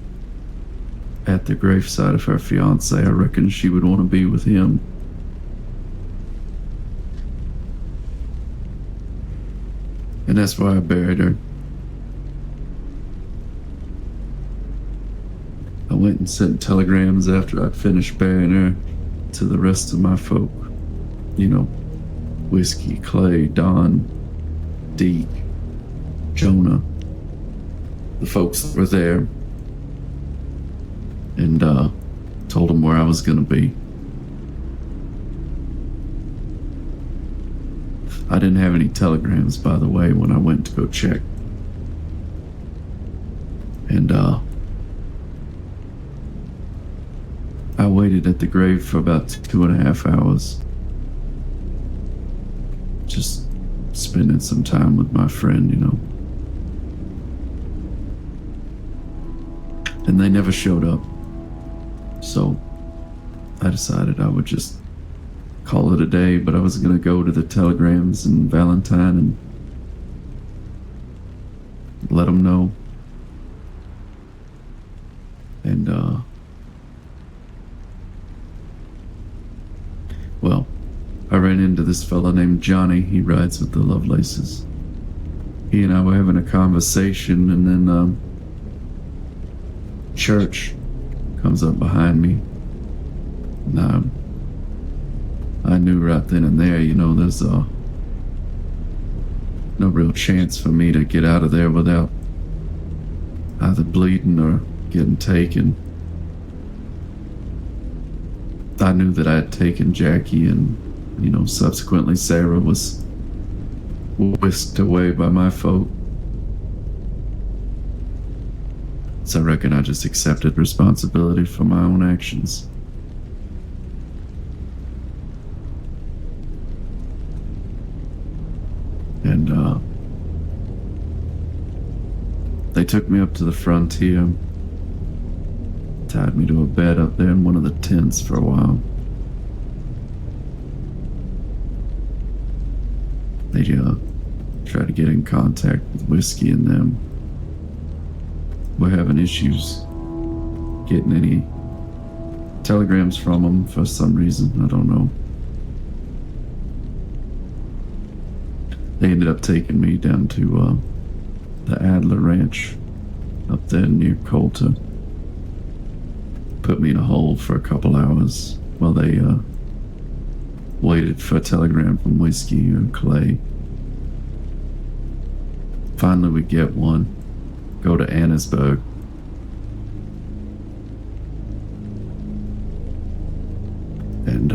at the graveside of her fiance. I reckon she would want to be with him. And that's why I buried her. I went and sent telegrams after I'd finished burying her to the rest of my folk. You know, Whiskey, Clay, Don, Deke, Jonah, the folks that were there, and told them where I was gonna be. I didn't have any telegrams, by the way, when I went to go check. And I waited at the grave for about 2.5 hours. Just spending some time with my friend, you know. And they never showed up. So I decided I would just call it a day, but I was gonna go to the telegrams in Valentine and let them know. And well, I ran into this fella named Johnny. He rides with the Lovelaces. He and I were having a conversation, and then Church comes up behind me. And I knew right then and there, you know, there's no real chance for me to get out of there without either bleeding or getting taken. I knew that I had taken Jackie, and, you know, subsequently Sarah was whisked away by my folk. So I reckon I just accepted responsibility for my own actions. And they took me up to the frontier, tied me to a bed up there in one of the tents for a while. They tried to get in contact with Whiskey and them. We're having issues getting any telegrams from them for some reason. I don't know. They ended up taking me down to the Adler Ranch up there near Coulter. Put me in a hole for a couple hours while they waited for a telegram from Whiskey and Clay. Finally we get one. Go to Annesburg. And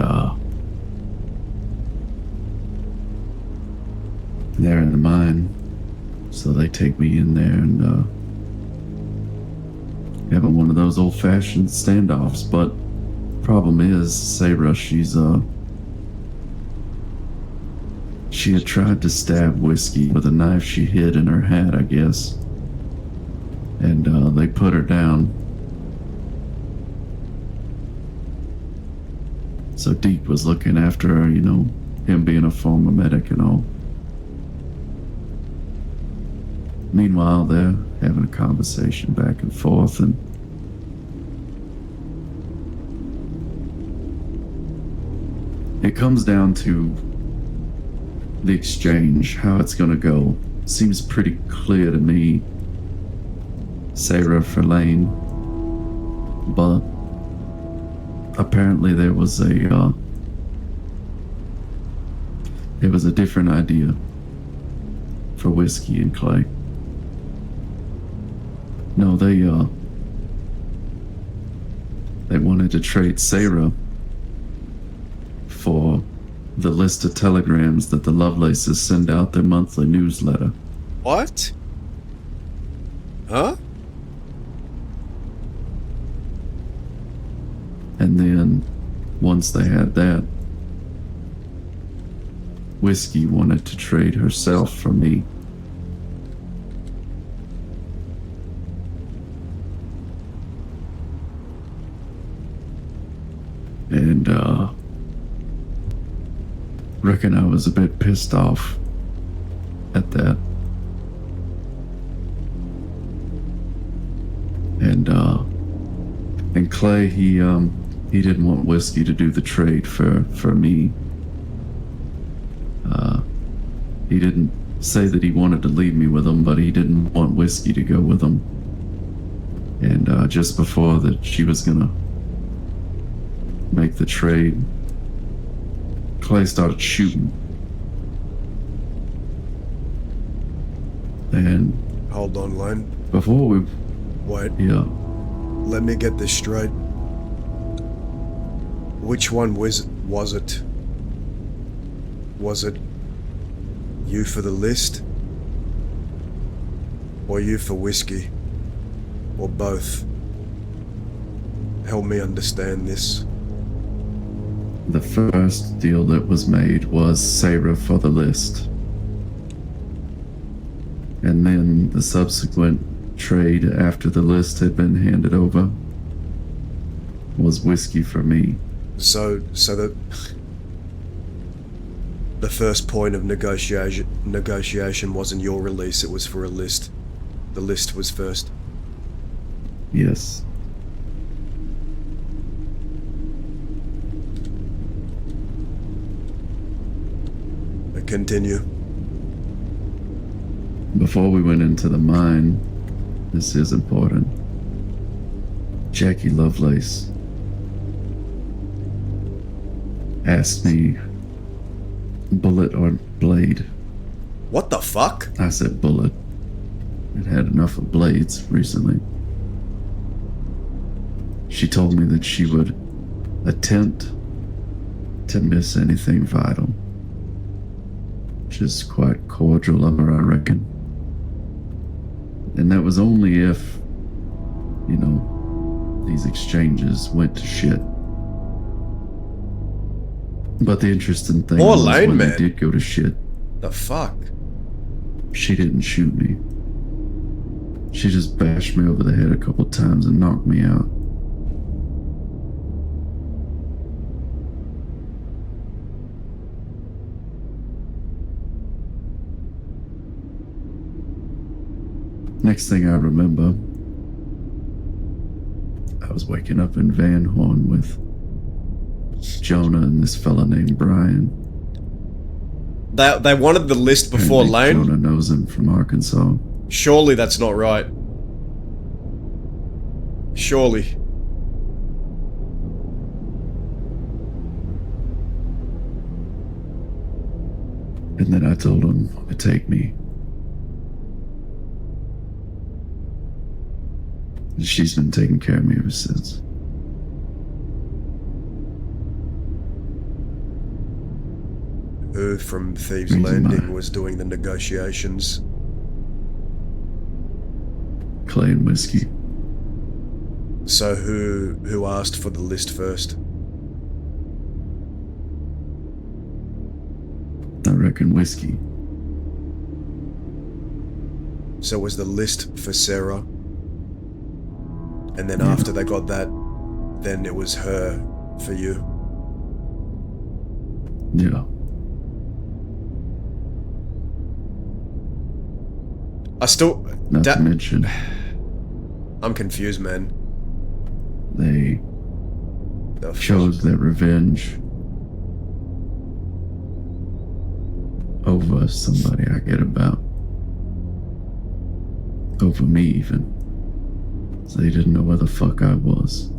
they're in the mine. So they take me in there and having one of those old-fashioned standoffs. But problem is, Sarah, she had tried to stab Whiskey with a knife she hid in her hat, I guess. And they put her down. So Deke was looking after her, you know, him being a former medic and all. Meanwhile, they're having a conversation back and forth, and it comes down to the exchange, how it's gonna go. Seems pretty clear to me, Sarah for Lane, but apparently there was a different idea for Whiskey and Clay. No, they wanted to trade Sarah for the list of telegrams that the Lovelaces send out their monthly newsletter. What? Huh? And then, once they had that, Whiskey wanted to trade herself for me. And, reckon I was a bit pissed off at that. And Clay, he didn't want Whiskey to do the trade for me. He didn't say that he wanted to leave me with him, but he didn't want Whiskey to go with him. And just before that she was gonna make the trade, Clay started shooting. And Hold on, Lane. before we... Wait. Yeah. Let me get this straight. Which one was it? Was it you for the list? Or you for Whiskey? Or both? Help me understand this. The first deal that was made was Sarah for the list. And then the subsequent trade after the list had been handed over was Whiskey for me. So the first point of negotiation wasn't your release, it was for a list. The list was first. Yes. Continue. Before we went into the mine, this is important. Jackie Lovelace asked me, bullet or blade? What the fuck? I said bullet. I'd had enough of blades recently. She told me that she would attempt to miss anything vital. Which is quite cordial of her, I reckon. And that was only if, you know, these exchanges went to shit. But the interesting thing Poor was Lane, when man. they did go to shit, The fuck? she didn't shoot me. She just bashed me over the head a couple times and knocked me out. Next thing I remember, I was waking up in Van Horn with Jonah and this fella named Brian. They wanted the list before Apparently Lane? Jonah knows him from Arkansas. Surely that's not right. Surely. And then I told him to take me. And she's been taking care of me ever since. Who from Thieves Reason Landing why. was doing the negotiations? Clay and whiskey. So who asked for the list first? I reckon whiskey. So it was the list for Sarah. And then Yeah. after they got that, then it was her for you. Yeah. I still... Not to mention, I'm confused, man. they The fuck? chose their revenge over somebody I get about. Over me, even. So they didn't know where the fuck I was.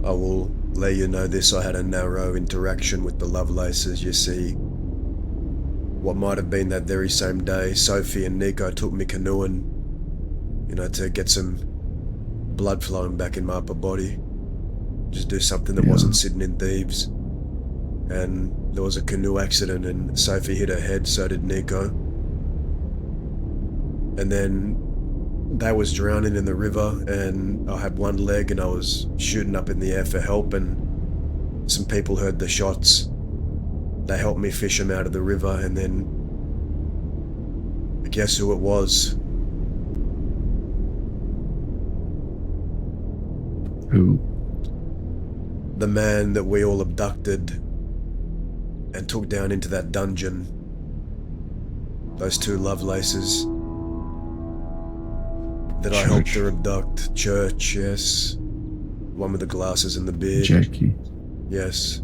I will let you know this. I had a narrow interaction with the Lovelaces, you see. What might have been that very same day, Sophie and Nico took me canoeing, you know, to get some blood flowing back in my upper body. Just do something that Yeah. wasn't sitting in Thieves. And there was a canoe accident and Sophie hit her head, so did Nico. And then they was drowning in the river and I had one leg and I was shooting up in the air for help and some people heard the shots. They helped me fish him out of the river and then guess who it was? Who? The man that we all abducted and took down into that dungeon. Those two Lovelaces that I helped her abduct. Church, yes. One with the glasses and the beard. Jackie. Yes.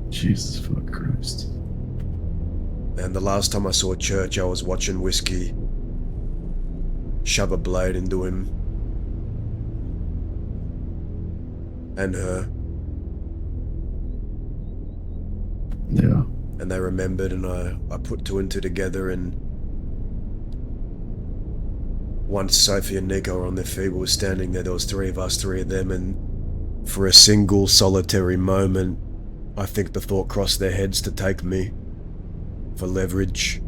Jesus fuck Christ. And the last time I saw Church, I was watching Whiskey shove a blade into him. And her. Yeah. And they remembered and I put two and two together and once Sophie and Nico were on their feet, we were standing there was three of us, three of them, and for a single solitary moment, I think the thought crossed their heads to take me for leverage.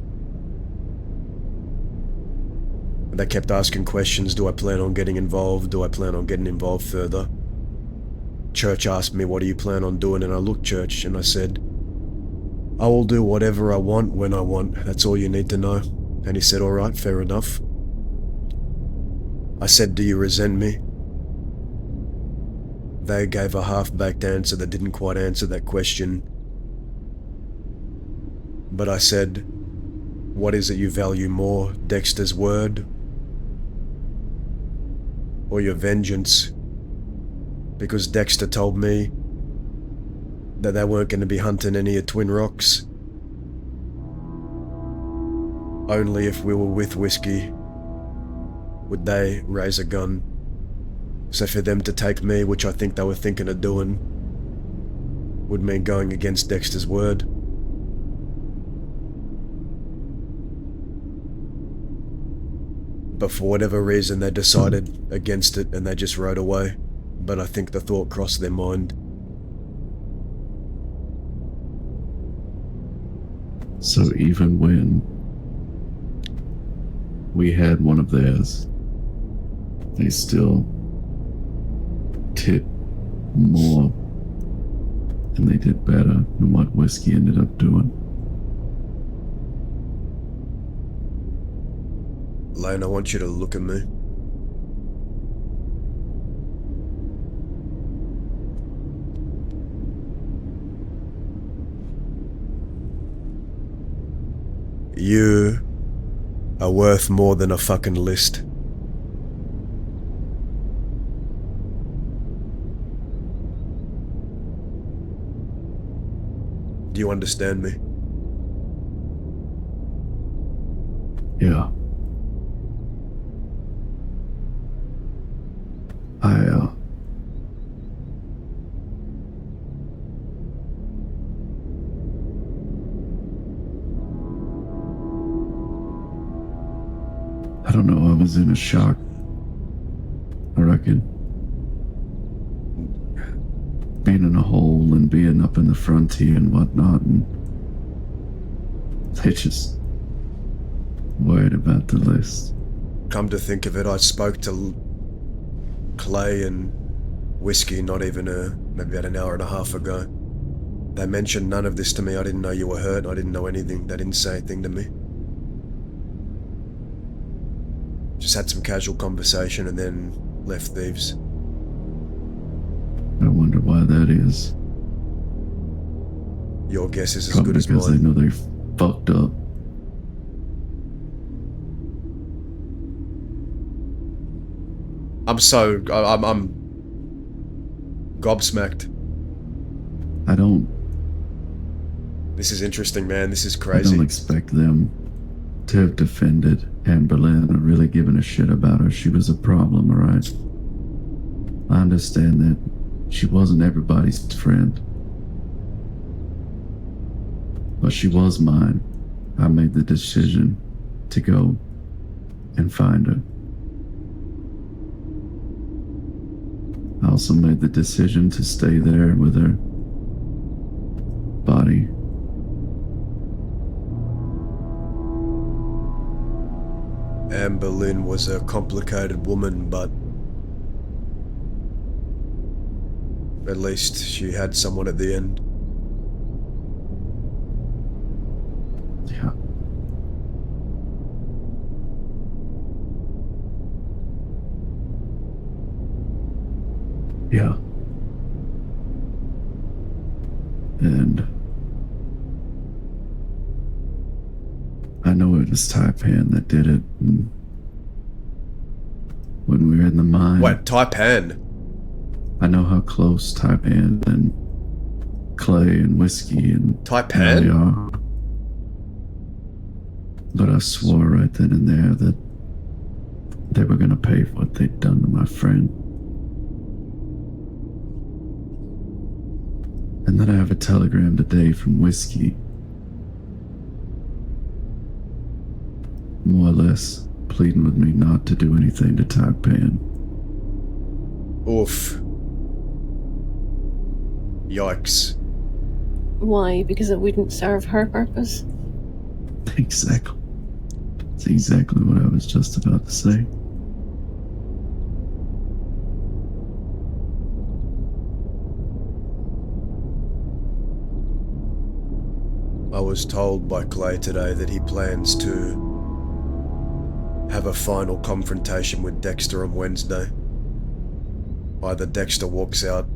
They kept asking questions, do I plan on getting involved? Do I plan on getting involved further? Church asked me, what do you plan on doing? And I looked Church and I said, I will do whatever I want when I want. That's all you need to know. And he said, all right, fair enough. I said, do you resent me? They gave a half-baked answer that didn't quite answer that question. But I said, what is it you value more, Dexter's word or your vengeance? Because Dexter told me that they weren't going to be hunting any of Twin Rocks. Only if we were with Whiskey would they raise a gun. So for them to take me, which I think they were thinking of doing, would mean going against Dexter's word. But for whatever reason they decided against it and they just rode away. But I think the thought crossed their mind. So even when we had one of theirs, they still tipped more, and they did better than what Whiskey ended up doing. Lane, I want you to look at me. You are worth more than a fucking list. Do you understand me? Yeah. I don't know, I was in a shock, I reckon. Being in a hole and being up in the frontier and whatnot, and they just worried about the list. Come to think of it, I spoke to Clay and Whiskey not even maybe about an hour and a half ago. They mentioned none of this to me. I didn't know you were hurt. I didn't know anything. They didn't say anything to me. Just had some casual conversation and then left thieves. I wonder why that is. Your guess is as Probably good as because they mine. know they're fucked up. I'm gobsmacked. I don't This is interesting, man. This is I crazy. don't expect them to have defended Anne Boleyn or really given a shit about her. She was a problem, alright? I understand that she wasn't everybody's friend. But she was mine. I made the decision to go and find her. I also made the decision to stay there with her body. Anne Boleyn was a complicated woman, but at least she had someone at the end. Yeah. Yeah. And I know it was Taipan that did it. And when we were in the mine, Wait, Taipan? I know how close Taipan and Clay and Whiskey and Taipan? Ellie are. But I swore right then and there that they were gonna pay for what they'd done to my friend. And then I have a telegram today from Whiskey. More or less pleading with me not to do anything to Taipan. Oof. Yikes. Why? Because it wouldn't serve her purpose? Exactly. That's exactly what I was just about to say. I was told by Clay today that he plans to have a final confrontation with Dexter on Wednesday. Either Dexter walks out,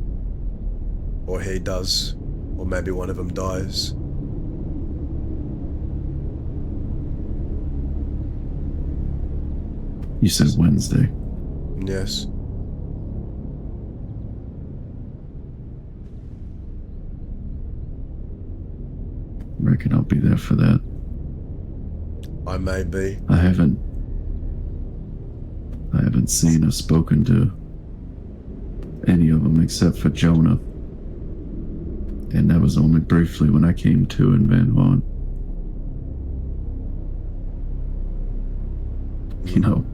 or he does, or maybe one of them dies. You said Wednesday. Yes. reckon I'll be there for that. I may be. I haven't seen or spoken to any of them except for Jonah. And that was only briefly when I came to in Van Horn. You know,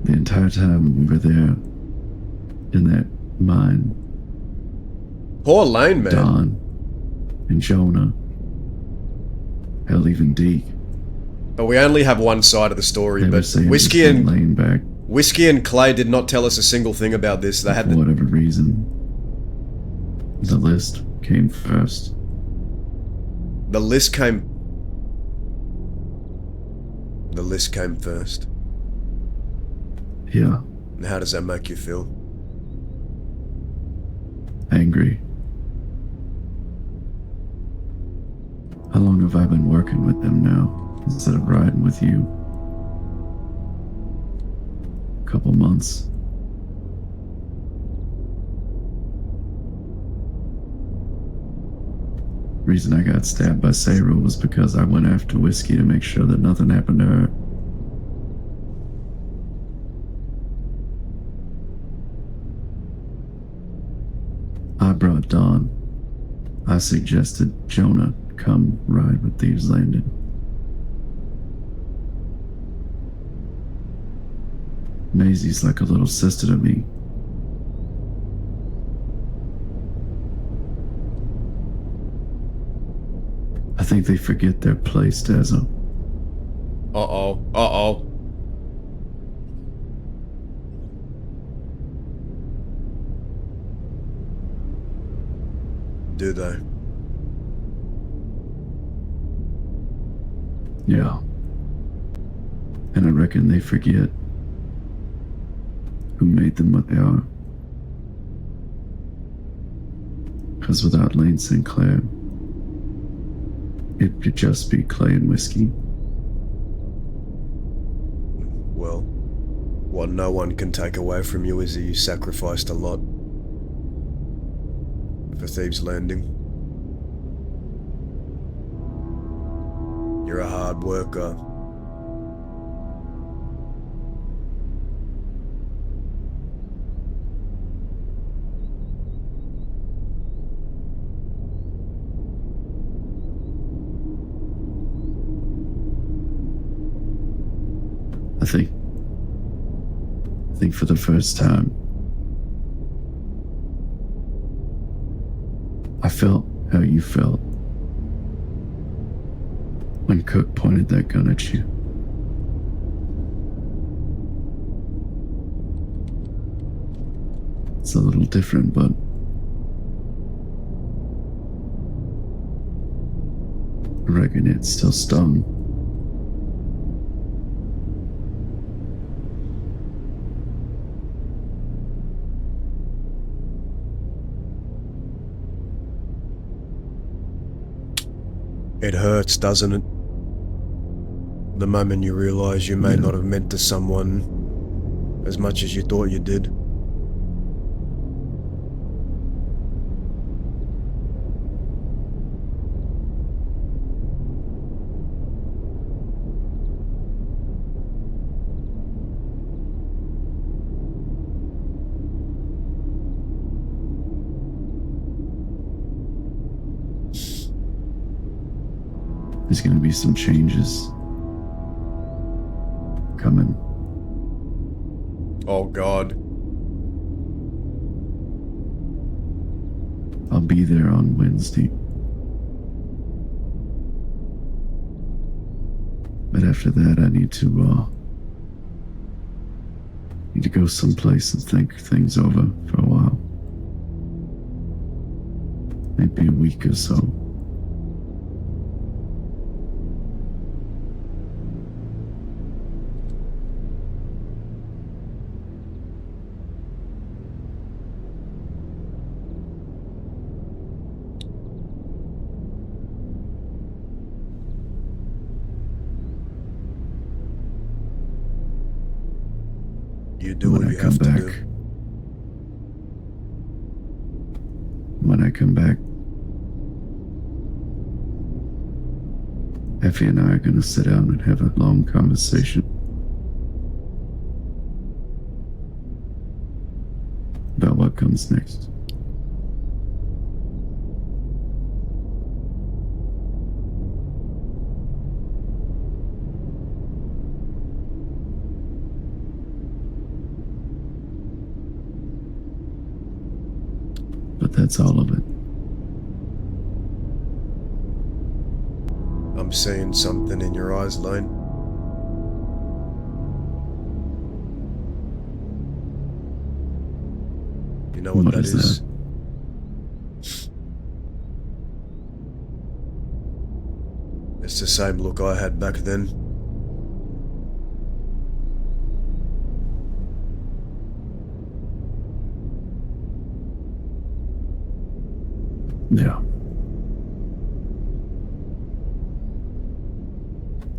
the entire time we were there in that mine, Poor Lane, man. Don and Jonah, hell, even Deke, But we only have one side of the story. they were But saying Whiskey just and laying back Whiskey and Clay did not tell us a single thing about this. They had for the, whatever reason. The list came first. the list came. The list came first. Yeah, And how does that make you feel? angry. How long have I been working with them now instead of riding with you? A couple months. Reason I got stabbed by Sarah was because I went after Whiskey to make sure that nothing happened to her. I brought Dawn. I suggested Jonah come ride with Thieves Landing. Maisie's like a little sister to me. I think they forget their place, Dazzo. Uh-oh. Uh-oh. Do they? Yeah. And I reckon they forget who made them what they are. Because without Lane Sinclair, it could just be Clay and Whiskey. Well, what no one can take away from you is that you sacrificed a lot for Thieves Landing. You're a hard worker. I think for the first time, I felt how you felt when Cook pointed that gun at you. It's a little different, but I reckon it still stung. It hurts, doesn't it? The moment you realize you may not have meant to someone as much as you thought you did. There's gonna be some changes coming. Oh God. I'll be there on Wednesday. But after that, I need to go someplace and think things over for a while. Maybe a week or so. You do When what I you come have to back. do. When I come back, Effie and I are going to sit down and have a long conversation about what comes next. But that's all of it. I'm seeing something in your eyes, Lane. You know what that is? It's the same look I had back then. Yeah.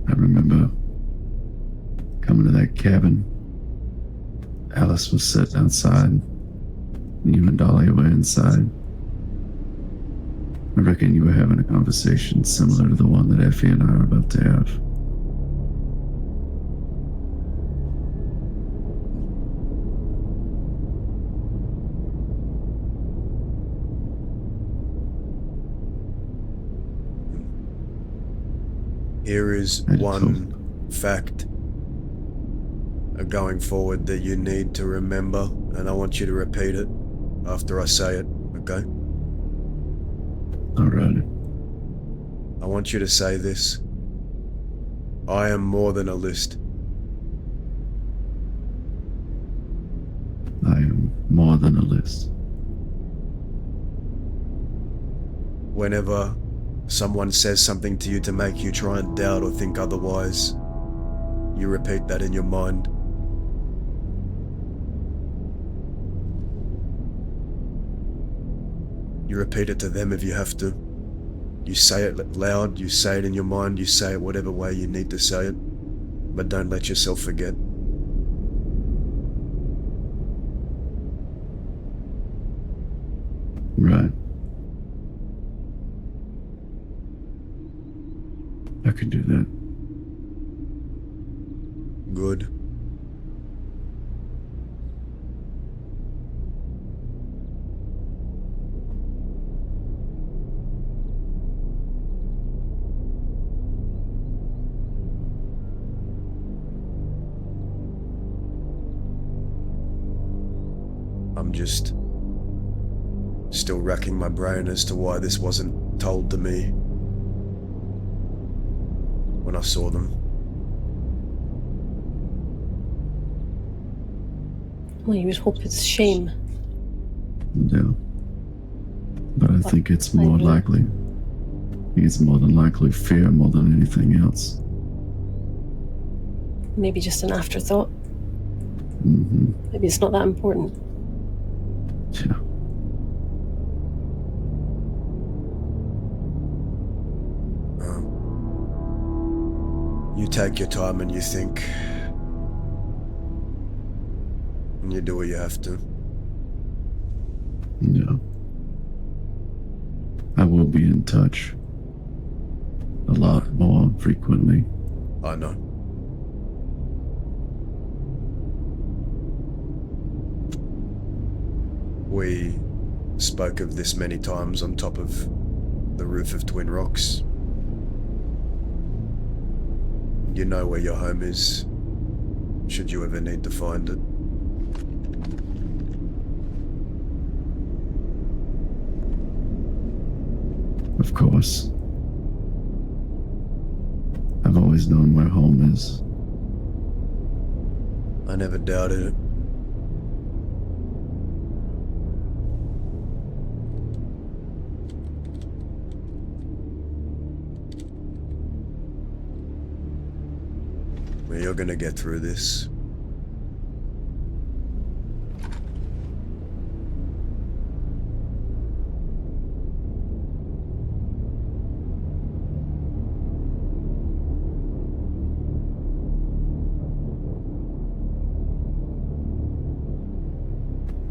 I remember coming to that cabin. Alice was sitting outside. You and Dolly were inside. I reckon you were having a conversation similar to the one that Effie and I are about to have. Here is one fact going forward that you need to remember, and I want you to repeat it after I say it, okay? Alright. I want you to say this. I am more than a list. I am more than a list. Whenever someone says something to you to make you try and doubt or think otherwise, you repeat that in your mind. You repeat it to them if you have to. You say it loud, you say it in your mind, you say it whatever way you need to say it, but don't let yourself forget. Right. I could do that. Good. I'm just still racking my brain as to why this wasn't told to me when I saw them. Well, you would hope it's shame. Yeah. But I think it's more likely. I think it's more than likely fear more than anything else. Maybe just an afterthought. Mm-hmm. Maybe it's not that important. Yeah. You take your time and you think. And you do what you have to. Yeah. I will be in touch. A lot more frequently. I know. We spoke of this many times on top of the roof of Twin Rocks. You know where your home is, should you ever need to find it. Of course. I've always known where home is. I never doubted it. Well, you're gonna get through this.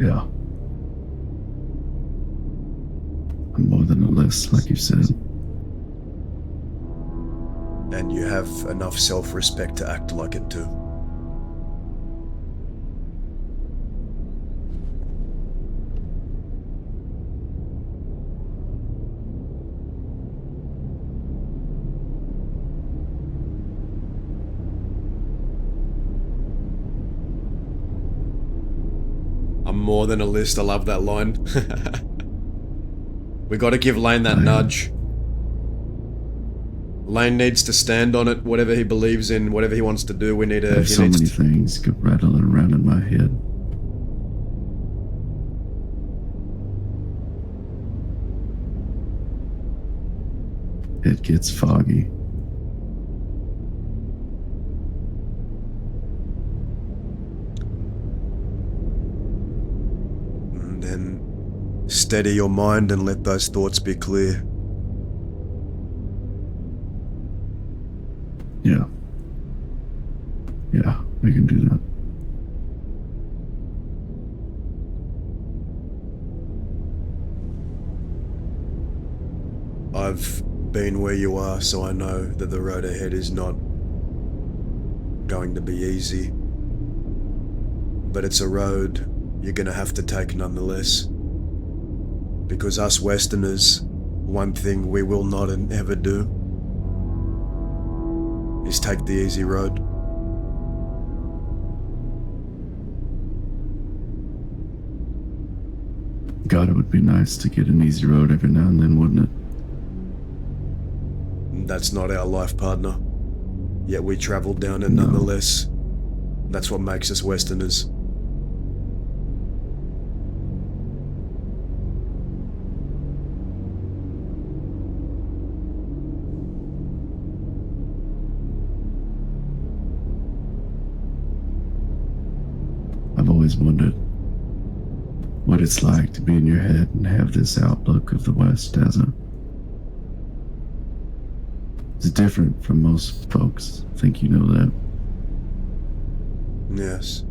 Yeah. I'm more than a list, like you said. And you have enough self-respect to act like it too. I'm more than a list. I love that line. We gotta give Lane that nudge. Lane needs to stand on it, whatever he believes in, whatever he wants to do, we need to... There's so many things go rattling around in my head. It gets foggy. And then steady your mind and let those thoughts be clear. Yeah. Yeah, we can do that. I've been where you are, so I know that the road ahead is not going to be easy. But it's a road you're gonna have to take nonetheless. Because us Westerners, one thing we will not and ever do is take the easy road. God, it would be nice to get an easy road every now and then, wouldn't it? That's not our life, partner. Yet we travel down it No. nonetheless. That's what makes us Westerners. I've always wondered what it's like to be in your head and have this outlook of the West as a... It's different from most folks. I think you know that. Yes.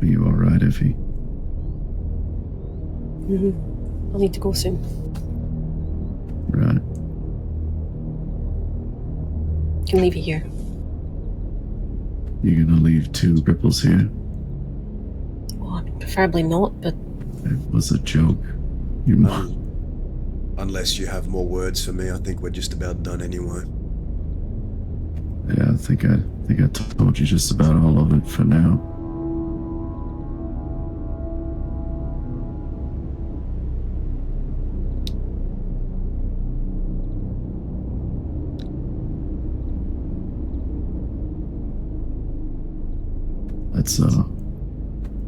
Are you alright, Effie? I'll need to go soon. Right. Can leave you here. You're gonna leave two ripples here? Well, preferably not, but It was a joke. You know. Unless you have more words for me, I think we're just about done anyway. Yeah, I think I told you just about all of it for now.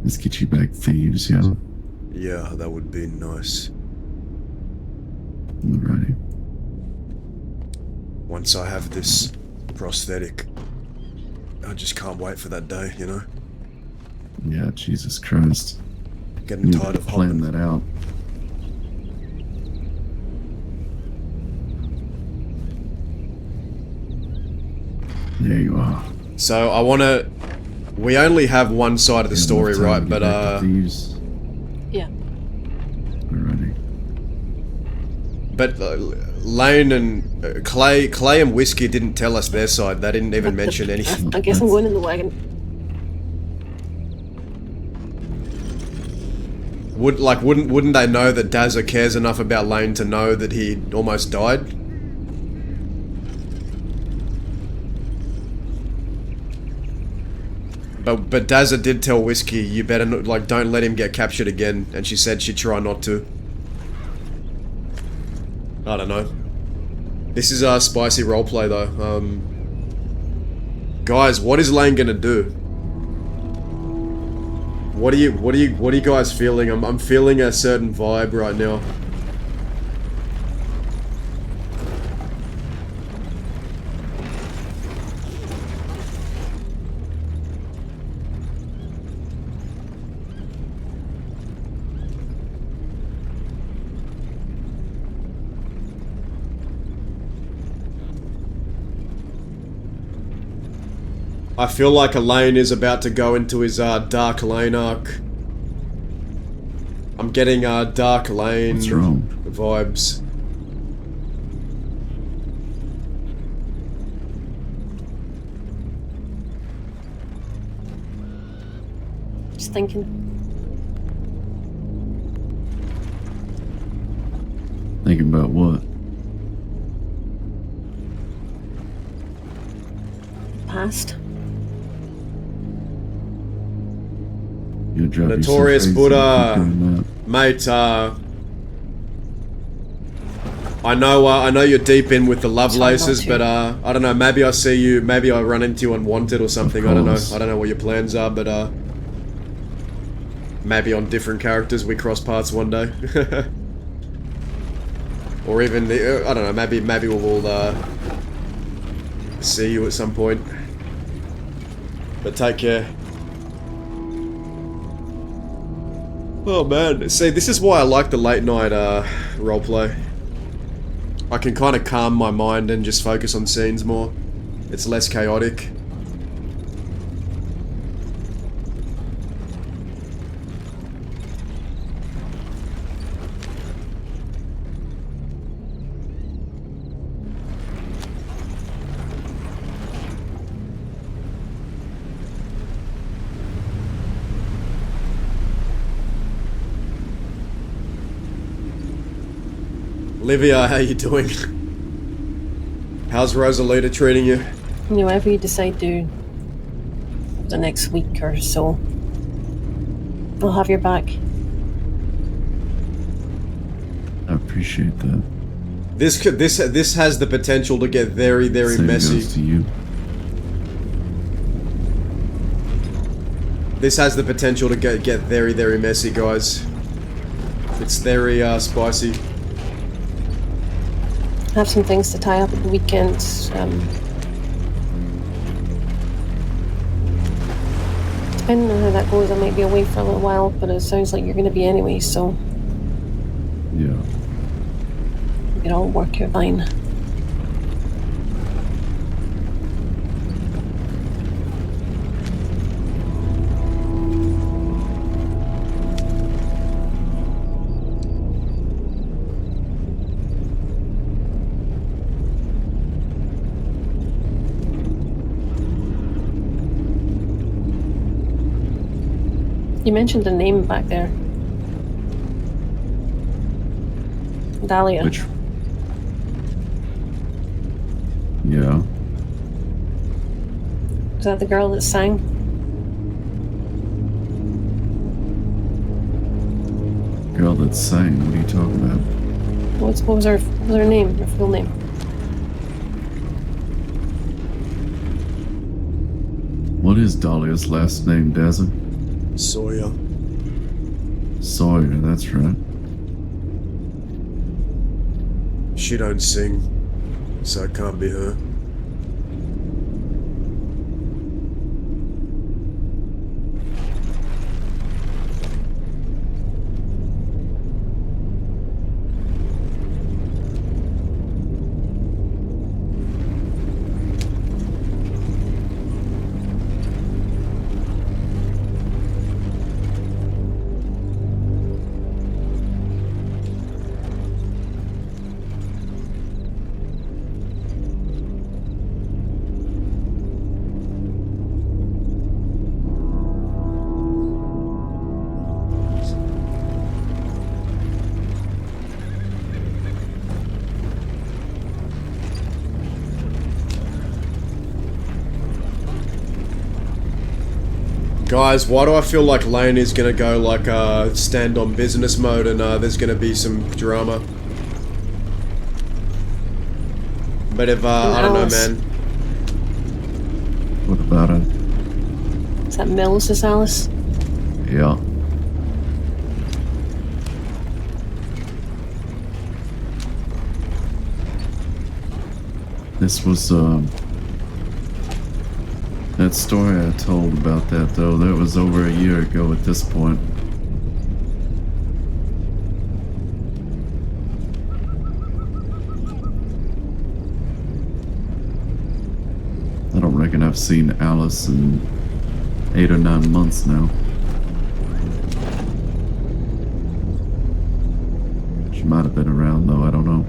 Let's get you back thieves, yeah? Yeah, that would be nice. Alrighty. Once I have this prosthetic, I just can't wait for that day, you know? Yeah, Jesus Christ. Getting You tired of plan hopping. that out. There you are. So I wanna... We only have one side of the story, Enough time right? to get But, back to thieves. yeah. Alrighty. But Lane and Clay and Whiskey didn't tell us their side. They didn't even mention anything. I guess I'm going in the wagon. Wouldn't they know that Dazza cares enough about Lane to know that he almost died? But Dazza did tell Whiskey, you better not, like, don't let him get captured again, and she said she'd try not to. I don't know. This is a spicy roleplay though. Guys, what is Lane gonna do? What are you guys feeling? I'm feeling a certain vibe right now. I feel like Elaine is about to go into his Dark Lane arc. I'm getting Dark Lane What's wrong? vibes. Just thinking. Thinking about what? Past. You'll drive you so Notorious crazy Buddha. if you keep doing that. Mate, I know you're deep in with the Lovelaces, Sorry, but not I don't know, maybe I see you, maybe I run into you on Wanted or something, I don't know. course. I don't know what your plans are, but maybe on different characters we cross paths one day. Or even the, I don't know, maybe we'll see you at some point. But take care. Oh man, see, this is why I like the late night roleplay. I can kind of calm my mind and just focus on scenes more. It's less chaotic. Olivia, how you doing? How's Rosalita treating you? You know, whatever you decide to do the next week or so, I'll have your back. I appreciate that. This has the potential to get very, very Same messy. goes to you. This has the potential to get very, very messy, guys. It's very spicy. I have some things to tie up at the weekend. Depending on how that goes, I might be away for a little while, but it sounds like you're going to be anyway, so Yeah. it all work your fine. You mentioned a name back there. Dahlia. Which? Yeah. Is that the girl that sang? Girl that sang. What are you talking about? What was her name? Her full name? What is Dahlia's last name, Dazza? Sawyer. Sawyer, that's right. She don't sing, so it can't be her. Guys, why do I feel like Lane is gonna go like stand on business mode and there's gonna be some drama? But if I don't know, Alice. man. What about it? Is that Mills' Alice? Yeah. This was, that story I told about that, though, that was over a year ago at this point. I don't reckon I've have seen Alice in 8 or 9 months now. She might have been around though, I don't know.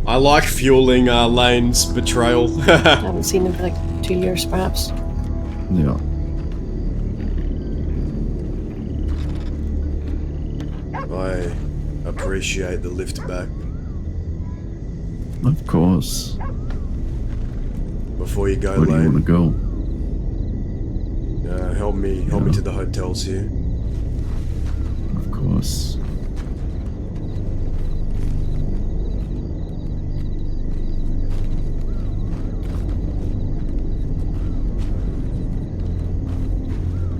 I like fueling Lane's betrayal. I haven't seen him for like 2 years, perhaps. Yeah. I appreciate the lift back. Of course. Before you go, Where do you want to Lane, go? help me to the hotels here. Of course.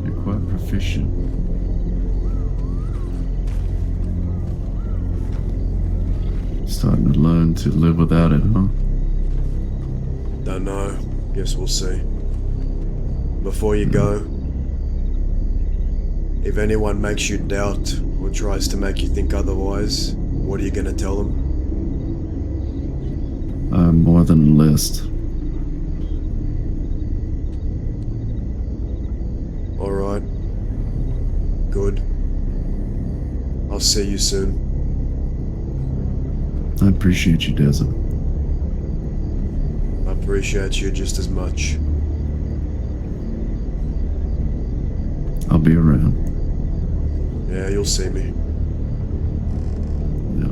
You're quite proficient. Starting to learn to live without it, huh? Don't know. Guess we'll see. Before you go, if anyone makes you doubt or tries to make you think otherwise, what are you gonna tell them? I'm more than a list. Alright. Good. I'll see you soon. I appreciate you, Desert. I appreciate you just as much. I'll be around. Yeah, you'll see me. Yeah.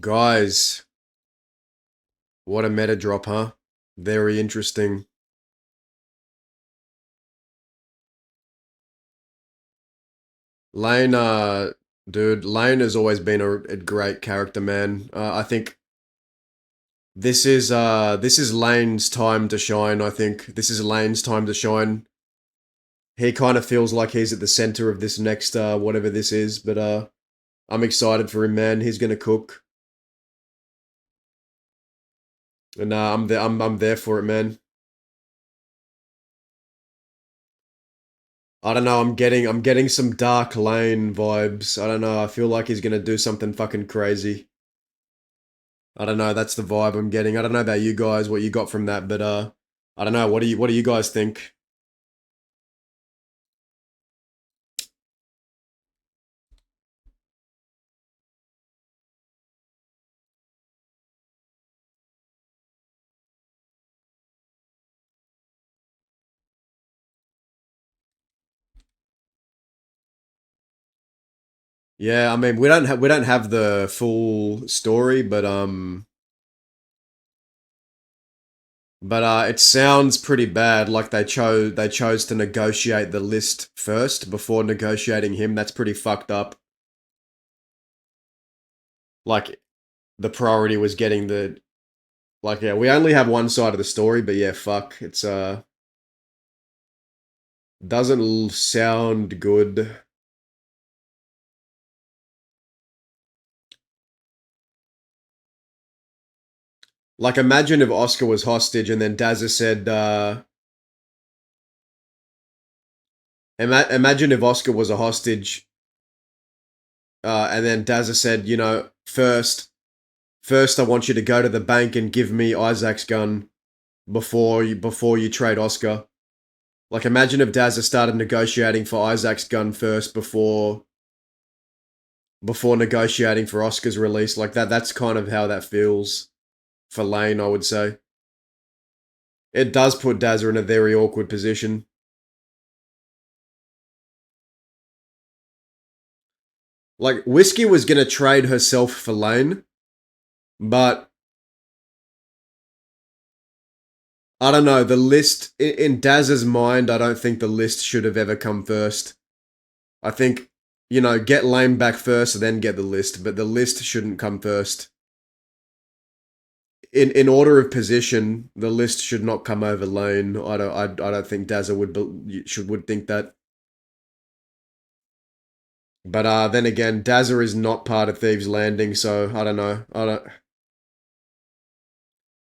Guys, what a meta drop, huh? Very interesting. Lane, dude, Lane has always been a great character, man. I think this is Lane's time to shine, I think. This is Lane's time to shine. He kind of feels like he's at the center of this next, whatever this is, but, I'm excited for him, man. He's gonna cook. And, I'm there for it, man. I don't know, I'm getting some Dark Lane vibes. I don't know, I feel like he's gonna do something fucking crazy. I don't know, that's the vibe I'm getting. I don't know about you guys, what you got from that, but I don't know, what do you guys think? Yeah, I mean, we don't have the full story, but it sounds pretty bad. Like they chose to negotiate the list first before negotiating him. That's pretty fucked up. Like the priority was getting the like yeah, we only have one side of the story, but yeah, fuck. It's doesn't sound good. Like imagine if Oscar was hostage and then Dazza said imagine if Oscar was a hostage and then Dazza said, you know, first I want you to go to the bank and give me Isaac's gun before you trade Oscar. Like imagine if Dazza started negotiating for Isaac's gun first before negotiating for Oscar's release. Like that's kind of how that feels for Lane, I would say. It does put Dazza in a very awkward position. Like Whiskey was gonna trade herself for Lane, but I don't know, the list, in Daz's mind, I don't think the list should have ever come first. I think you know, get Lane back first, then get the list, but the list shouldn't come first. In order of position, the list should not come over Lane. I don't think Dazza would think that. But then again, Dazza is not part of Thieves Landing, so I don't know.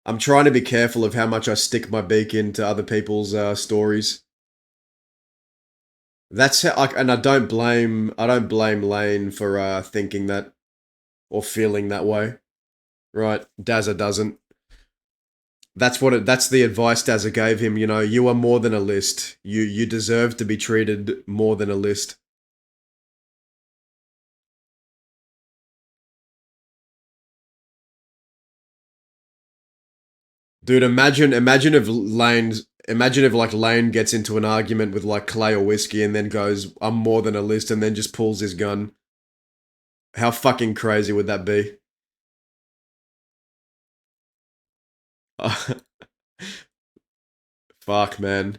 I'm trying to be careful of how much I stick my beak into other people's stories. That's how, and I don't blame Lane for thinking that or feeling that way. Right, Dazza doesn't. That's the advice Dazza gave him, you know, you are more than a list. You deserve to be treated more than a list. Dude, imagine if Lane gets into an argument with like Clay or Whiskey and then goes, I'm more than a list, and then just pulls his gun. How fucking crazy would that be? Fuck, man.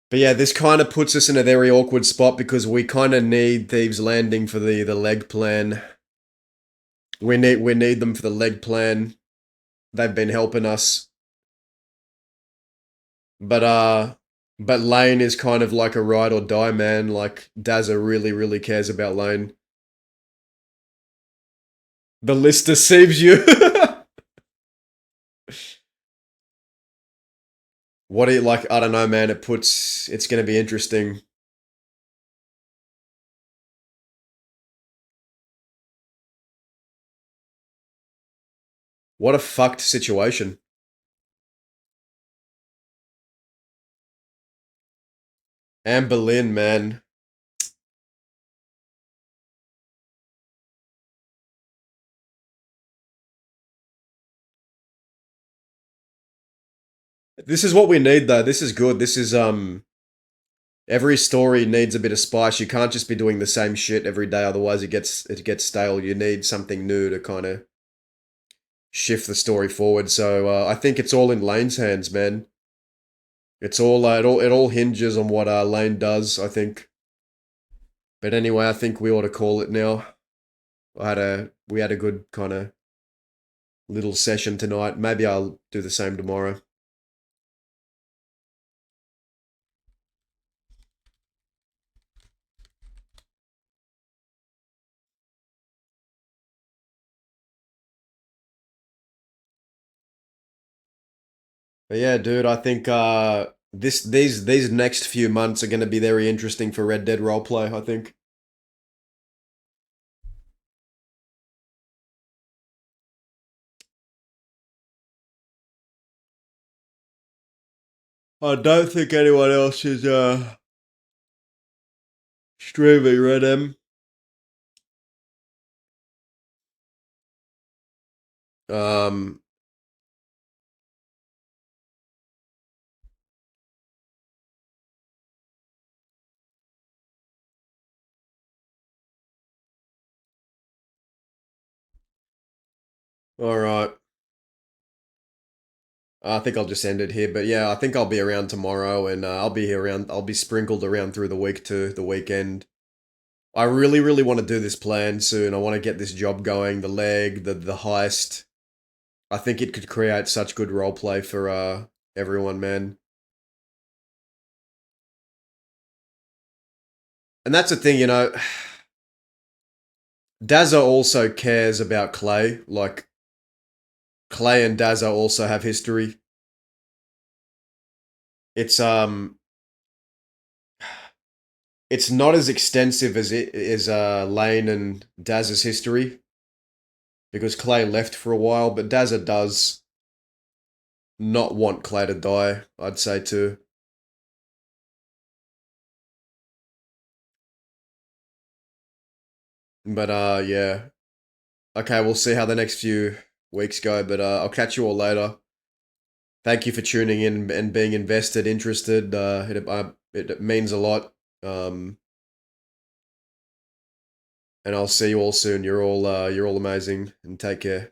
But yeah, this kind of puts us in a very awkward spot because we kind of need Thieves Landing for the leg plan. We need them for the leg plan. They've been helping us. But Lane is kind of like a ride or die man. Like Dazza really cares about Lane. The list deceives you. What do you like? I don't know, man. It's going to be interesting. What a fucked situation. Anne Boleyn, man. This is what we need, though. This is good. This is, every story needs a bit of spice. You can't just be doing the same shit every day, otherwise it gets stale. You need something new to kind of shift the story forward. So I think it's all in Lane's hands, man. It's all it all hinges on what Lane does, I think. But anyway, I think we ought to call it now. We had a good kind of little session tonight. Maybe I'll do the same tomorrow. But yeah, dude, I think these next few months are going to be very interesting for Red Dead roleplay, I think. I don't think anyone else is streaming Red M. Um all right. I think I'll just end it here, but yeah, I think I'll be around tomorrow, and I'll be sprinkled around through the week to the weekend. I really want to do this plan soon. I want to get this job going, the leg, the heist. I think it could create such good roleplay for everyone, man. And that's the thing, you know, Dazza also cares about Clay. Like, Clay and Dazza also have history. It's not as extensive as Lane and Dazza's history, because Clay left for a while, but Dazza does not want Clay to die, I'd say too. But yeah. Okay, we'll see how the next few weeks go, but I'll catch you all later. Thank you for tuning in and being invested, interested. It means a lot. And I'll see you all soon. You're all amazing, and take care.